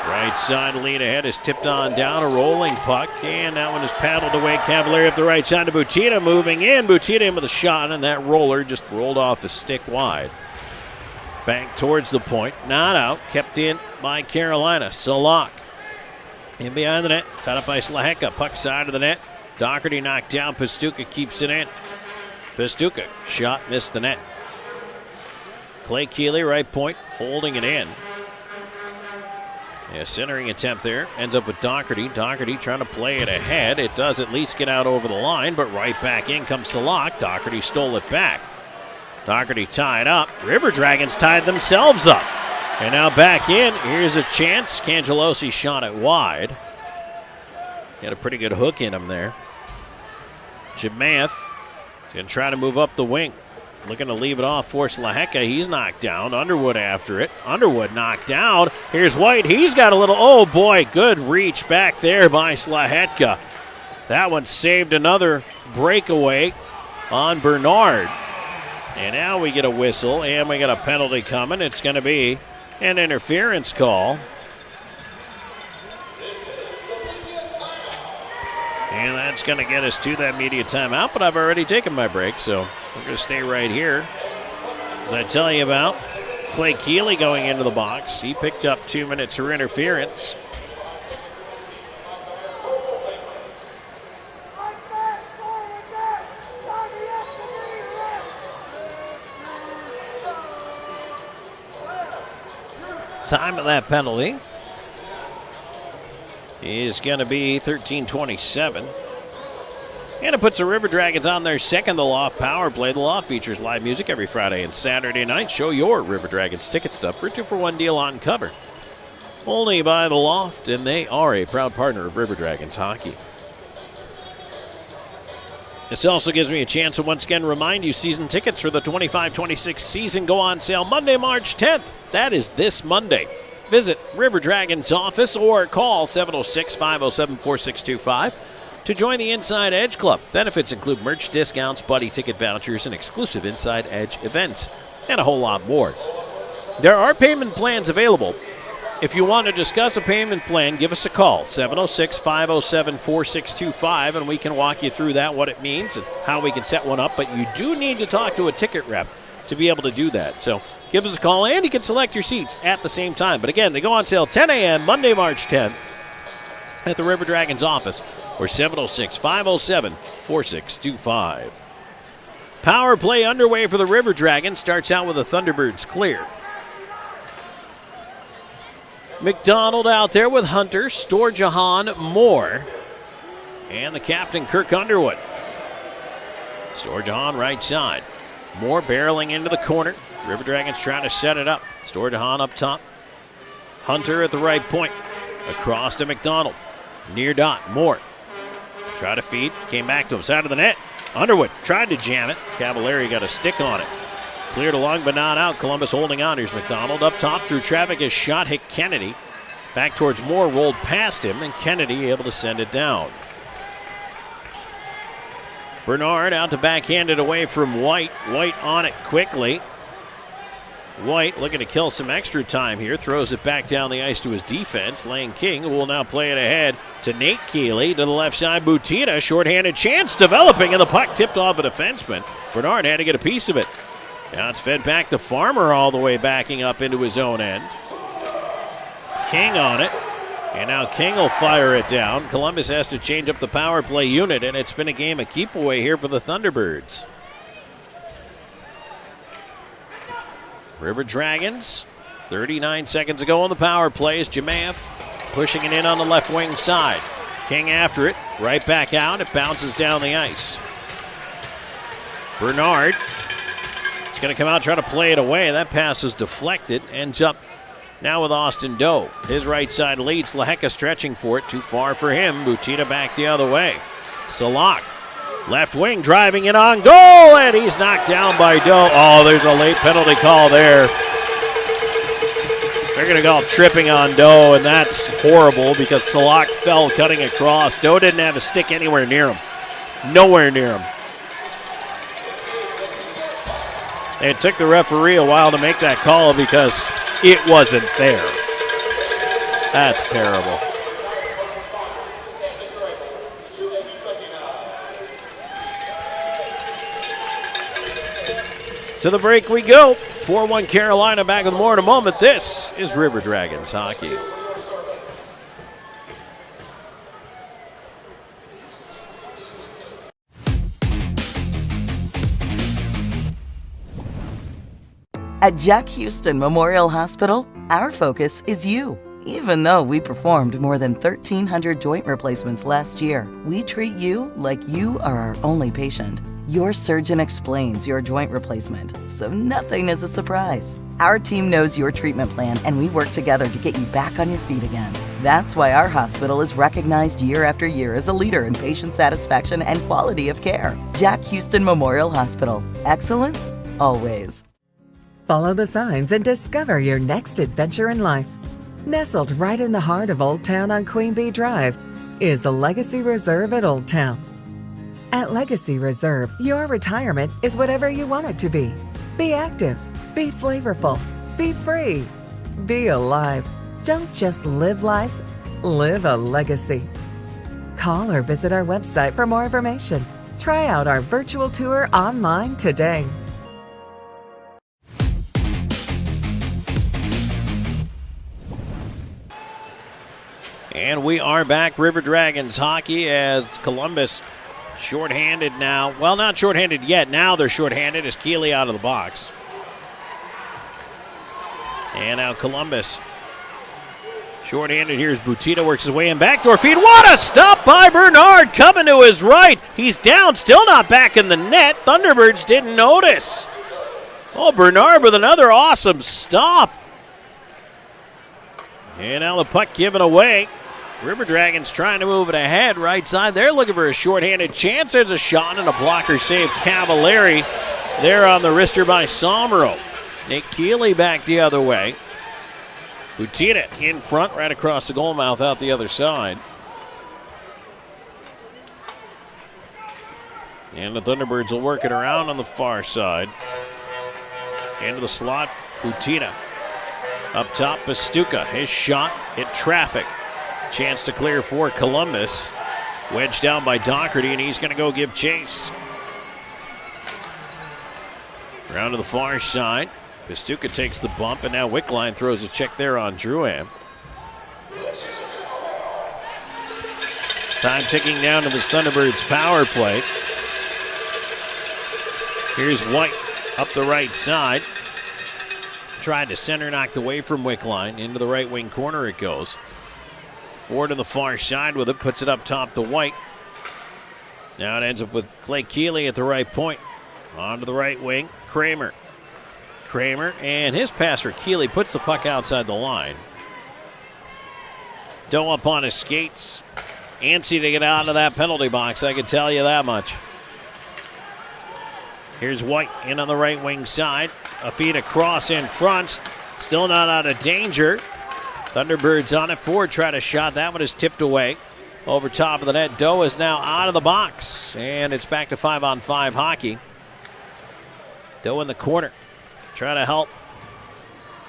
Right side lead ahead is tipped on down, a rolling puck, and that one is paddled away. Cavalieri up the right side to Butita, moving in. Butita in with a shot, and that roller just rolled off a stick wide. Back towards the point, not out, kept in by Carolina. Salak in behind the net, tied up by Slaheka, puck side of the net. Doherty knocked down, Pastuca keeps it in. Pastuca, shot, missed the net. Clay Keeley, right point, holding it in. Yeah, centering attempt there, ends up with Doherty. Doherty trying to play it ahead. It does at least get out over the line, but right back in comes Salak. Doherty stole it back. Doherty tied up. River Dragons tied themselves up. And now back in. Here's a chance. Cangelosi shot it wide. He had a pretty good hook in him there. Jemath is going to try to move up the wing. Looking to leave it off for Slaheka. He's knocked down. Underwood after it. Underwood knocked down. Here's White. He's got a little, oh boy, good reach back there by Slaheka. That one saved another breakaway on Bernard. And now we get a whistle, and we got a penalty coming. It's going to be an interference call. And that's going to get us to that media timeout, but I've already taken my break, so we're going to stay right here. As I tell you about Clay Keeley going into the box. He picked up 2 minutes for interference. Time of that penalty is going to be 13:27. And it puts the River Dragons on their second The Loft power play. The Loft features live music every Friday and Saturday night. Show your River Dragons ticket stub for a 2-for-1 deal on cover. Only by The Loft, and they are a proud partner of River Dragons hockey. This also gives me a chance to once again remind you season tickets for the 25-26 season go on sale Monday, March 10th. That is this Monday. Visit River Dragons office or call 706-507-4625 to join the Inside Edge Club. Benefits include merch discounts, buddy ticket vouchers, and exclusive Inside Edge events, and a whole lot more. There are payment plans available. If you want to discuss a payment plan, give us a call, 706-507-4625, and we can walk you through that, what it means, and how we can set one up. But you do need to talk to a ticket rep to be able to do that. So give us a call, and you can select your seats at the same time. But again, they go on sale 10 a.m. Monday, March 10th at the River Dragons office, or 706-507-4625. Power play underway for the River Dragons. Starts out with a Thunderbirds clear. McDonald out there with Hunter, Storjahan, Moore, and the captain, Kirk Underwood. Storjahan right side. Moore barreling into the corner. River Dragons trying to set it up. Storjahan up top. Hunter at the right point. Across to McDonald. Near dot. Moore. Try to feed. Came back to him. Side of the net. Underwood tried to jam it. Cavallari got a stick on it. Cleared along but not out. Columbus holding on. Here's McDonald up top through traffic. His shot hit Kennedy. Back towards Moore. Rolled past him. And Kennedy able to send it down. Bernard out to backhand it away from White. White on it quickly. White looking to kill some extra time here. Throws it back down the ice to his defense. Lane King will now play it ahead to Nate Keeley. To the left side, Butina. Shorthanded chance developing, and the puck tipped off a defenseman. Bernard had to get a piece of it. Now it's fed back to Farmer all the way backing up into his own end. King on it. And now King will fire it down. Columbus has to change up the power play unit, and it's been a game of keep away here for the Thunderbirds. River Dragons, 39 seconds ago on the power play is Jemaev pushing it in on the left wing side. King after it, right back out. It bounces down the ice. Bernard is going to come out, try to play it away. That pass is deflected. Ends up now with Austin Doe. His right side leads. Lehecka stretching for it. Too far for him. Butina back the other way. Salak. Left wing driving it on goal, and he's knocked down by Doe. Oh, there's a late penalty call there. They're going to call tripping on Doe, and that's horrible because Salak fell cutting across. Doe didn't have a stick anywhere near him. Nowhere near him. It took the referee a while to make that call because it wasn't there. That's terrible. To the break we go. 4-1 Carolina, back with more in a moment. This is River Dragons hockey. At Jack Houston Memorial Hospital, our focus is you. Even though we performed more than 1,300 joint replacements last year, we treat you like you are our only patient. Your surgeon explains your joint replacement, so nothing is a surprise. Our team knows your treatment plan, and we work together to get you back on your feet again. That's why our hospital is recognized year after year as a leader in patient satisfaction and quality of care. Jack Houston Memorial Hospital. Excellence, always. Follow the signs and discover your next adventure in life. Nestled right in the heart of Old Town on Queen Bee Drive is a Legacy Reserve at Old Town. At Legacy Reserve, your retirement is whatever you want it to be. Be active, be flavorful, be free, be alive. Don't just live life, live a legacy. Call or visit our website for more information. Try out our virtual tour online today. And we are back, River Dragons hockey, as Columbus shorthanded now. Well, not shorthanded yet. Now they're shorthanded as Keeley out of the box. And now Columbus Short-handed, here's Butina, works his way in, backdoor feed. What a stop by Bernard, coming to his right. He's down, still not back in the net. Thunderbirds didn't notice. Oh, Bernard with another awesome stop. And now the puck given away. River Dragons trying to move it ahead. Right side, they're looking for a short-handed chance. There's a shot and a blocker save. Cavalieri there on the wrister by Somero. Nick Keeley back the other way. Butina in front, right across the goal mouth, out the other side. And the Thunderbirds will work it around on the far side. Into the slot, Butina. Up top, Pastuca. His shot hit traffic. Chance to clear for Columbus. Wedged down by Doherty, and he's going to go give chase. Round to the far side. Pastuca takes the bump, and now Wickline throws a check there on Drouin. Time ticking down to this Thunderbirds power play. Here's White up the right side. Tried to center, knocked away from Wickline. Into the right wing corner it goes. Ford to the far side with it, puts it up top to White. Now it ends up with Clay Keeley at the right point. On to the right wing, Kramer, and his pass for Keeley puts the puck outside the line. Doe up on his skates. Antsy to get out of that penalty box, I can tell you that much. Here's White in on the right wing side. A feed across in front. Still not out of danger. Thunderbirds on it. Ford tried a shot. That one is tipped away. Over top of the net. Doe is now out of the box. And it's back to 5-on-5 hockey. Doe in the corner. Trying to help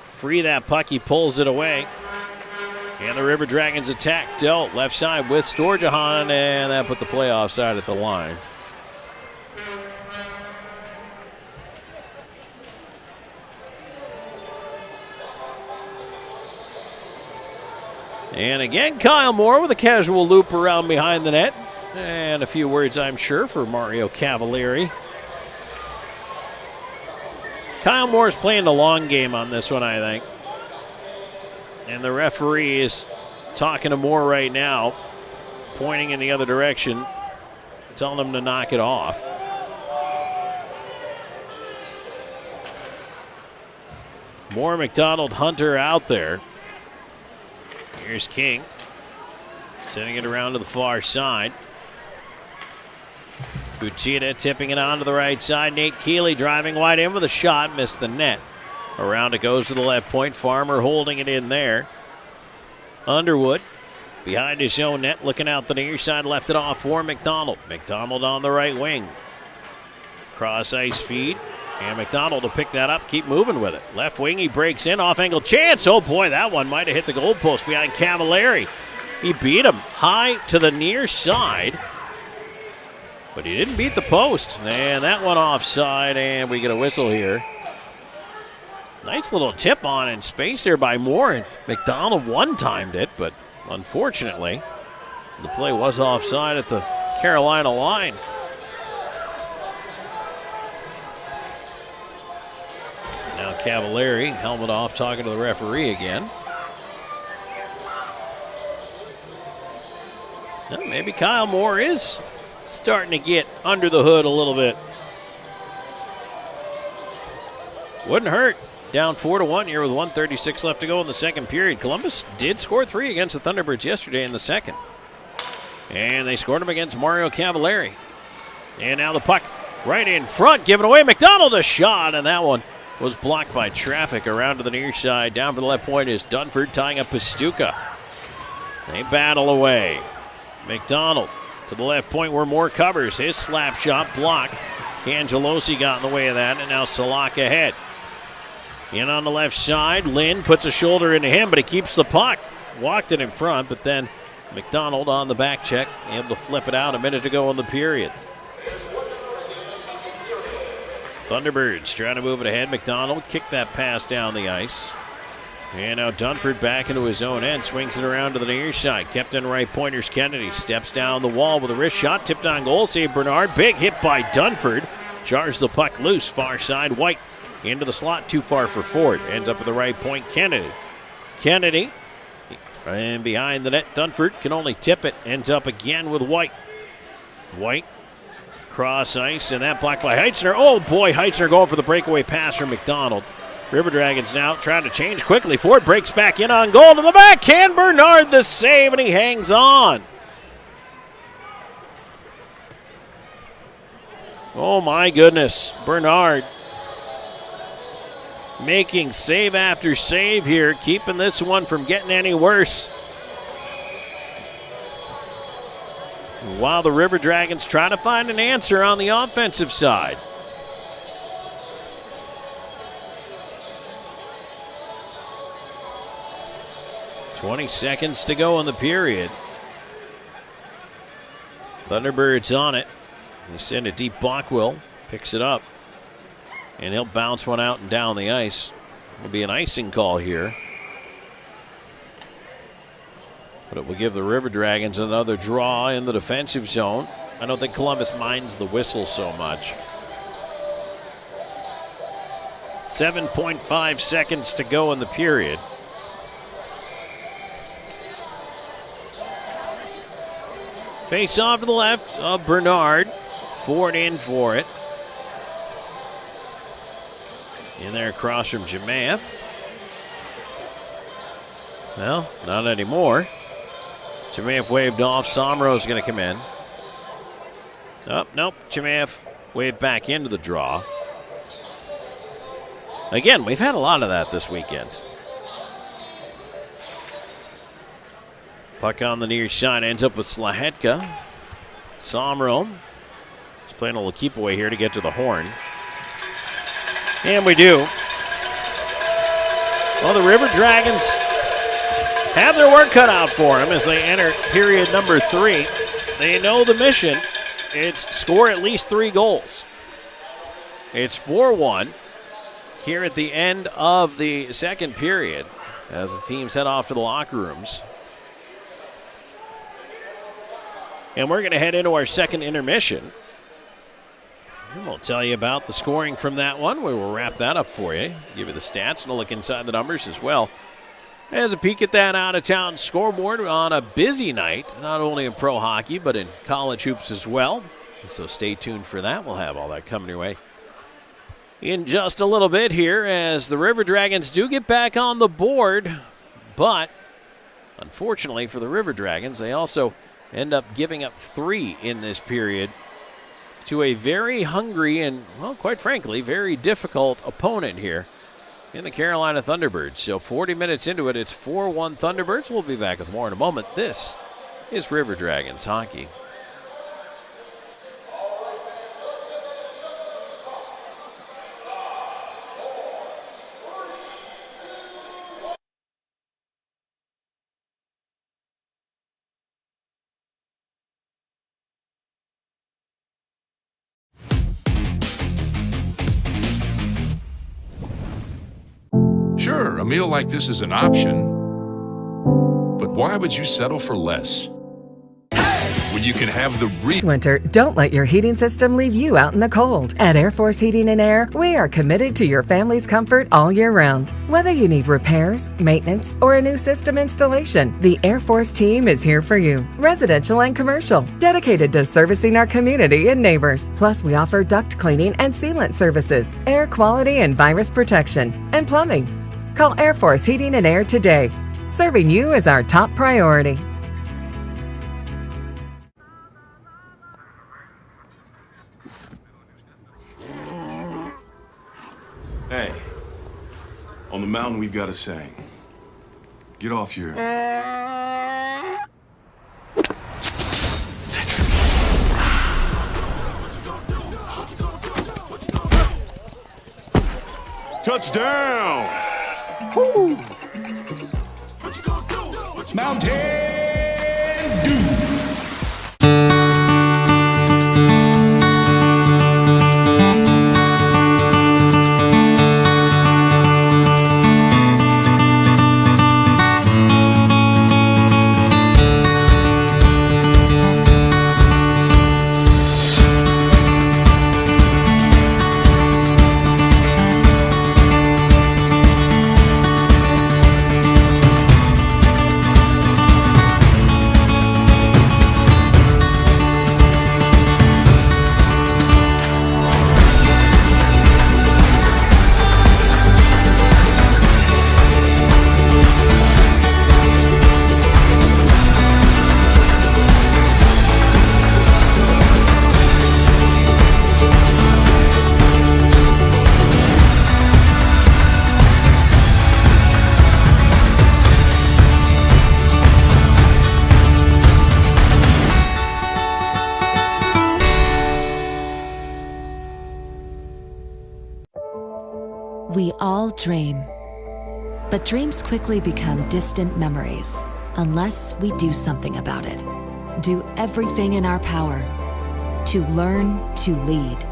free that puck. He pulls it away. And the River Dragons attack. Doe left side with Storjahan. And that put the play offside at the line. And again, Kyle Moore with a casual loop around behind the net. And a few words, I'm sure, for Mario Cavalieri. Kyle Moore is playing the long game on this one, I think. And the referee is talking to Moore right now, pointing in the other direction, telling him to knock it off. Moore, McDonald, Hunter out there. Here's King, sending it around to the far side. Butina tipping it onto the right side. Nate Keeley driving wide in with a shot, missed the net. Around it goes to the left point. Farmer holding it in there. Underwood behind his own net, looking out the near side, left it off for McDonald. McDonald on the right wing. Cross ice feed. And McDonald will pick that up, keep moving with it. Left wing, he breaks in, off-angle chance. Oh, boy, that one might have hit the goalpost behind Cavalieri. He beat him high to the near side, but he didn't beat the post. And that one offside, and we get a whistle here. Nice little tip on in space there by Moore, and McDonald one-timed it, but unfortunately, the play was offside at the Carolina line. Now Cavalieri, helmet off, talking to the referee again. Well, maybe Kyle Moore is starting to get under the hood a little bit. Wouldn't hurt. Down 4-1 here with 1:36 left to go in the second period. Columbus did score 3 against the Thunderbirds yesterday in the second. And they scored them against Mario Cavalieri. And now the puck right in front, giving away. McDonald a shot, and that one was blocked by traffic around to the near side. Down for the left point is Dunford tying up Pastuca. They battle away. McDonald to the left point where Moore covers. His slap shot blocked. Cangelosi got in the way of that, and now Salak ahead. In on the left side, Lynn puts a shoulder into him, but he keeps the puck. Walked it in front, but then McDonald on the back check, able to flip it out a minute to go in the period. Thunderbirds trying to move it ahead. McDonald kicked that pass down the ice. And now Dunford back into his own end. Swings it around to the near side. Kept in right pointers. Kennedy steps down the wall with a wrist shot. Tipped on goal. Save Bernard. Big hit by Dunford. Jars the puck loose. Far side. White into the slot. Too far for Ford. Ends up at the right point. Kennedy And behind the net, Dunford can only tip it. Ends up again with White. White, cross ice, and that blocked by Heitzner. Oh boy, Heitzner going for the breakaway pass from McDonald. River Dragons now trying to change quickly. Ford breaks back in on goal to the backhand. Bernard the save, and he hangs on. Oh my goodness, Bernard making save after save here, keeping this one from getting any worse. While the River Dragons try to find an answer on the offensive side. "20 seconds to go in the period. Thunderbirds on it. They send it deep. Bockwell picks it up. And he'll bounce one out and down the ice. It'll be an icing call here. But it will give the River Dragons another draw in the defensive zone. I don't think Columbus minds the whistle so much. 7.5 seconds to go in the period. Face off to the left of Bernard. Ford in for it. In there across from Jemaev. Well, not anymore. Jemaev waved off. Somro's going to come in. Oh, nope. Jemaev waved back into the draw. Again, we've had a lot of that this weekend. Puck on the near side ends up with Slahetka. Somro is playing a little keep away here to get to the horn. And we do. Well, the River Dragons have their work cut out for them as they enter period number 3. They know the mission. It's score at least 3 goals. It's 4-1 here at the end of the second period as the teams head off to the locker rooms. And we're going to head into our second intermission. And we'll tell you about the scoring from that one. We will wrap that up for you, give you the stats, and a look inside the numbers as well. As a peek at that out-of-town scoreboard on a busy night, not only in pro hockey, but in college hoops as well. So stay tuned for that. We'll have all that coming your way in just a little bit here as the River Dragons do get back on the board. But unfortunately for the River Dragons, they also end up giving up 3 in this period to a very hungry and, well, quite frankly, very difficult opponent here in the Carolina Thunderbirds. So 40 minutes into it, it's 4-1 Thunderbirds. We'll be back with more in a moment. This is River Dragons hockey. Sure, a meal like this is an option, but why would you settle for less? When you can have the Winter, don't let your heating system leave you out in the cold. At Air Force Heating and Air, we are committed to your family's comfort all year round. Whether you need repairs, maintenance, or a new system installation, the Air Force team is here for you. Residential and commercial, dedicated to servicing our community and neighbors. Plus, we offer duct cleaning and sealant services, air quality and virus protection, and plumbing. Call Air Force Heating and Air today. Serving you is our top priority. Hey, on the mountain we've got a saying. Get off your... Touchdown! Woo! Mountain Dew! We all dream. But dreams quickly become distant memories unless we do something about it. Do everything in our power to learn to lead.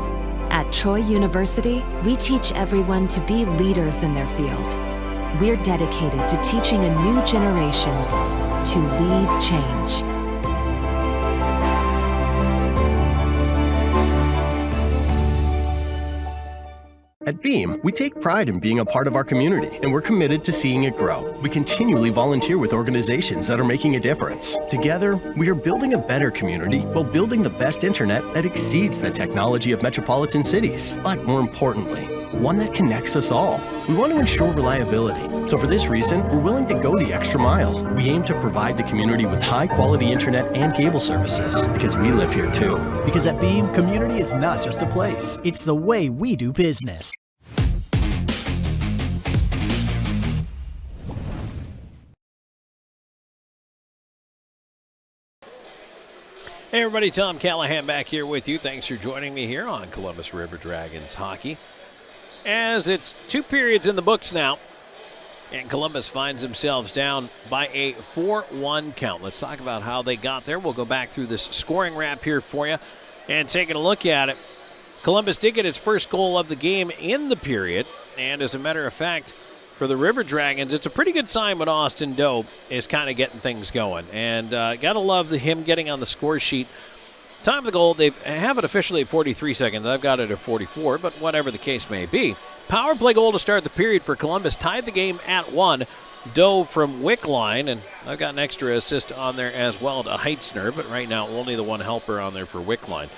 At Troy University, we teach everyone to be leaders in their field. We're dedicated to teaching a new generation to lead change. At Beam, we take pride in being a part of our community, and we're committed to seeing it grow. We continually volunteer with organizations that are making a difference. Together, we are building a better community while building the best internet that exceeds the technology of metropolitan cities. But more importantly, one that connects us all. We want to ensure reliability. So for this reason, we're willing to go the extra mile. We aim to provide the community with high-quality internet and cable services because we live here too. Because at Beam, community is not just a place. It's the way we do business. Hey everybody, Tom Callahan back here with you. Thanks for joining me here on Columbus River Dragons Hockey. As it's 2 periods in the books now, and Columbus finds themselves down by a 4-1 count. Let's talk about how they got there. We'll go back through this scoring wrap here for you and taking a look at it. Columbus did get its first goal of the game in the period, and as a matter of fact, for the River Dragons, it's a pretty good sign when Austin Doe is kind of getting things going. And got to love him getting on the score sheet. Time of the goal, they have it officially at 43 seconds. I've got it at 44, but whatever the case may be. Power play goal to start the period for Columbus tied the game at 1. Doe from Wickline, and I've got an extra assist on there as well to Heitzner, but right now only the one helper on there for Wickline.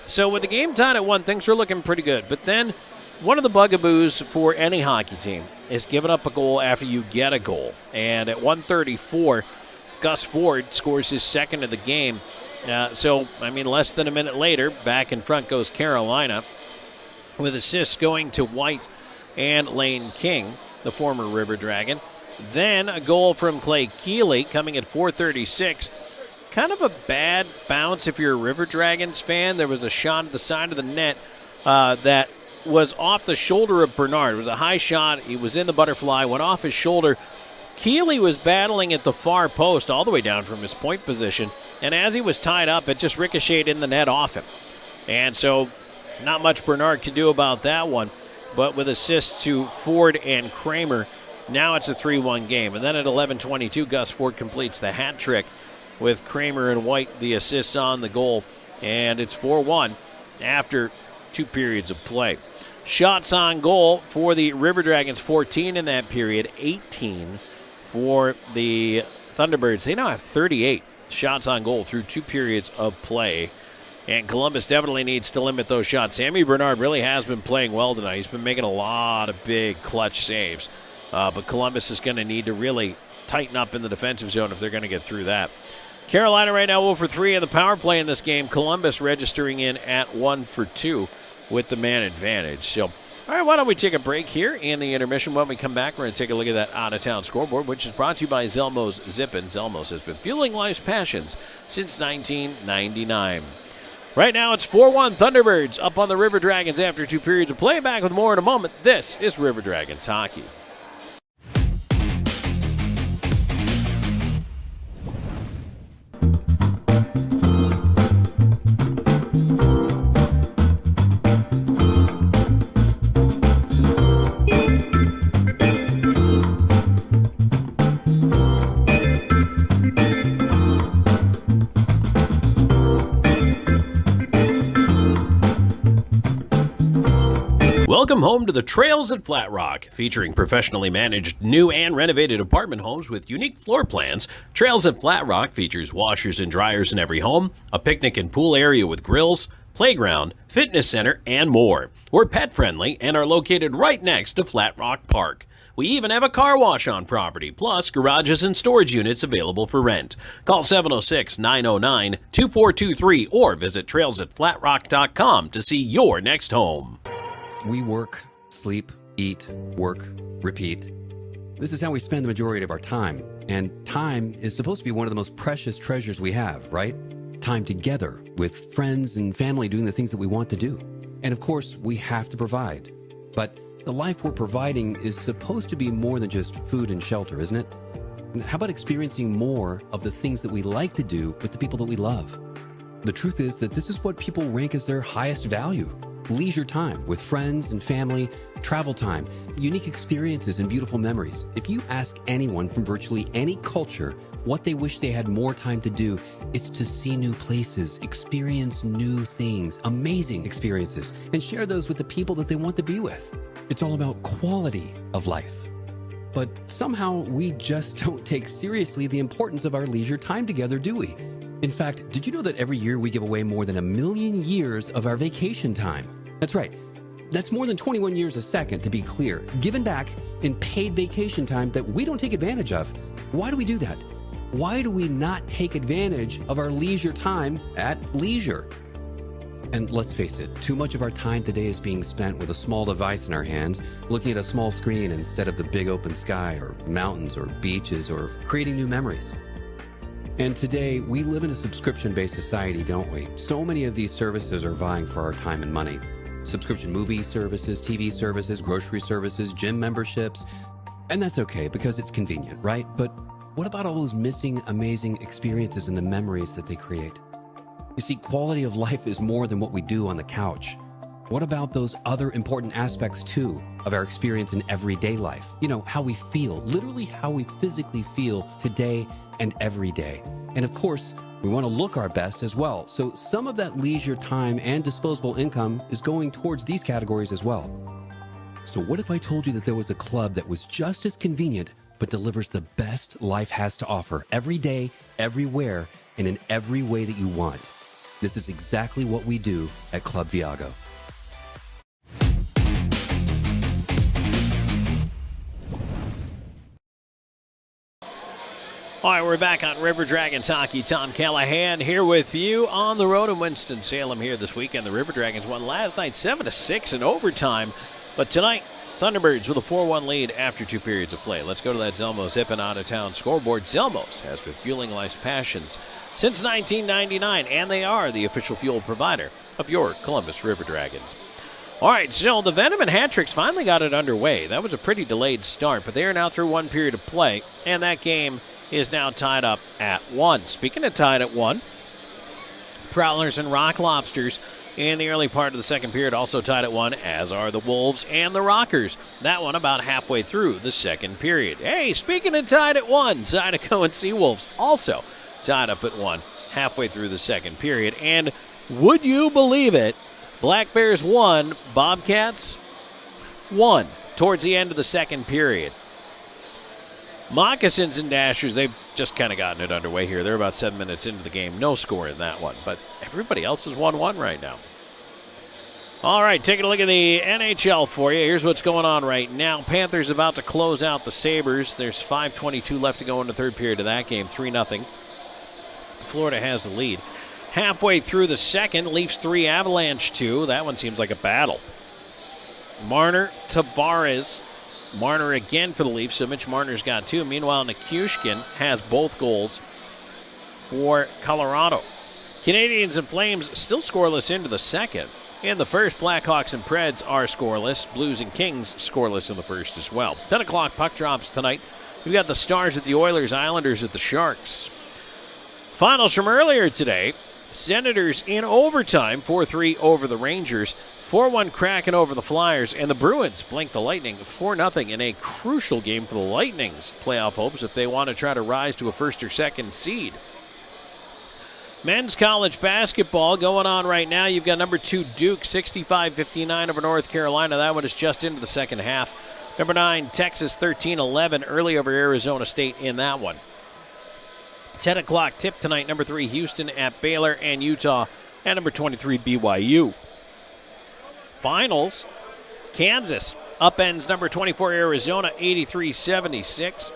So with the game tied at 1, things are looking pretty good. But then one of the bugaboos for any hockey team is giving up a goal after you get a goal. And at 1:34, Gus Ford scores his second of the game. Less than a minute later, back in front goes Carolina with assists going to White and Lane King, the former River Dragon. Then a goal from Clay Keeley coming at 4:36. Kind of a bad bounce if you're a River Dragons fan. There was a shot at the side of the net that was off the shoulder of Bernard. It was a high shot. He was in the butterfly, went off his shoulder. Keeley was battling at the far post all the way down from his point position, and as he was tied up, it just ricocheted in the net off him. And so not much Bernard could do about that one, but with assists to Ford and Kramer, now it's a 3-1 game. And then at 11:22, Gus Ford completes the hat trick with Kramer and White the assists on the goal, and it's 4-1 after 2 periods of play. Shots on goal for the River Dragons, 14 in that period, 18 for the Thunderbirds. They now have 38 shots on goal through 2 periods of play. And Columbus definitely needs to limit those shots. Sammy Bernard really has been playing well tonight. He's been making a lot of big clutch saves. But Columbus is going to need to really tighten up in the defensive zone if they're going to get through that. Carolina right now 0 for 3 in the power play in this game. Columbus registering in at 1 for 2 with the man advantage. So, all right, why don't we take a break here in the intermission. When we come back, we're going to take a look at that out-of-town scoreboard, which is brought to you by Zelmo's Zippin'. Zelmo's has been fueling life's passions since 1999. Right now, it's 4-1 Thunderbirds up on the River Dragons after 2 periods of play. Back with more in a moment. This is River Dragons Hockey. Welcome home to the Trails at Flat Rock, featuring professionally managed new and renovated apartment homes with unique floor plans. Trails at Flat Rock features washers and dryers in every home, a picnic and pool area with grills, playground, fitness center, and more. We're pet friendly and are located right next to Flat Rock Park. We even have a car wash on property, plus garages and storage units available for rent. Call 706-909-2423 or visit trailsatflatrock.com to see your next home. We work, sleep, eat, work, repeat. This is how we spend the majority of our time. And time is supposed to be one of the most precious treasures we have, right? Time together with friends and family doing the things that we want to do. And of course, we have to provide. But The life we're providing is supposed to be more than just food and shelter, isn't it? And how about experiencing more of the things that we like to do with the people that we love? The truth is that this is what people rank as their highest value. Leisure time with friends and family, travel time, unique experiences and beautiful memories. If you ask anyone from virtually any culture what they wish they had more time to do, it's to see new places, experience new things, amazing experiences, and share those with the people that they want to be with. It's all about quality of life. But somehow we just don't take seriously the importance of our leisure time together, do we? In fact, did you know that every year we give away more than 1 million years of our vacation time? That's right. That's more than 21 years a second, to be clear, given back in paid vacation time that we don't take advantage of. Why do we do that? Why do we not take advantage of our leisure time at leisure? And let's face it, too much of our time today is being spent with a small device in our hands, looking at a small screen instead of the big open sky or mountains or beaches or creating new memories. And today, we live in a subscription-based society, don't we? So many of these services are vying for our time and money. Subscription movie services, TV services, grocery services, gym memberships. And that's okay because it's convenient, right? But what about all those missing amazing experiences and the memories that they create? You see, quality of life is more than what we do on the couch. What about those other important aspects, too, of our experience in everyday life? You know, how we feel, literally how we physically feel today and every day. And of course, we want to look our best as well. So some of that leisure time and disposable income is going towards these categories as well. So what if I told you that there was a club that was just as convenient, but delivers the best life has to offer every day, everywhere, and in every way that you want? This is exactly what we do at Club Viago. All right, we're back on River Dragons hockey. Tom Callahan here with you on the road in Winston-Salem here this weekend. The River Dragons won last night 7-6 in overtime, but tonight Thunderbirds with a 4-1 lead after 2 periods of play. Let's go to that Zelmos Zippin out-of-town scoreboard. Zelmos has been fueling life's passions since 1999, and they are the official fuel provider of your Columbus River Dragons. All right, so the Venom and Hat-Tricks finally got it underway. That was a pretty delayed start, but they are now through 1 period of play, and that game is now tied up at 1. Speaking of tied at 1, Prowlers and Rock Lobsters in the early part of the second period also tied at 1, as are the Wolves and the Rockers. That one about halfway through the second period. Hey, speaking of tied at 1, Zydeco and Seawolves also tied up at 1 halfway through the second period. And would you believe it, Black Bears 1, Bobcats 1 towards the end of the second period. Moccasins and Dashers, they've just kind of gotten it underway here. They're about 7 minutes into the game. No score in that one, but everybody else is 1-1 right now. All right, taking a look at the NHL for you. Here's what's going on right now. Panthers about to close out the Sabres. There's 5:22 left to go in the third period of that game, 3-0. Florida has the lead. Halfway through the second, Leafs 3, Avalanche 2. That one seems like a battle. Marner, Tavares. Marner again for the Leafs, so Mitch Marner's got 2. Meanwhile, Nichushkin has both goals for Colorado. Canadians and Flames still scoreless into the second. In the first, Blackhawks and Preds are scoreless. Blues and Kings scoreless in the first as well. 10 o'clock puck drops tonight. We've got the Stars at the Oilers, Islanders at the Sharks. Finals from earlier today. Senators in overtime, 4-3 over the Rangers. 4-1 Kraken over the Flyers, and the Bruins blink the Lightning 4-0 in a crucial game for the Lightning's playoff hopes if they want to try to rise to a first or second seed. Men's college basketball going on right now. You've got number 2 Duke, 65-59 over North Carolina. That one is just into the second half. Number 9 Texas, 13-11 early over Arizona State in that one. 10 o'clock tip tonight. Number 3 Houston at Baylor and Utah, and number 23 BYU. Finals, Kansas upends number 24 Arizona 83-76.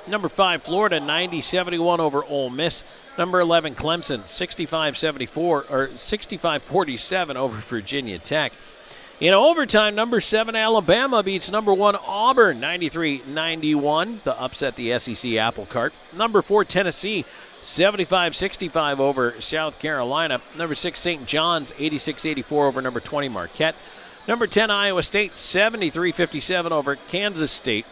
Number 5 Florida 90-71 over Ole Miss. Number 11 Clemson 65-47 over Virginia Tech. In overtime, number 7 Alabama beats number 1 Auburn 93-91 to upset the SEC apple cart. Number 4 Tennessee 75-65 over South Carolina. Number 6 St. John's 86-84 over number 20 Marquette. Number 10, Iowa State, 73-57 over Kansas State.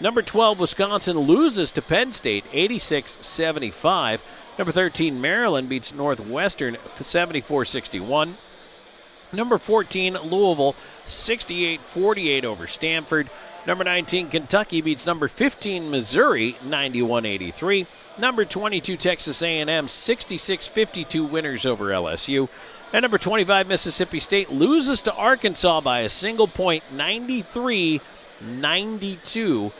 Number 12, Wisconsin loses to Penn State, 86-75. Number 13, Maryland beats Northwestern, 74-61. Number 14, Louisville, 68-48 over Stanford. Number 19, Kentucky beats number 15, Missouri, 91-83. Number 22, Texas A&M, 66-52 winners over LSU. And number 25, Mississippi State loses to Arkansas by a single point, 93-92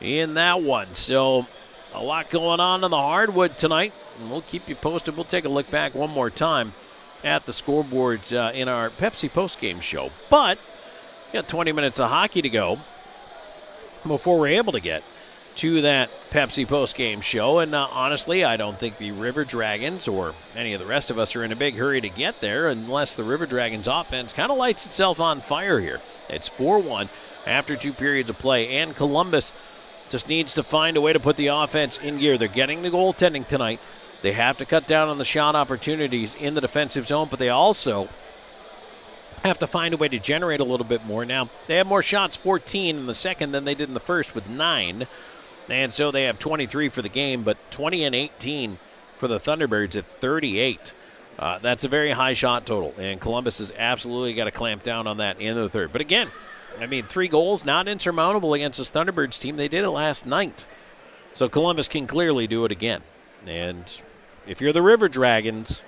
in that one. So a lot going on in the hardwood tonight, and we'll keep you posted. We'll take a look back one more time at the scoreboard in our Pepsi postgame show. But we got 20 minutes of hockey to go before we're able to get to that Pepsi postgame show. And honestly, I don't think the River Dragons or any of the rest of us are in a big hurry to get there unless the River Dragons offense kind of lights itself on fire here. It's 4-1 after 2 periods of play, and Columbus just needs to find a way to put the offense in gear. They're getting the goaltending tonight. They have to cut down on the shot opportunities in the defensive zone, but they also have to find a way to generate a little bit more. Now, they have more shots, 14 in the second, than they did in the first with 9. And so they have 23 for the game, but 20 and 18 for the Thunderbirds at 38. That's a very high shot total, and Columbus has absolutely got to clamp down on that in the third. But again, 3 goals, not insurmountable against this Thunderbirds team. They did it last night. So Columbus can clearly do it again. And if you're the River Dragons,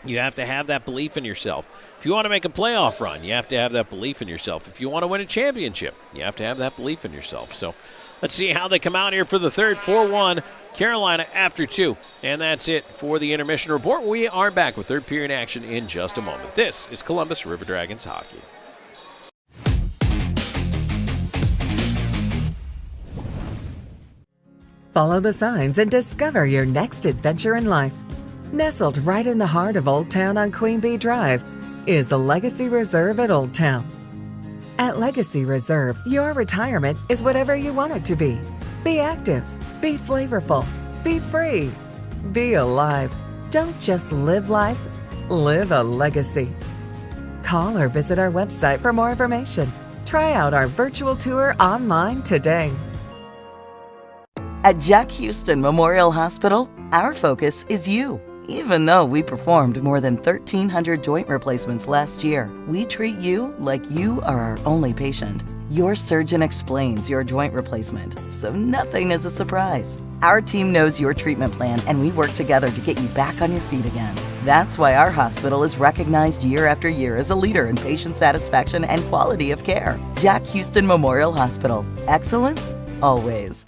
you have to have that belief in yourself. If you want to make a playoff run, you have to have that belief in yourself. If you want to win a championship, you have to have that belief in yourself. So let's see how they come out here for the third. 4-1, Carolina after 2. And that's it for the intermission report. We are back with third period action in just a moment. This is Columbus River Dragons hockey. Follow the signs and discover your next adventure in life. Nestled right in the heart of Old Town on Queen Bee Drive is a Legacy Reserve at Old Town. At Legacy Reserve, your retirement is whatever you want it to be. Be active, be flavorful, be free, be alive. Don't just live life, live a legacy. Call or visit our website for more information. Try out our virtual tour online today. At Jack Houston Memorial Hospital, our focus is you. Even though we performed more than 1,300 joint replacements last year, we treat you like you are our only patient. Your surgeon explains your joint replacement, so nothing is a surprise. Our team knows your treatment plan, and we work together to get you back on your feet again. That's why our hospital is recognized year after year as a leader in patient satisfaction and quality of care. Jack Houston Memorial Hospital. Excellence, always.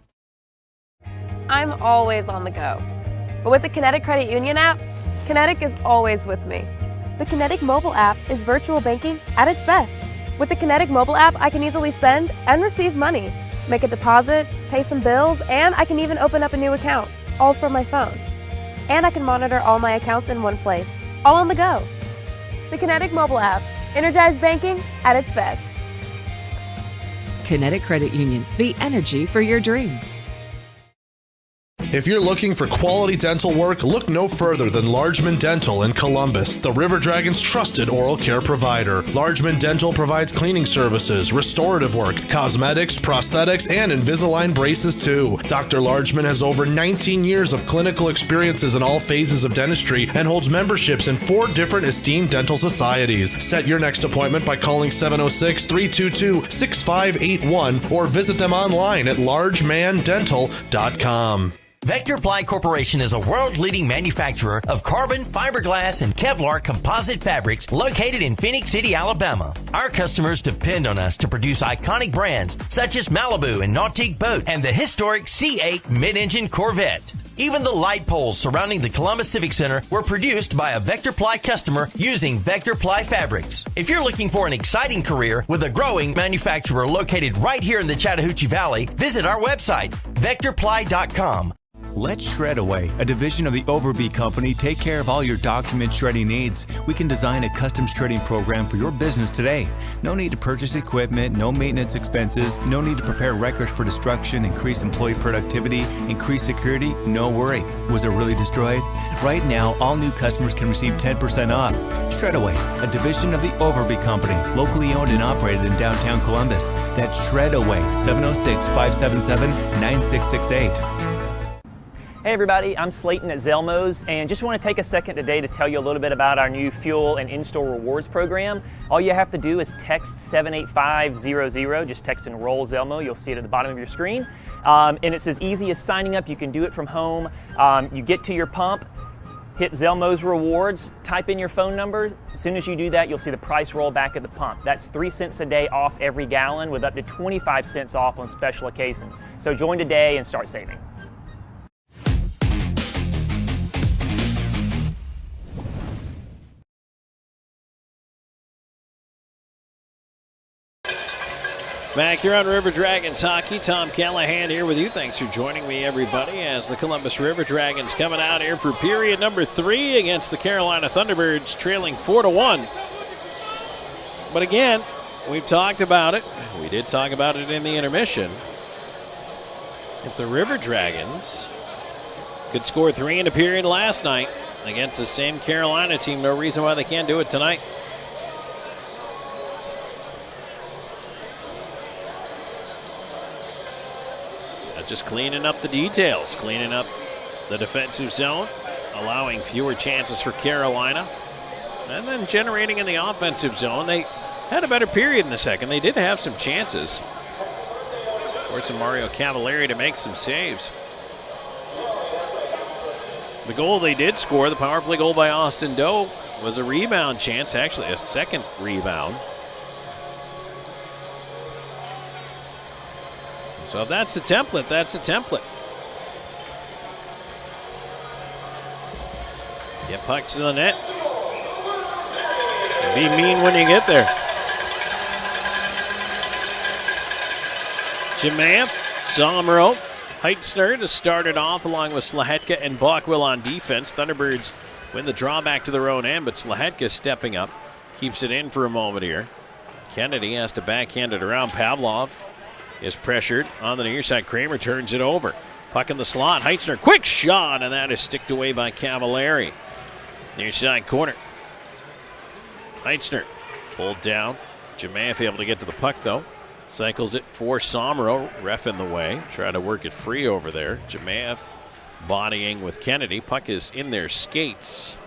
I'm always on the go. But with the Kinetic Credit Union app, Kinetic is always with me. The Kinetic mobile app is virtual banking at its best. With the Kinetic mobile app, I can easily send and receive money, make a deposit, pay some bills, and I can even open up a new account, all from my phone. And I can monitor all my accounts in one place, all on the go. The Kinetic mobile app, energized banking at its best. Kinetic Credit Union, the energy for your dreams. If you're looking for quality dental work, look no further than Largeman Dental in Columbus, the River Dragons' trusted oral care provider. Largeman Dental provides cleaning services, restorative work, cosmetics, prosthetics, and Invisalign braces too. Dr. Largeman has over 19 years of clinical experiences in all phases of dentistry and holds memberships in 4 different esteemed dental societies. Set your next appointment by calling 706-322-6581 or visit them online at largemandental.com. Vector Ply Corporation is a world-leading manufacturer of carbon, fiberglass, and Kevlar composite fabrics located in Phoenix City, Alabama. Our customers depend on us to produce iconic brands such as Malibu and Nautique Boat and the historic C8 mid-engine Corvette. Even the light poles surrounding the Columbus Civic Center were produced by a Vector Ply customer using Vector Ply fabrics. If you're looking for an exciting career with a growing manufacturer located right here in the Chattahoochee Valley, visit our website, vectorply.com. Let Shredaway, a division of the Overby Company, take care of all your document shredding needs. We can design a custom shredding program for your business today. No need to purchase equipment, no maintenance expenses, no need to prepare records for destruction, increase employee productivity, increase security, no worry. Was it really destroyed? Right now, all new customers can receive 10% off. Shredaway, a division of the Overby Company, locally owned and operated in downtown Columbus. That's Shredaway, 706-577-9668. Hey everybody, I'm Slayton at Zelmos, and just want to take a second today to tell you a little bit about our new fuel and in-store rewards program. All you have to do is text 78500, just text enroll Zelmo, you'll see it at the bottom of your screen. And it's as easy as signing up. You can do it from home. You get to your pump, hit Zelmos Rewards, type in your phone number. As soon as you do that, you'll see the price roll back at the pump. That's 3 cents a day off every gallon with up to 25 cents off on special occasions. So join today and start saving. Back here on River Dragons Hockey, Tom Callahan here with you. Thanks for joining me, everybody, as the Columbus River Dragons coming out here for period number 3 against the Carolina Thunderbirds, trailing 4-1. But again, we've talked about it. We did talk about it in the intermission. If the River Dragons could score 3 in a period last night against the same Carolina team, no reason why they can't do it tonight. Just cleaning up the details, cleaning up the defensive zone, allowing fewer chances for Carolina, and then generating in the offensive zone. They had a better period in the second. They did have some chances. Forcing Mario Cavalieri to make some saves. The goal they did score, the power play goal by Austin Doe, was a rebound chance, actually a second rebound. So if that's the template, that's the template. Get pucks to the net. Be mean when you get there. Jemayev, Somro, Heitzner to start it off along with Slahetka and Bockwell on defense. Thunderbirds win the drawback to their own end, but Slahetka stepping up. Keeps it in for a moment here. Kennedy has to backhand it around. Pavlov is pressured on the near side. Kramer turns it over. Puck in the slot. Heitzner, quick shot, and that is sticked away by Cavalieri. Near side corner. Heitzner pulled down. Jemayev able to get to the puck, though. Cycles it for Somro. Ref in the way. Try to work it free over there. Jemayev bodying with Kennedy. Puck is in their skates.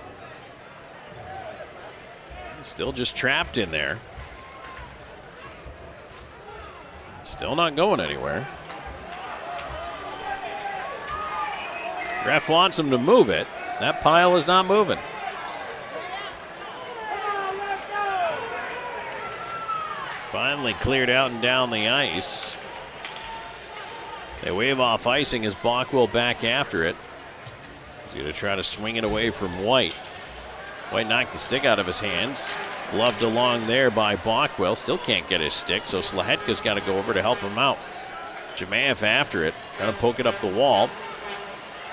Still just trapped in there. Still not going anywhere. Ref wants him to move it. That pile is not moving. Finally cleared out and down the ice. They wave off icing as Bockwell back after it. He's going to try to swing it away from White. White knocked the stick out of his hands. Gloved along there by Bockwell. Still can't get his stick, so Slahetka's got to go over to help him out. Jemayev after it, trying to poke it up the wall.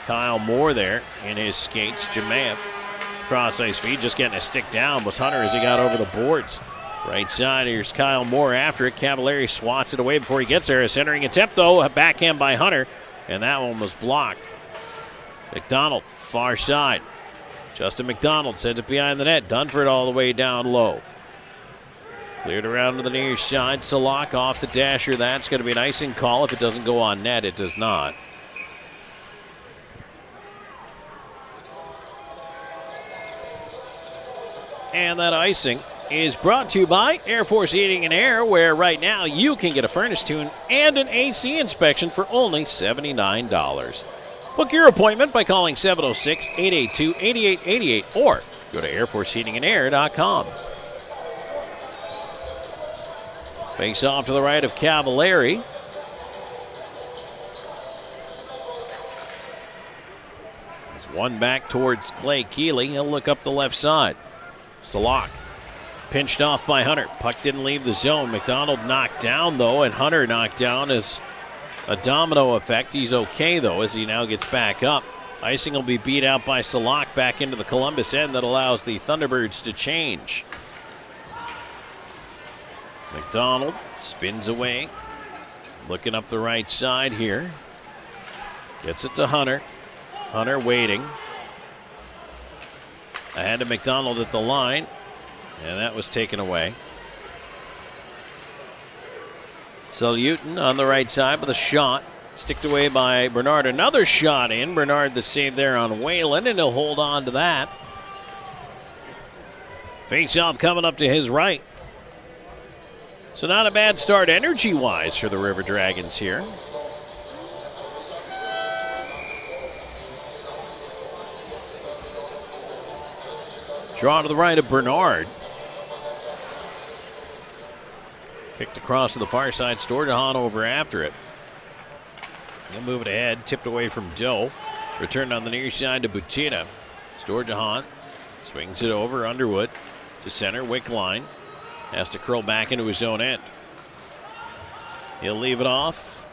Kyle Moore there in his skates. Jemayev cross ice feed, just getting a stick down was Hunter as he got over the boards. Right side, here's Kyle Moore after it. Cavalieri swats it away before he gets there. A centering attempt, though, a backhand by Hunter, and that one was blocked. McDonald, far side. Justin McDonald sends it behind the net. Dunford all the way down low. Cleared around to the near side. Salak off the dasher. That's going to be an icing call. If it doesn't go on net, it does not. And that icing is brought to you by Air Force Heating and Air, where right now you can get a furnace tune and an AC inspection for only $79. Book your appointment by calling 706-882-8888 or go to airforceheatingandair.com. Face off to the right of Cavalieri. There's one back towards Clay Keeley. He'll look up the left side. Salak pinched off by Hunter. Puck didn't leave the zone. McDonald knocked down, though, and Hunter knocked down as a domino effect. He's okay, though, as he now gets back up. Icing will be beat out by Salak back into the Columbus end. That allows the Thunderbirds to change. McDonald spins away. Looking up the right side here. Gets it to Hunter. Hunter waiting. Ahead to McDonald at the line. And that was taken away. Salutin on the right side with a shot. Sticked away by Bernard. Another shot in. Bernard the save there on Whalen, and he'll hold on to that. Face-off coming up to his right. So not a bad start energy-wise for the River Dragons here. Draw to the right of Bernard. Kicked across to the far side. Storjahan over after it. He'll move it ahead. Tipped away from Doe. Returned on the near side to Butita. Storjahan swings it over. Underwood to center. Wickline has to curl back into his own end. He'll leave it off.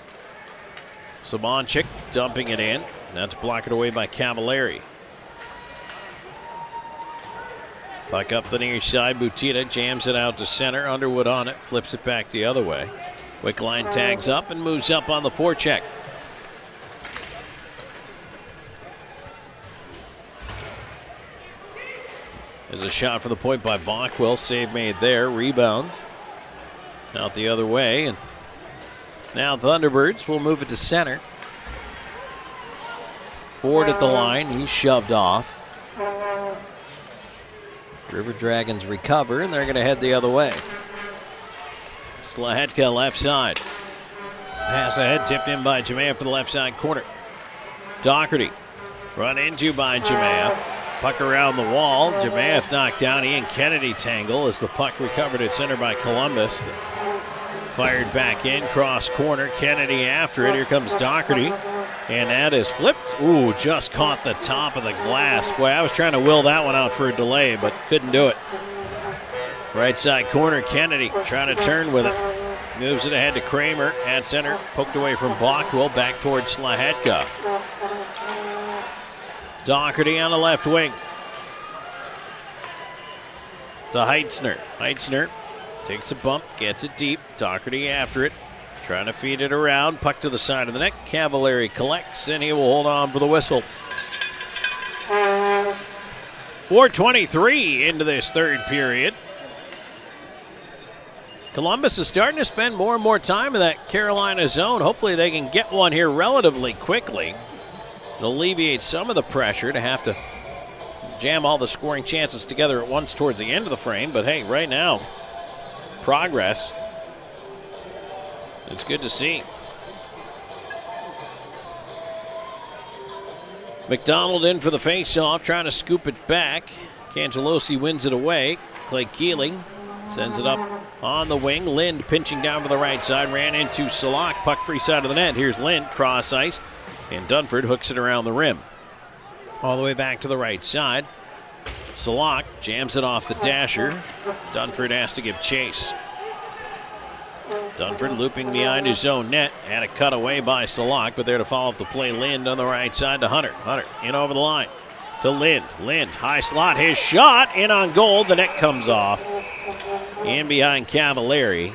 Sabanchik dumping it in. That's blocked away by Cavallari. Puck up the near side. Butita jams it out to center. Underwood on it. Flips it back the other way. Wickline tags up and moves up on the forecheck. There's a shot for the point by Bockwell. Save made there. Rebound. Out the other way. And now Thunderbirds will move it to center. Ford at the line. He's shoved off. River Dragons recover, and they're going to head the other way. Slahetka left side. Pass ahead, tipped in by Jemayev for the left side corner. Doherty run into by Jemayev. Puck around the wall. Jemayev knocked down. Ian Kennedy tangle as the puck recovered at center by Columbus. Fired back in, cross corner. Kennedy after it. Here comes Doherty. And that is flipped. Ooh, just caught the top of the glass. Boy, I was trying to will that one out for a delay, but couldn't do it. Right side corner, Kennedy trying to turn with it. Moves it ahead to Kramer at center. Poked away from Bockwell, back towards Slahetka. Doherty on the left wing. To Heitzner. Heitzner takes a bump, gets it deep. Doherty after it. Trying to feed it around. Puck to the side of the net. Cavallari collects, and he will hold on for the whistle. 4:23 into this third period. Columbus is starting to spend more and more time in that Carolina zone. Hopefully they can get one here relatively quickly. It'll alleviate some of the pressure to have to jam all the scoring chances together at once towards the end of the frame. But hey, right now, progress. It's good to see. McDonald in for the face-off, trying to scoop it back. Cangelosi wins it away. Clay Keeling sends it up on the wing. Lind pinching down to the right side, ran into Salak. Puck free side of the net. Here's Lind, cross ice, and Dunford hooks it around the rim. All the way back to the right side. Salak jams it off the dasher. Dunford has to give chase. Dunford looping behind his own net. And a cut away by Salak, but there to follow up the play. Lind on the right side to Hunter. Hunter in over the line to Lind. Lind, high slot, his shot, in on goal. The net comes off. In behind Cavallari.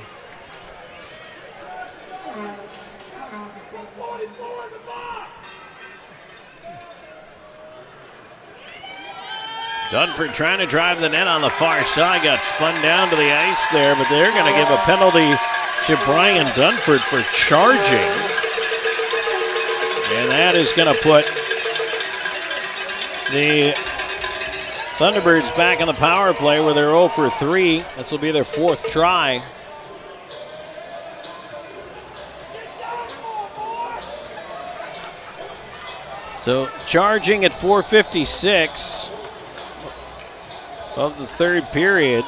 Dunford trying to drive the net on the far side. Got spun down to the ice there, but they're going to give a penalty to Brian Dunford for charging. And that is going to put the Thunderbirds back on the power play where they're 0 for 3. This will be their fourth try. So charging at 4:56 of the third period.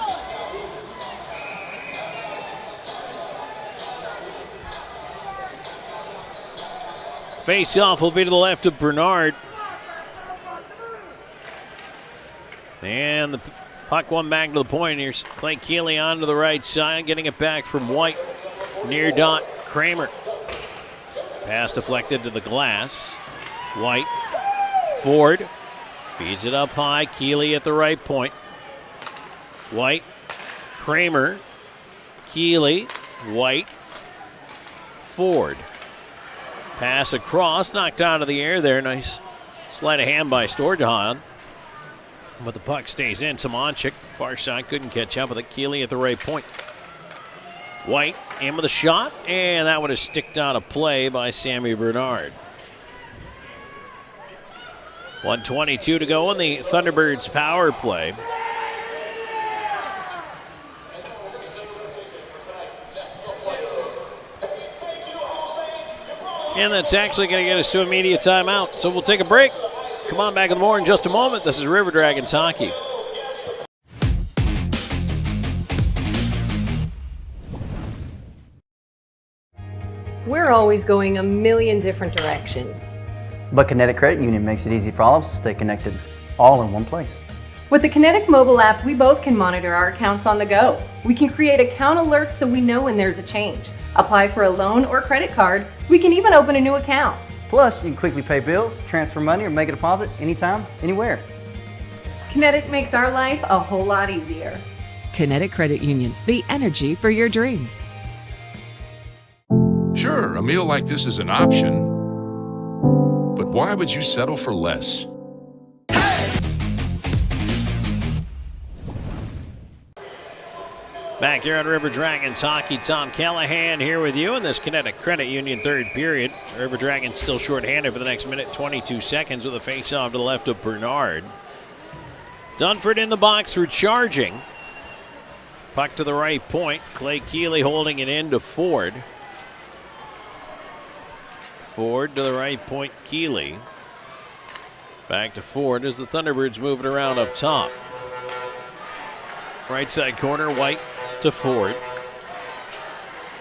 Face-off will be to the left of Bernard. And the puck won back to the point. Here's Clay Keeley on to the right side, getting it back from White. Near dot, Kramer. Pass deflected to the glass. White, Ford, feeds it up high. Keeley at the right point. White, Kramer, Keeley, White, Ford. Pass across, knocked out of the air there. Nice sleight of hand by Storjahan. But the puck stays in. Simonchik, far side, couldn't catch up with it. Keeley at the right point. White in with a shot, and that one is sticked out of play by Sammy Bernard. 1:22 to go in the Thunderbirds power play. And that's actually going to get us to immediate timeout. So we'll take a break. Come on back with more in just a moment. This is River Dragons Hockey. We're always going a million different directions. But Kinetic Credit Union makes it easy for all of us to stay connected, all in one place. With the Kinetic mobile app, we both can monitor our accounts on the go. We can create account alerts so we know when there's a change. Apply for a loan or credit card. We can even open a new account. Plus, you can quickly pay bills, transfer money, or make a deposit anytime, anywhere. Kinetic makes our life a whole lot easier. Kinetic Credit Union, the energy for your dreams. Sure, a meal like this is an option, but why would you settle for less? Back here on River Dragons Hockey, Tom Callahan here with you in this Kinetic Credit Union third period. River Dragons still shorthanded for the next minute, 22 seconds with a face-off to the left of Bernard. Dunford in the box for charging. Puck to the right point. Clay Keeley holding it in to Ford. Ford to the right point, Keeley. Back to Ford as the Thunderbirds move it around up top. Right side corner, White to Ford.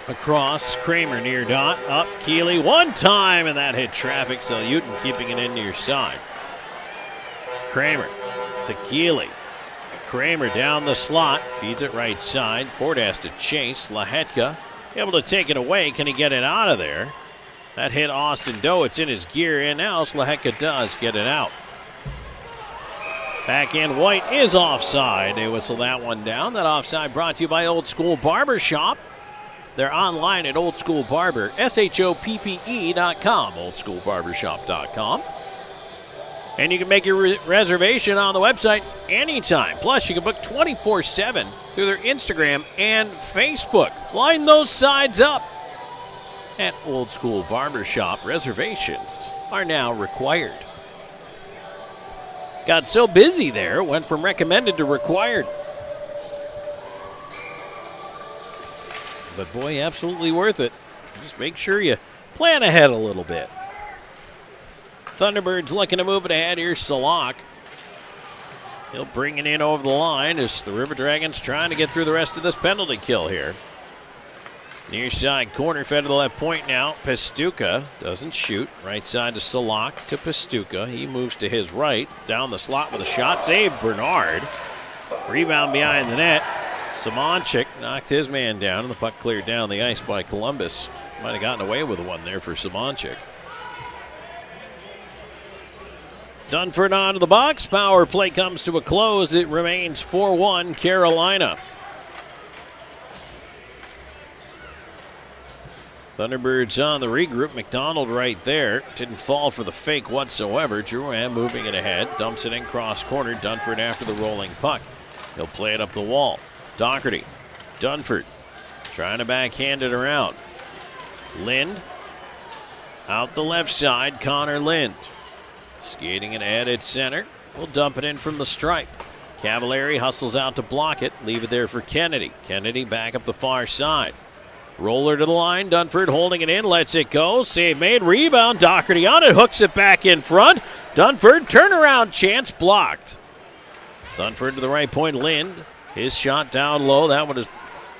Across, Kramer near dot. Up, Keeley one time, and that hit traffic, so Uton keeping it in near side. Kramer to Keeley. Kramer down the slot, feeds it right side. Ford has to chase. Lahetka able to take it away. Can he get it out of there? That hit Austin Doe. It's in his gear, and now Lahetka does get it out. Back in, White is offside. They whistle that one down. That offside brought to you by Old School Barber Shop. They're online at oldschoolbarber.com, oldschoolbarbershop.com. And you can make your reservation on the website anytime. Plus, you can book 24/7 through their Instagram and Facebook. Line those sides up. At Old School Barbershop, reservations are now required. Got so busy there, went from recommended to required. But boy, absolutely worth it. Just make sure you plan ahead a little bit. Thunderbirds looking to move it ahead. Here's Salak. He'll bring it in over the line as the River Dragons trying to get through the rest of this penalty kill here. Near side corner, fed to the left point now. Pastuca doesn't shoot. Right side to Salak to Pastuca. He moves to his right. Down the slot with a shot. Save Bernard. Rebound behind the net. Simonchik knocked his man down, and the puck cleared down the ice by Columbus. Might have gotten away with one there for Simonchik. Dunford onto the box. Power play comes to a close. It remains 4-1 Carolina. Thunderbirds on the regroup. McDonald right there. Didn't fall for the fake whatsoever. Drouin moving it ahead. Dumps it in cross corner. Dunford after the rolling puck. He'll play it up the wall. Doherty. Dunford trying to backhand it around. Lind out the left side. Connor Lind skating it ahead at center. We'll dump it in from the stripe. Cavallari hustles out to block it. Leave it there for Kennedy. Kennedy back up the far side. Roller to the line. Dunford holding it in. Lets it go. Save made. Rebound. Doherty on it. Hooks it back in front. Dunford turnaround chance blocked. Dunford to the right point. Lind. His shot down low. That one is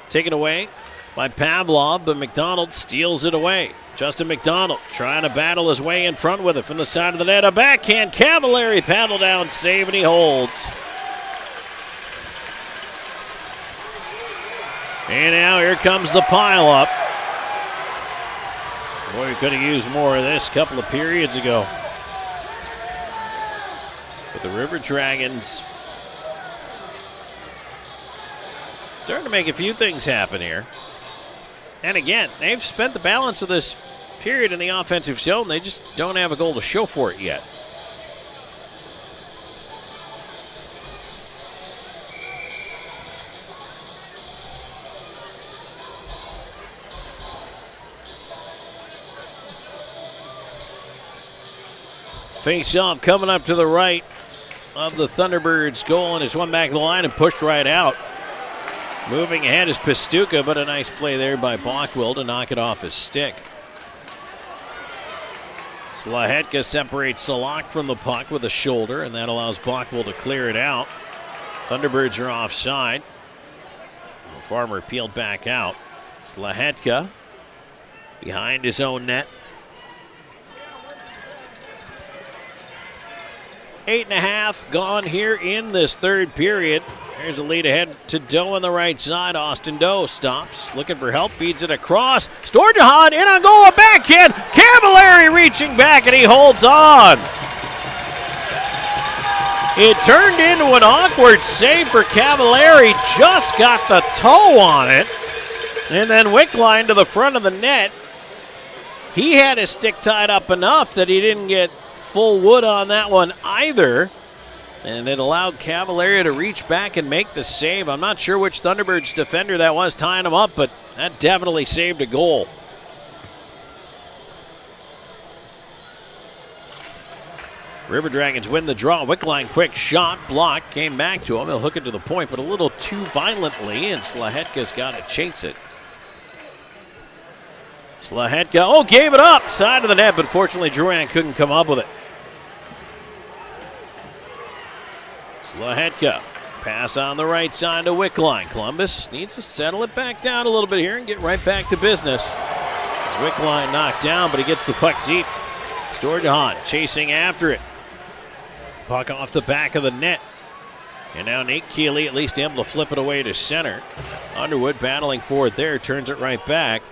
taken away by Pavlov, but McDonald steals it away. Justin McDonald trying to battle his way in front with it from the side of the net. A backhand. Cavallari paddle down save, and he holds. And now here comes the pileup. Boy, we could have used more of this a couple of periods ago. But the River Dragons starting to make a few things happen here. And again, they've spent the balance of this period in the offensive zone. They just don't have a goal to show for it yet. Face-off coming up to the right of the Thunderbirds goal, and it's one back of the line and pushed right out. Moving ahead is Pastuca, but a nice play there by Bockwell to knock it off his stick. Slahetka separates Salak from the puck with a shoulder, and that allows Bockwell to clear it out. Thunderbirds are offside. Farmer peeled back out. Slahetka behind his own net. 8.5 gone here in this third period. There's a lead ahead to Doe on the right side. Austin Doe stops, looking for help, feeds it across. Storjahan in on goal, a backhand. Cavallari reaching back, and he holds on. It turned into an awkward save for Cavallari. Just got the toe on it. And then Wickline to the front of the net. He had his stick tied up enough that he didn't get full wood on that one either, and it allowed Cavallari to reach back and make the save. I'm not sure which Thunderbirds defender that was tying him up, but that definitely saved a goal. River Dragons win the draw. Wickline, quick shot, block, came back to him. He'll hook it to the point, but a little too violently, and Slahetka's got to chase it. Slahetka, gave it up, side of the net, but fortunately Drouin couldn't come up with it. Slahetka, pass on the right side to Wickline. Columbus needs to settle it back down a little bit here and get right back to business. As Wickline knocked down, but he gets the puck deep. Storjahan chasing after it. Puck off the back of the net. And now Nate Keeley at least able to flip it away to center. Underwood battling for it there, turns it right back.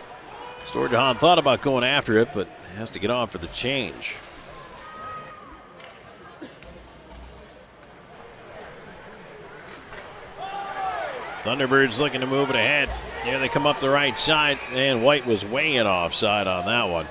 Storjahan thought about going after it, but has to get off for the change. Thunderbirds looking to move it ahead. Here they come up the right side, and White was way in offside on that one.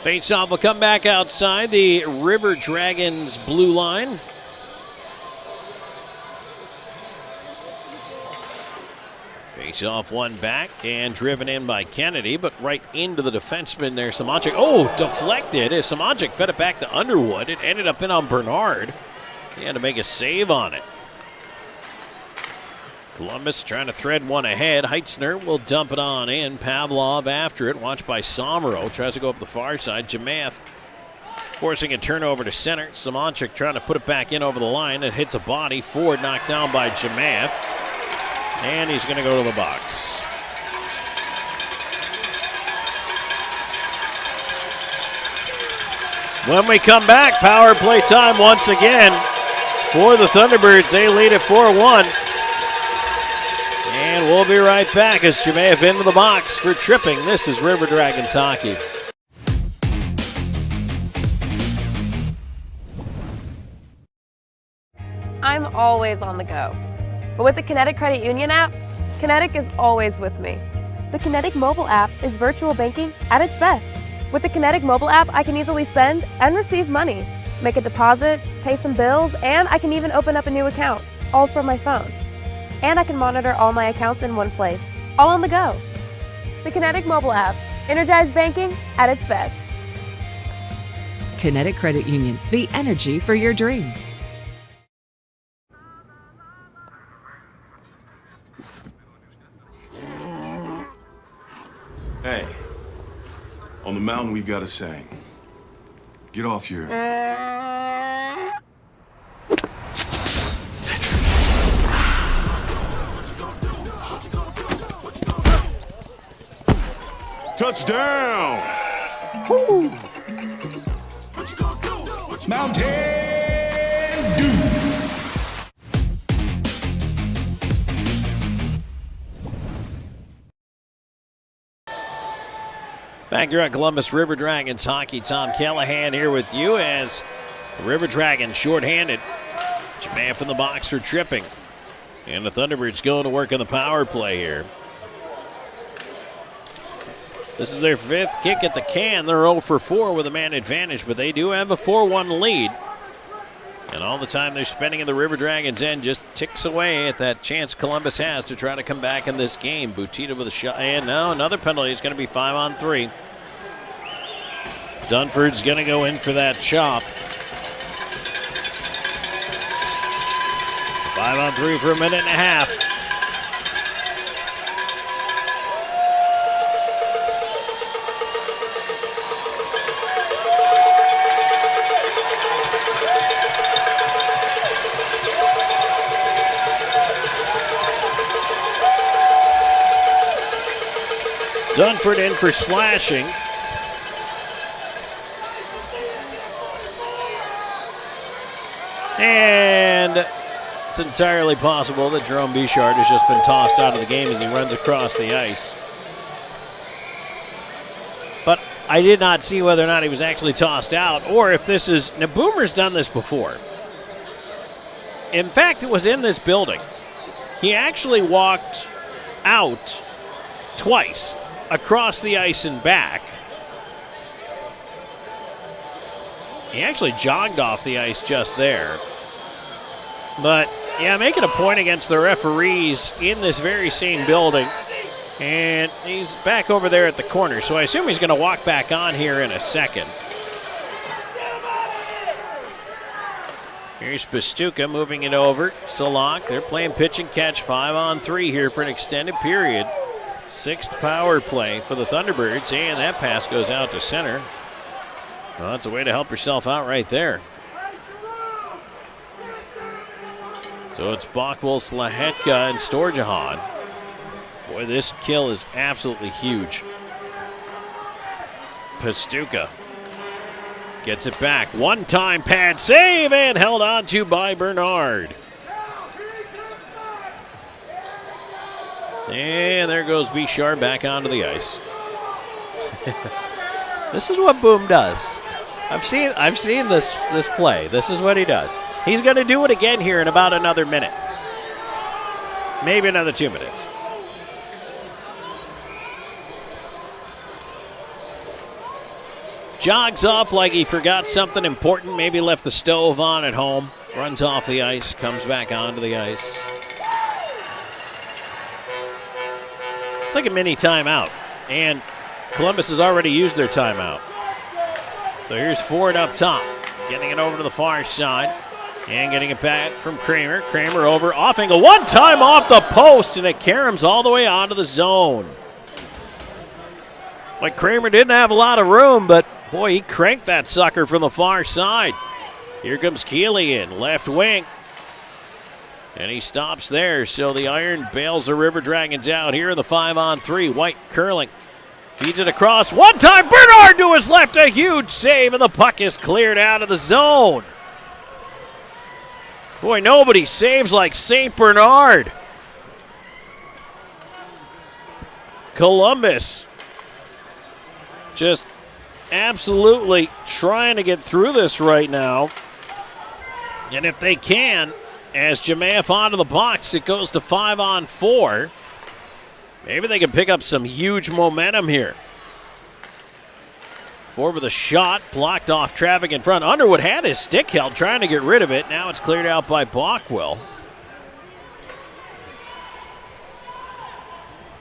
Faceoff will come back outside the River Dragons blue line. Faceoff one back and driven in by Kennedy, but right into the defenseman there, Samanchik. Deflected as Samanchik fed it back to Underwood. It ended up in on Bernard. He had to make a save on it. Columbus trying to thread one ahead. Heitzner will dump it on in. Pavlov after it, watched by Somero. Tries to go up the far side. Jamath forcing a turnover to center. Samanchik trying to put it back in over the line. It hits a body. Ford knocked down by Jamath. And he's going to go to the box. When we come back, power play time once again for the Thunderbirds. They lead at 4-1. And we'll be right back as Jamaev into the box for tripping. This is River Dragons hockey. I'm always on the go. But with the Kinetic Credit Union app, Kinetic is always with me. The Kinetic mobile app is virtual banking at its best. With the Kinetic mobile app, I can easily send and receive money, make a deposit, pay some bills, and I can even open up a new account, all from my phone. And I can monitor all my accounts in one place, all on the go. The Kinetic mobile app, energized banking at its best. Kinetic Credit Union, the energy for your dreams. Hey, on the mountain we've got a saying. Get off your... Touchdown! Woo! Mountain Dew. Back here at Columbus River Dragons hockey, Tom Callahan here with you as the River Dragons shorthanded. Jemaf in the box for tripping. And the Thunderbirds going to work on the power play here. This is their 5th kick at the can. They're 0 for 4 with a man advantage, but they do have a 4-1 lead. And all the time they're spending in the River Dragons' end just ticks away at that chance Columbus has to try to come back in this game. Butita with a shot, and now another penalty. Is going to be 5-on-3. Dunford's going to go in for that chop. 5-on-3 for a minute and a half. Dunford in for slashing. And it's entirely possible that Jerome Bichard has just been tossed out of the game as he runs across the ice. But I did not see whether or not he was actually tossed out or if this is... Now, Boomer's done this before. In fact, it was in this building. He actually walked out twice across the ice and back. He actually jogged off the ice just there. But, yeah, making a point against the referees in this very same building. And he's back over there at the corner, so I assume he's going to walk back on here in a second. Here's Pastuca moving it over. Salak, they're playing pitch and catch 5-on-3 here for an extended period. 6th power play for the Thunderbirds, and that pass goes out to center. Well, that's a way to help yourself out right there. So it's Bockwell, Slahetka, and Storjahan. Boy, this kill is absolutely huge. Pastuca gets it back. One-time pad save and held on to by Bernard. And there goes Bichard back onto the ice. This is what Boom does. I've seen this play. This is what he does. He's going to do it again here in about another minute. Maybe another 2 minutes. Jogs off like he forgot something important. Maybe left the stove on at home. Runs off the ice, comes back onto the ice. It's like a mini timeout. And Columbus has already used their timeout. So here's Ford up top. Getting it over to the far side. And getting it back from Kramer. Kramer over, off angle. One time off the post, and it caroms all the way onto the zone. Like Kramer didn't have a lot of room, but boy, he cranked that sucker from the far side. Here comes Keeley in, left wing. And he stops there, so the Iron bails the River Dragons out here in the 5-on-3. White curling. Feeds it across. One time, Bernard to his left, a huge save, and the puck is cleared out of the zone. Boy, nobody saves like St. Bernard. Columbus just absolutely trying to get through this right now. And if they can, as Jemaf onto the box, it goes to 5-on-4. Maybe they can pick up some huge momentum here. Ford with a shot, blocked off traffic in front. Underwood had his stick held, trying to get rid of it. Now it's cleared out by Bockwell.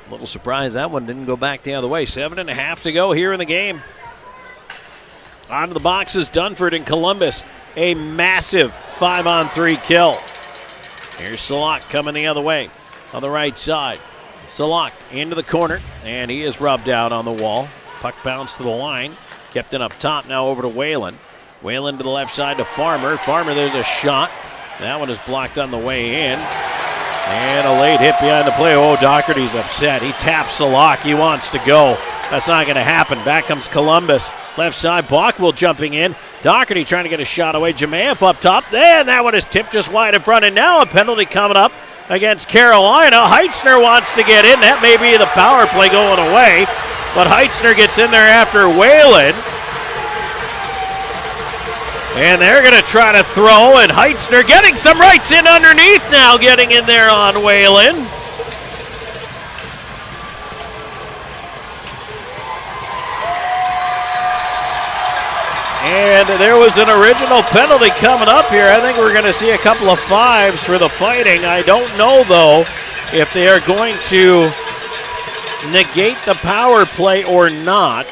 A little surprised that one didn't go back the other way. 7.5 to go here in the game. Onto the boxes, Dunford and Columbus. A massive 5-on-3 kill. Here's Salak coming the other way on the right side. Salak into the corner, and he is rubbed out on the wall. Puck bounced to the line. Kept it up top, now over to Whalen. Whalen to the left side to Farmer. Farmer, there's a shot. That one is blocked on the way in. And a late hit behind the play. Oh, Doherty's upset. He taps Salak. He wants to go. That's not going to happen. Back comes Columbus. Left side, Bockwell jumping in. Doherty trying to get a shot away. Jemaev up top. And that one is tipped just wide in front. And now a penalty coming up against Carolina. Heitzner wants to get in. That may be the power play going away. But Heitzner gets in there after Whalen. And they're going to try to throw. And Heitzner getting some rights in underneath now, getting in there on Whalen. And there was an original penalty coming up here. I think we're going to see a couple of 5s for the Fighting. I don't know, though, if they are going to negate the power play or not.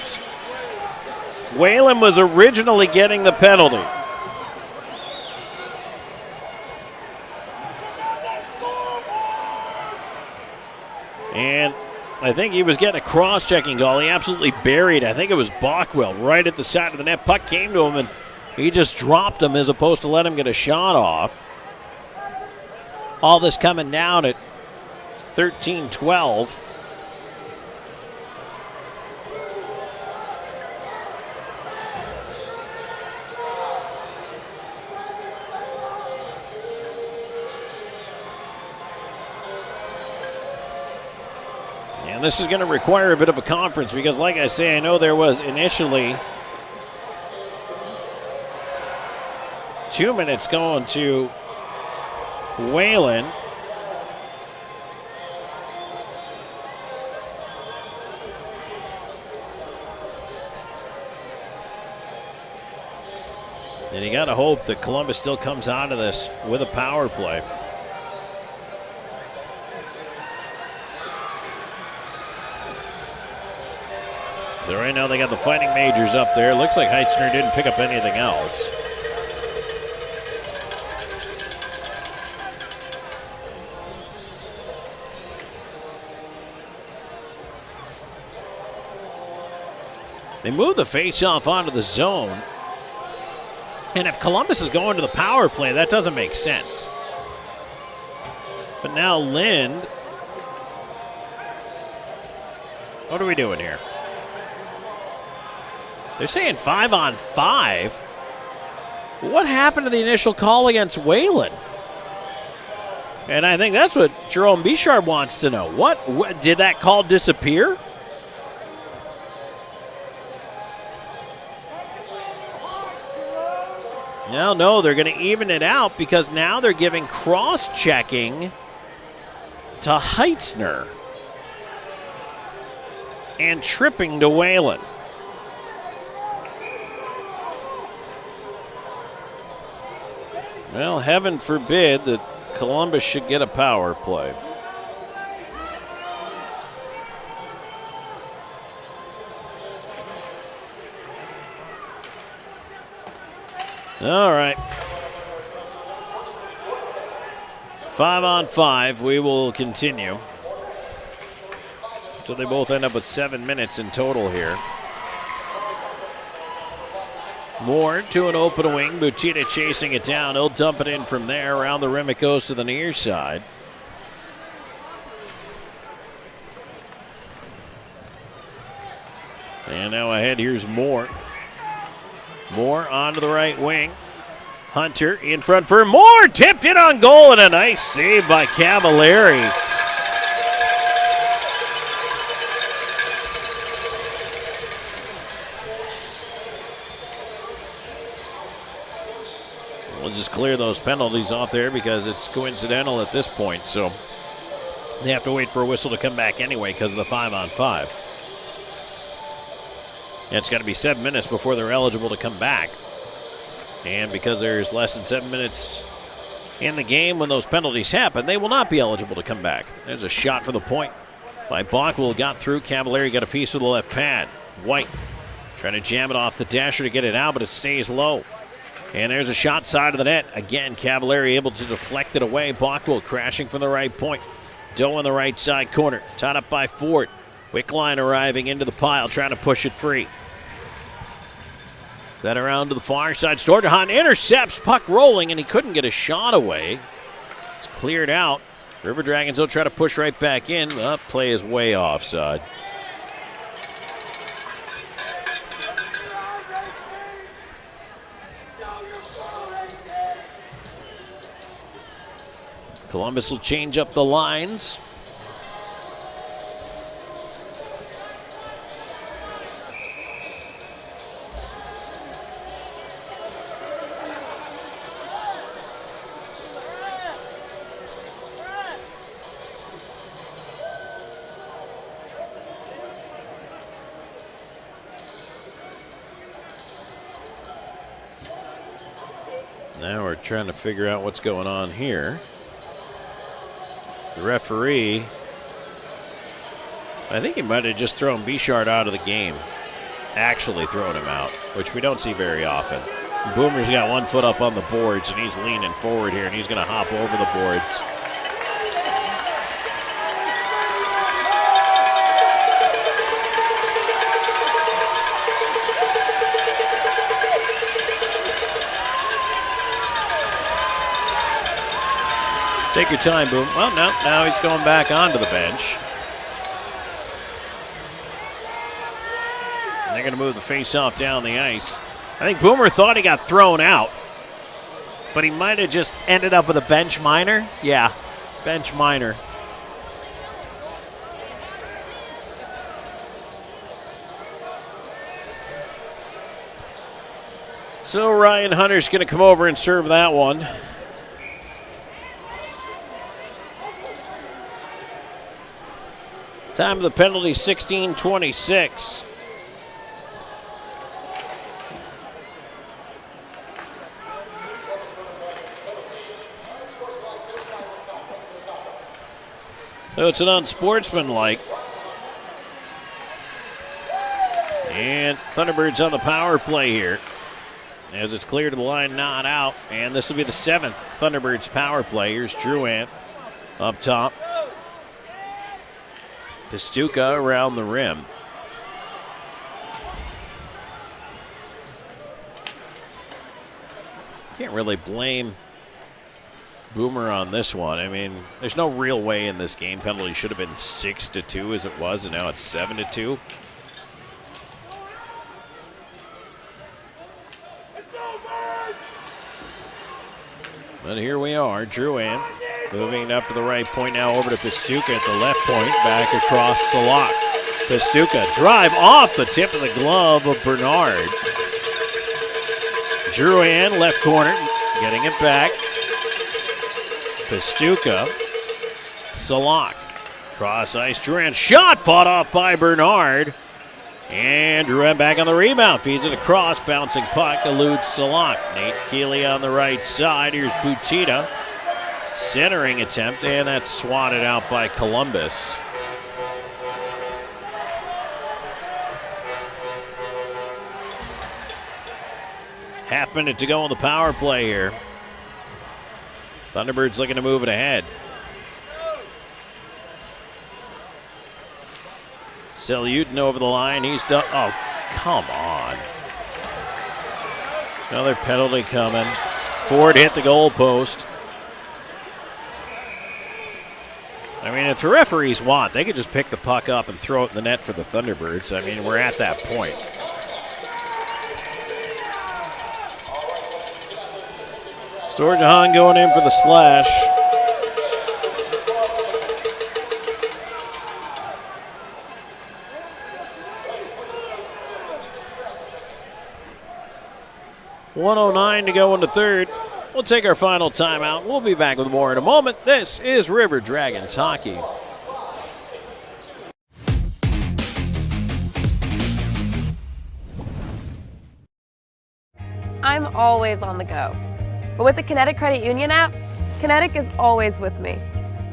Whalen was originally getting the penalty. And I think he was getting a cross-checking goal. He absolutely buried, I think it was Bockwell, right at the side of the net. Puck came to him, and he just dropped him as opposed to let him get a shot off. All this coming down at 13-12. And this is going to require a bit of a conference because, like I say, I know there was initially 2 minutes going to Whalen. And you got to hope that Columbus still comes out of this with a power play. So right now they got the Fighting Majors up there. Looks like Heitzner didn't pick up anything else. They move the face-off onto the zone. And if Columbus is going to the power play, that doesn't make sense. But now Lind. What are we doing here? They're saying 5-on-5. What happened to the initial call against Whalen? And I think that's what Jerome Bichard wants to know. What did that call disappear? No, they're going to even it out because now they're giving cross-checking to Heitzner and tripping to Whalen. Well, heaven forbid that Columbus should get a power play. All right. 5-on-5. We will continue. So they both end up with 7 minutes in total here. Moore to an open wing. Butita chasing it down. He'll dump it in from there. Around the rim it goes to the near side. And now ahead, here's Moore. Moore onto the right wing. Hunter in front for Moore. Tipped it on goal and a nice save by Cavallari. We'll just clear those penalties off there because it's coincidental at this point. So they have to wait for a whistle to come back anyway because of the 5-on-5. It's got to be 7 minutes before they're eligible to come back. And because there's less than 7 minutes in the game when those penalties happen, they will not be eligible to come back. There's a shot for the point by Bockwell. Got through. Cavallari got a piece with the left pad. White trying to jam it off the dasher to get it out, but it stays low. And there's a shot side of the net. Again, Cavallari able to deflect it away. Bockwell crashing from the right point. Doe on the right side corner. Tied up by Ford. Wickline arriving into the pile, trying to push it free. Then around to the far side. Stordahan intercepts, puck rolling, and he couldn't get a shot away. It's cleared out. River Dragons will try to push right back in. Play is way offside. Columbus will change up the lines. Now we're trying to figure out what's going on here. The referee, I think he might have just thrown Bichard out of the game. Actually thrown him out, which we don't see very often. Boomer's got one foot up on the boards, and he's leaning forward here, and he's going to hop over the boards. Take your time, Boom. Well, no, now he's going back onto the bench. And they're going to move the face-off down the ice. I think Boomer thought he got thrown out, but he might have just ended up with a bench minor. Yeah, bench minor. So Ryan Hunter's going to come over and serve that one. Time of the penalty, 16:26. So it's an unsportsmanlike. And Thunderbirds on the power play here. As it's clear to the line, not out. And this will be the 7th Thunderbirds power play. Here's Drouin up top. Pistuka around the rim. Can't really blame Boomer on this one. I mean, there's no real way in this game. Penalty should have been 6-2 as it was, and now it's 7-2. But here we are, Drouin moving up to the right point, now over to Pistuka at the left point, back across Salak. Pistuka drive off the tip of the glove of Bernard. Drouin left corner, getting it back. Pistuka, Salak, cross ice, Drouin shot, fought off by Bernard. And Drouin back on the rebound, feeds it across, bouncing puck, eludes Salak. Nate Keeley on the right side, here's Butita. Centering attempt, and that's swatted out by Columbus. Half minute to go on the power play here. Thunderbirds looking to move it ahead. Selyutin over the line. He's done. Oh, come on. Another penalty coming. Ford hit the goal post. I mean, if the referees want, they could just pick the puck up and throw it in the net for the Thunderbirds. I mean, we're at that point. Storjahan going in for the slash. .109 to go in the third. We'll take our final timeout. We'll be back with more in a moment. This is River Dragons Hockey. I'm always on the go. But with the Kinetic Credit Union app, Kinetic is always with me.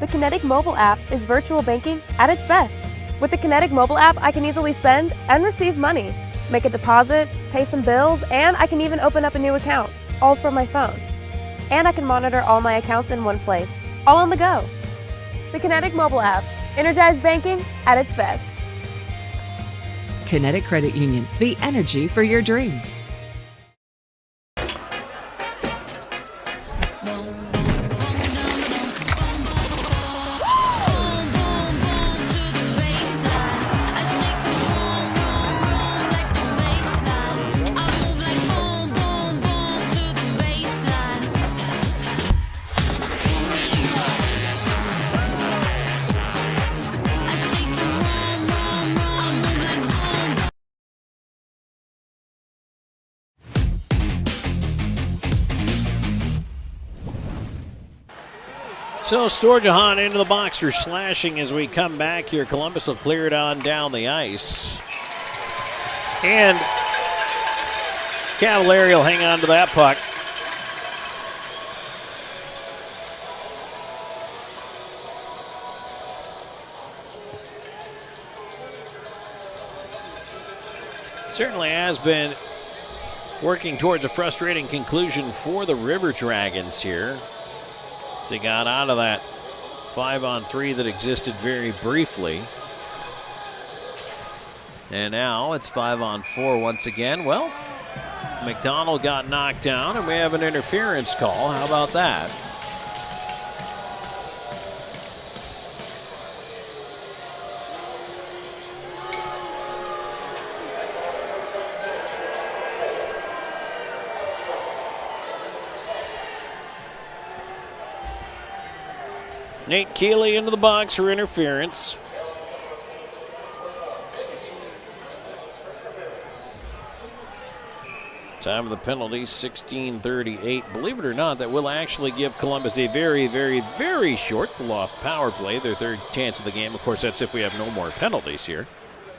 The Kinetic mobile app is virtual banking at its best. With the Kinetic mobile app, I can easily send and receive money, make a deposit, pay some bills, and I can even open up a new account, all from my phone. And I can monitor all my accounts in one place, all on the go. The Kinetic mobile app, energized banking at its best. Kinetic Credit Union, the energy for your dreams. So Storjahan into the box for slashing as we come back here. Columbus will clear it on down the ice. And Cavalieri will hang on to that puck. Certainly has been working towards a frustrating conclusion for the River Dragons here. They got out of that 5-on-3 that existed very briefly. And now it's 5-on-4 once again. Well, McDonald got knocked down, and we have an interference call. How about that? Nate Keeley into the box for interference. Time of the penalty, 16:38. Believe it or not, that will actually give Columbus a very, very, very short pull-off power play, their third chance of the game. Of course, that's if we have no more penalties here.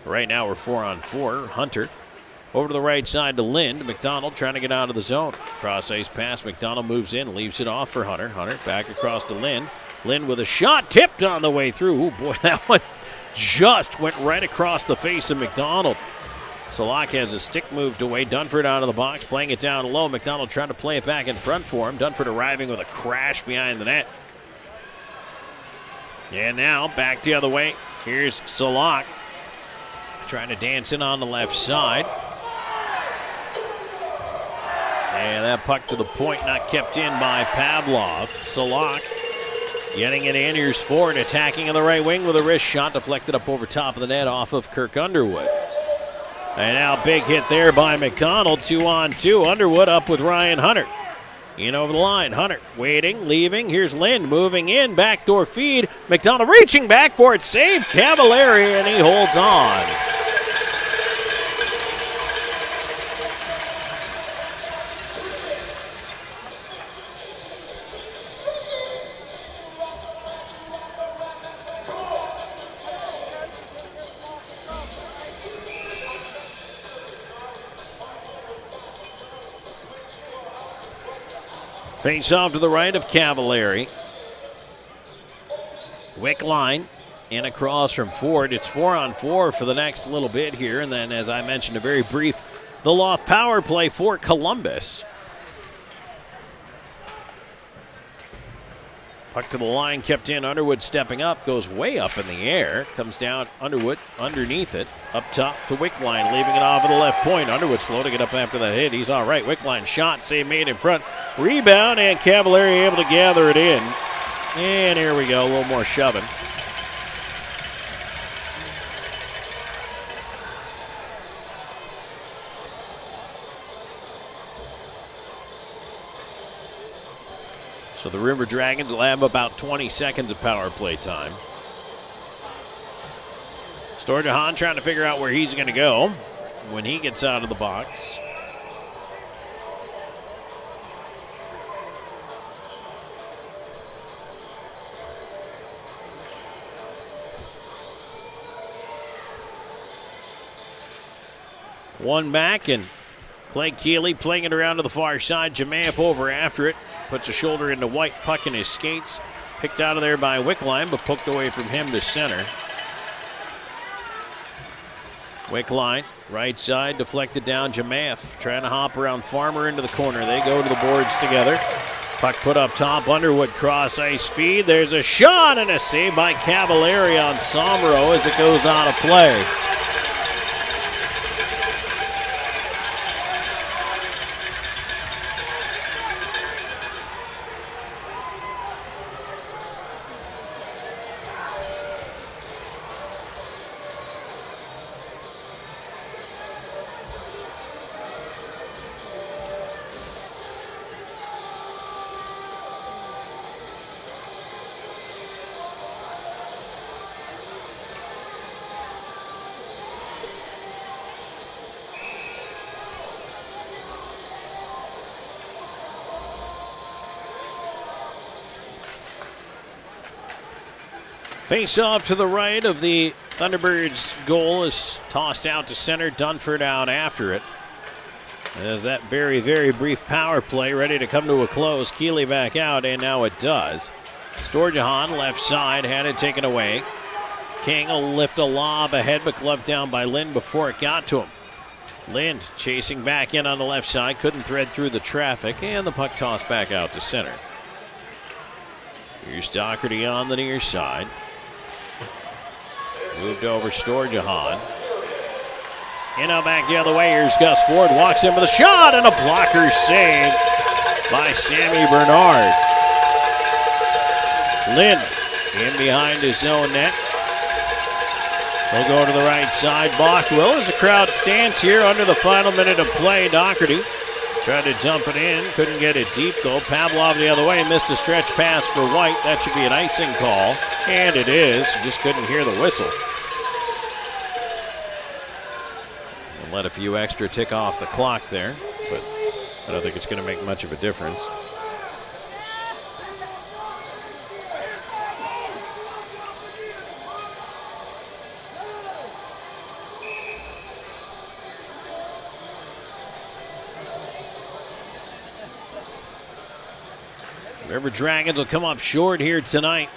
Right now, we're 4-on-4. Hunter over to the right side to Lind. McDonald trying to get out of the zone. Cross-ice pass. McDonald moves in, leaves it off for Hunter. Hunter back across to Lind. Lind with a shot, tipped on the way through. Oh boy, that one just went right across the face of McDonald. Salak has a stick moved away. Dunford out of the box, playing it down low. McDonald trying to play it back in front for him. Dunford arriving with a crash behind the net. And now back the other way. Here's Salak trying to dance in on the left side. And that puck to the point, not kept in by Pavlov. Salak getting it in. Here's Ford attacking on the right wing with a wrist shot, deflected up over top of the net off of Kirk Underwood. And now big hit there by McDonald, 2-on-2. Underwood up with Ryan Hunter. In over the line, Hunter waiting, leaving. Here's Lind moving in, backdoor feed. McDonald reaching back for it, save Cavalieri, and he holds on. Face off to the right of Cavalieri. Wickline in across from Ford. It's 4-on-4 for the next little bit here. And then, as I mentioned, a very brief the loft power play for Columbus. Puck to the line, kept in. Underwood stepping up, goes way up in the air. Comes down, Underwood underneath it. Up top to Wickline, leaving it off of the left point. Underwood slow to get up after that hit. He's all right. Wickline shot, save made in front. Rebound, and Cavalieri able to gather it in. And here we go, a little more shoving. So the River Dragons will have about 20 seconds of power play time. Storjahan trying to figure out where he's going to go when he gets out of the box. One back, and Clay Keeley playing it around to the far side. Jamaev over after it. Puts a shoulder into White, puck in his skates. Picked out of there by Wickline, but poked away from him to center. Wickline, right side, deflected down. Jamaev trying to hop around Farmer into the corner. They go to the boards together. Puck put up top. Underwood cross ice feed. There's a shot and a save by Cavalieri on Somro as it goes out of play. Face off to the right of the Thunderbirds goal is tossed out to center. Dunford out after it. As that very, very brief power play ready to come to a close. Keeley back out, and now it does. Storjahan left side, had it taken away. King will lift a lob ahead, but gloved down by Lind before it got to him. Lind chasing back in on the left side, couldn't thread through the traffic, and the puck tossed back out to center. Here's Doherty on the near side. Moved over Storjahan. In now back the other way. Here's Gus Ford. Walks in with a shot and a blocker save by Sammy Bernard. Lind in behind his own net. They'll go to the right side. Bockwell as the crowd stands here under the final minute of play. Doherty tried to dump it in. Couldn't get it deep though. Pavlov the other way. Missed a stretch pass for White. That should be an icing call. And it is. Just couldn't hear the whistle. And let a few extra tick off the clock there. But I don't think it's going to make much of a difference. River Dragons will come up short here tonight.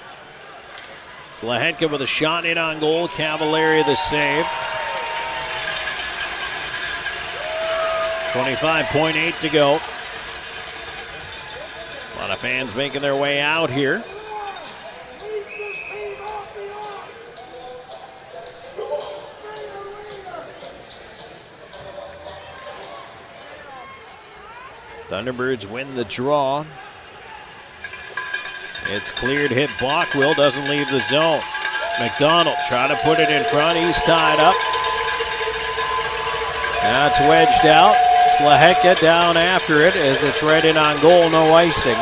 Slahetka with a shot in on goal. Cavalieri the save. 25.8 to go. A lot of fans making their way out here. Thunderbirds win the draw. It's cleared, hit Bockwell, doesn't leave the zone. McDonald try to put it in front, he's tied up. Now it's wedged out. Slahetka down after it as it's right in on goal, no icing.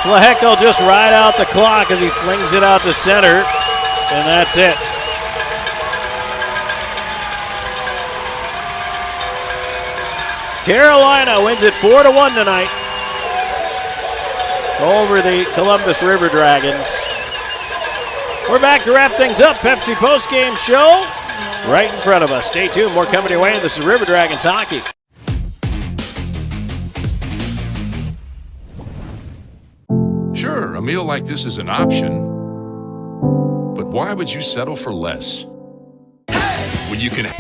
Slahetka will just ride out the clock as he flings it out to center, and that's it. Carolina wins it 4-1 tonight over the Columbus River Dragons. We're back to wrap things up. Pepsi postgame show right in front of us. Stay tuned. More coming your way. This is River Dragons hockey. Sure, a meal like this is an option, but why would you settle for less? When you can...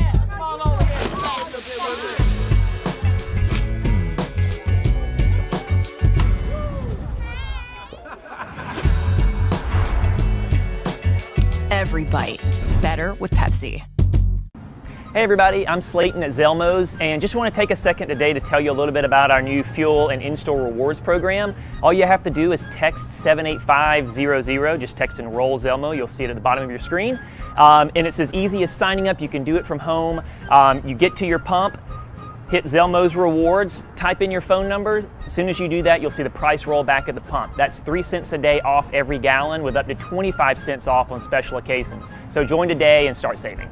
Every bite better with Pepsi. Hey everybody, I'm Slayton at Zelmo's, and just want to take a second today to tell you a little bit about our new fuel and in-store rewards program. All you have to do is text 78500, just text Enroll Zelmo, you'll see it at the bottom of your screen. And it's as easy as signing up, you can do it from home. You get to your pump, hit Zelmo's Rewards, type in your phone number. As soon as you do that, you'll see the price roll back at the pump. That's 3 cents a day off every gallon with up to 25 cents off on special occasions. So join today and start saving.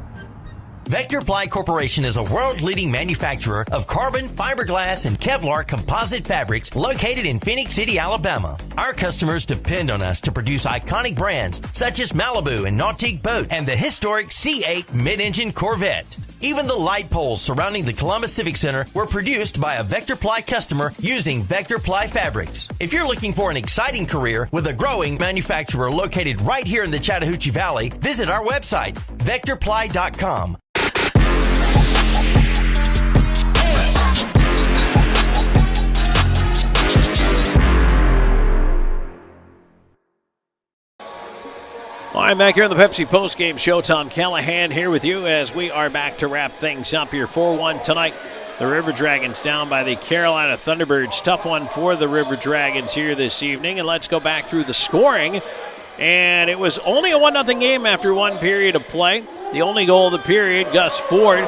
Vector Ply Corporation is a world-leading manufacturer of carbon, fiberglass, and Kevlar composite fabrics located in Phoenix City, Alabama. Our customers depend on us to produce iconic brands such as Malibu and Nautique Boat and the historic C8 mid-engine Corvette. Even the light poles surrounding the Columbus Civic Center were produced by a Vector Ply customer using Vector Ply fabrics. If you're looking for an exciting career with a growing manufacturer located right here in the Chattahoochee Valley, visit our website, vectorply.com. All right, back here on the Pepsi postgame show. Tom Callahan here with you as we are back to wrap things up here. 4-1 tonight. The River Dragons down by the Carolina Thunderbirds. Tough one for the River Dragons here this evening. And let's go back through the scoring. And it was only a 1-0 game after one period of play. The only goal of the period, Gus Ford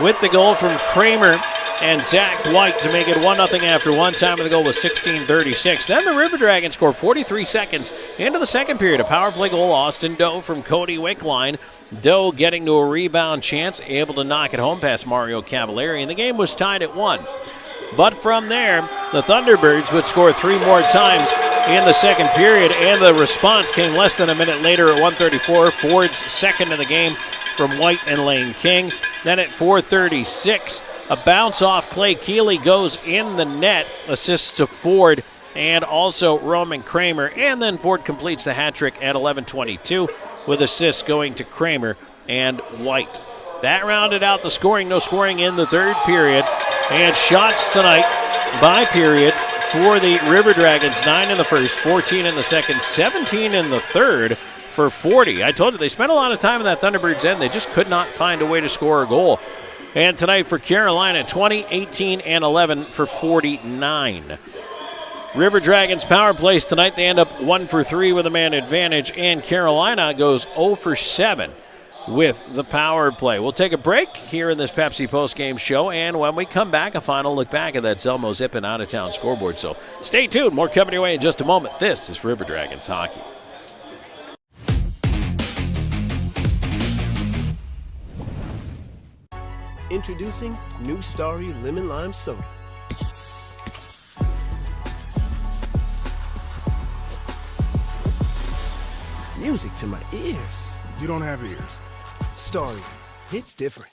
with the goal from Kramer and Zach White to make it 1-0 after one. Time of the goal was 16:36. Then the River Dragons scored 43 seconds into the second period. A power play goal, Austin Doe from Cody Wickline. Doe getting to a rebound chance, able to knock it home past Mario Cavalieri, and the game was tied at 1. But from there, the Thunderbirds would score 3 more times in the second period, and the response came less than a minute later at 1:34. Ford's second of the game from White and Lane King. Then at 4:36, a bounce off Clay Keeley goes in the net, assists to Ford and also Roman Kramer, and then Ford completes the hat trick at 11:22 with assists going to Kramer and White. That rounded out the scoring. No scoring in the third period, and shots tonight by period for the River Dragons: 9 in the first, 14 in the second, 17 in the third for 40. I told you they spent a lot of time in that Thunderbirds end. They just could not find a way to score a goal. And tonight for Carolina, 20, 18, and 11 for 49. River Dragons power plays tonight. They end up 1 for 3 with a man advantage, and Carolina goes 0 for 7 with the power play. We'll take a break here in this Pepsi postgame show, and when we come back, a final look back at that Zelmo Zippin out-of-town scoreboard. So stay tuned. More coming your way in just a moment. This is River Dragons Hockey. Introducing New Starry Lemon Lime Soda. Music to my ears. You don't have ears. Starry, it's different.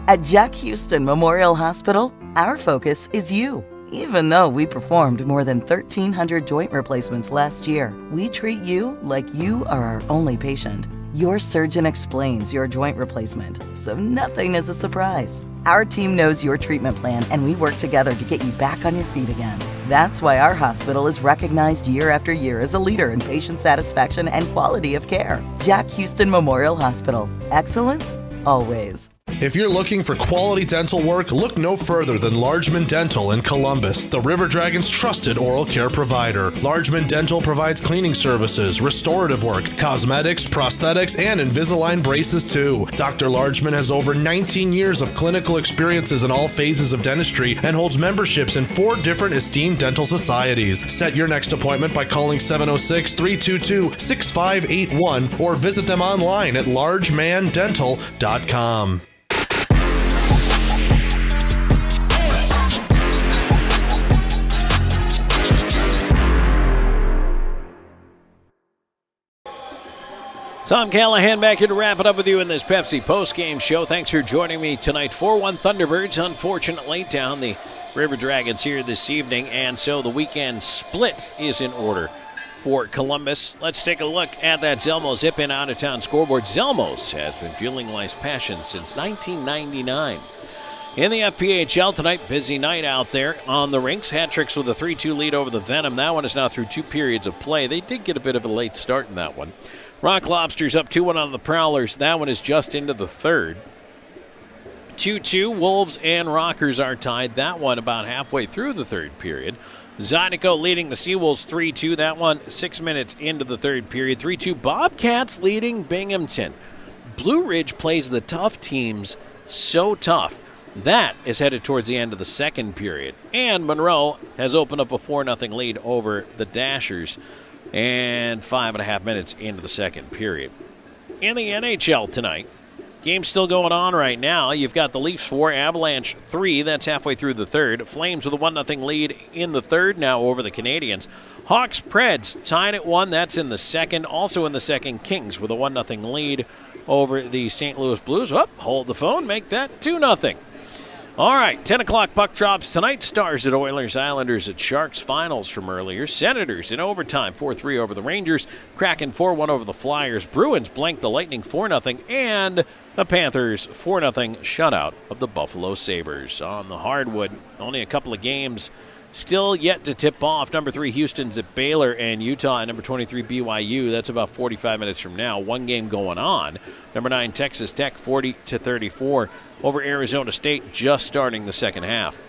At Jack Houston Memorial Hospital, our focus is you. Even though we performed more than 1,300 joint replacements last year, we treat you like you are our only patient. Your surgeon explains your joint replacement, so nothing is a surprise. Our team knows your treatment plan, and we work together to get you back on your feet again. That's why our hospital is recognized year after year as a leader in patient satisfaction and quality of care. Jack Houston Memorial Hospital. Excellence, always. If you're looking for quality dental work, look no further than Largeman Dental in Columbus, the River Dragons' trusted oral care provider. Largeman Dental provides cleaning services, restorative work, cosmetics, prosthetics, and Invisalign braces too. Dr. Largeman has over 19 years of clinical experiences in all phases of dentistry and holds memberships in 4 different esteemed dental societies. Set your next appointment by calling 706-322-6581 or visit them online at largemandental.com. Tom Callahan back here to wrap it up with you in this Pepsi postgame show. Thanks for joining me tonight. 4-1 Thunderbirds, unfortunately, down the River Dragons here this evening, and so the weekend split is in order for Columbus. Let's take a look at that Zelmo Zip-In out-of-town scoreboard. Zelmo's has been fueling life's passion since 1999. In the FPHL tonight, busy night out there on the rinks. Hat tricks with a 3-2 lead over the Venom. That one is now through 2 periods of play. They did get a bit of a late start in that one. Rock Lobsters up 2-1 on the Prowlers. That one is just into the third. 2-2, Wolves and Rockers are tied. That one about halfway through the third period. Zydeco leading the Seawolves 3-2. That one 6 minutes into the third period. 3-2, Bobcats leading Binghamton. Blue Ridge plays the tough teams so tough. That is headed towards the end of the second period. And Monroe has opened up a 4-0 lead over the Dashers. And 5.5 minutes into the second period. In the NHL tonight, game's still going on right now. You've got the Leafs 4, Avalanche 3. That's halfway through the third. Flames with a 1-0 lead in the third now over the Canadiens. Hawks Preds tied at 1. That's in the second. Also in the second, Kings with a 1-0 lead over the St. Louis Blues. Oh, hold the phone. Make that 2-0. All right, 10 o'clock puck drops tonight. Stars at Oilers, Islanders at Sharks. Finals from earlier. Senators in overtime, 4-3 over the Rangers. Kraken 4-1 over the Flyers. Bruins blank the Lightning 4-0. And the Panthers 4-0 shutout of the Buffalo Sabres. On the hardwood, only a couple of games still yet to tip off. Number 3 Houston's at Baylor, and Utah at number 23 BYU. That's about 45 minutes from now. One game going on. Number 9 Texas Tech 40-34 over Arizona State, just starting the second half.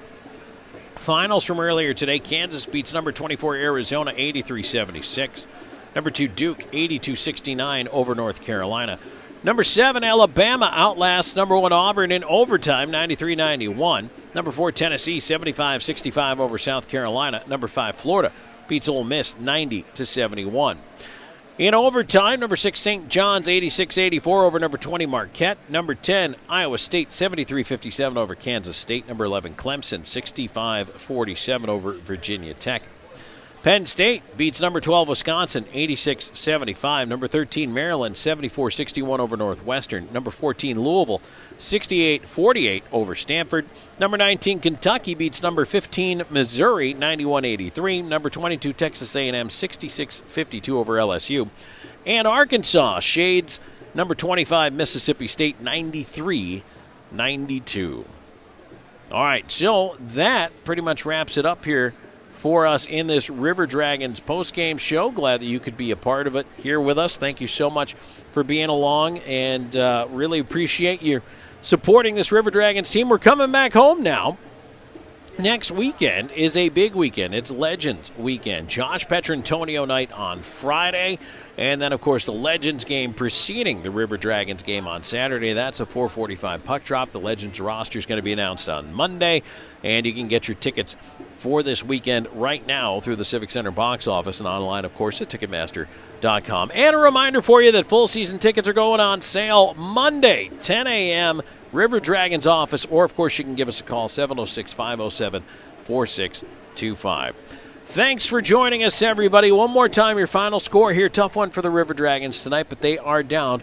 Finals from earlier today. Kansas beats number 24 Arizona 83-76. Number 2 Duke 82-69 over North Carolina. Number 7, Alabama outlasts number 1 Auburn in overtime, 93-91. Number 4, Tennessee, 75-65 over South Carolina. Number 5, Florida beats Ole Miss 90-71. In overtime, number 6, St. John's, 86-84 over number 20, Marquette. Number 10, Iowa State, 73-57 over Kansas State. Number 11, Clemson, 65-47 over Virginia Tech. Penn State beats number 12, Wisconsin, 86-75. Number 13, Maryland, 74-61 over Northwestern. Number 14, Louisville, 68-48 over Stanford. Number 19, Kentucky beats number 15, Missouri, 91-83. Number 22, Texas A&M, 66-52 over LSU. And Arkansas shades number 25, Mississippi State, 93-92. All right, so that pretty much wraps it up here for us in this River Dragons postgame show. Glad that you could be a part of it here with us. Thank you so much for being along, and really appreciate you supporting this River Dragons team. We're coming back home now. Next weekend is a big weekend. It's Legends weekend. Josh Petrantonio night on Friday. And then, of course, the Legends game preceding the River Dragons game on Saturday. That's a 4:45 puck drop. The Legends roster is going to be announced on Monday. And you can get your tickets for this weekend right now through the Civic Center box office and online, of course, at Ticketmaster.com. And a reminder for you that full season tickets are going on sale Monday, 10 a.m., River Dragons office, or, of course, you can give us a call, 706-507-4625. Thanks for joining us, everybody. One more time, your final score here. Tough one for the River Dragons tonight, but they are down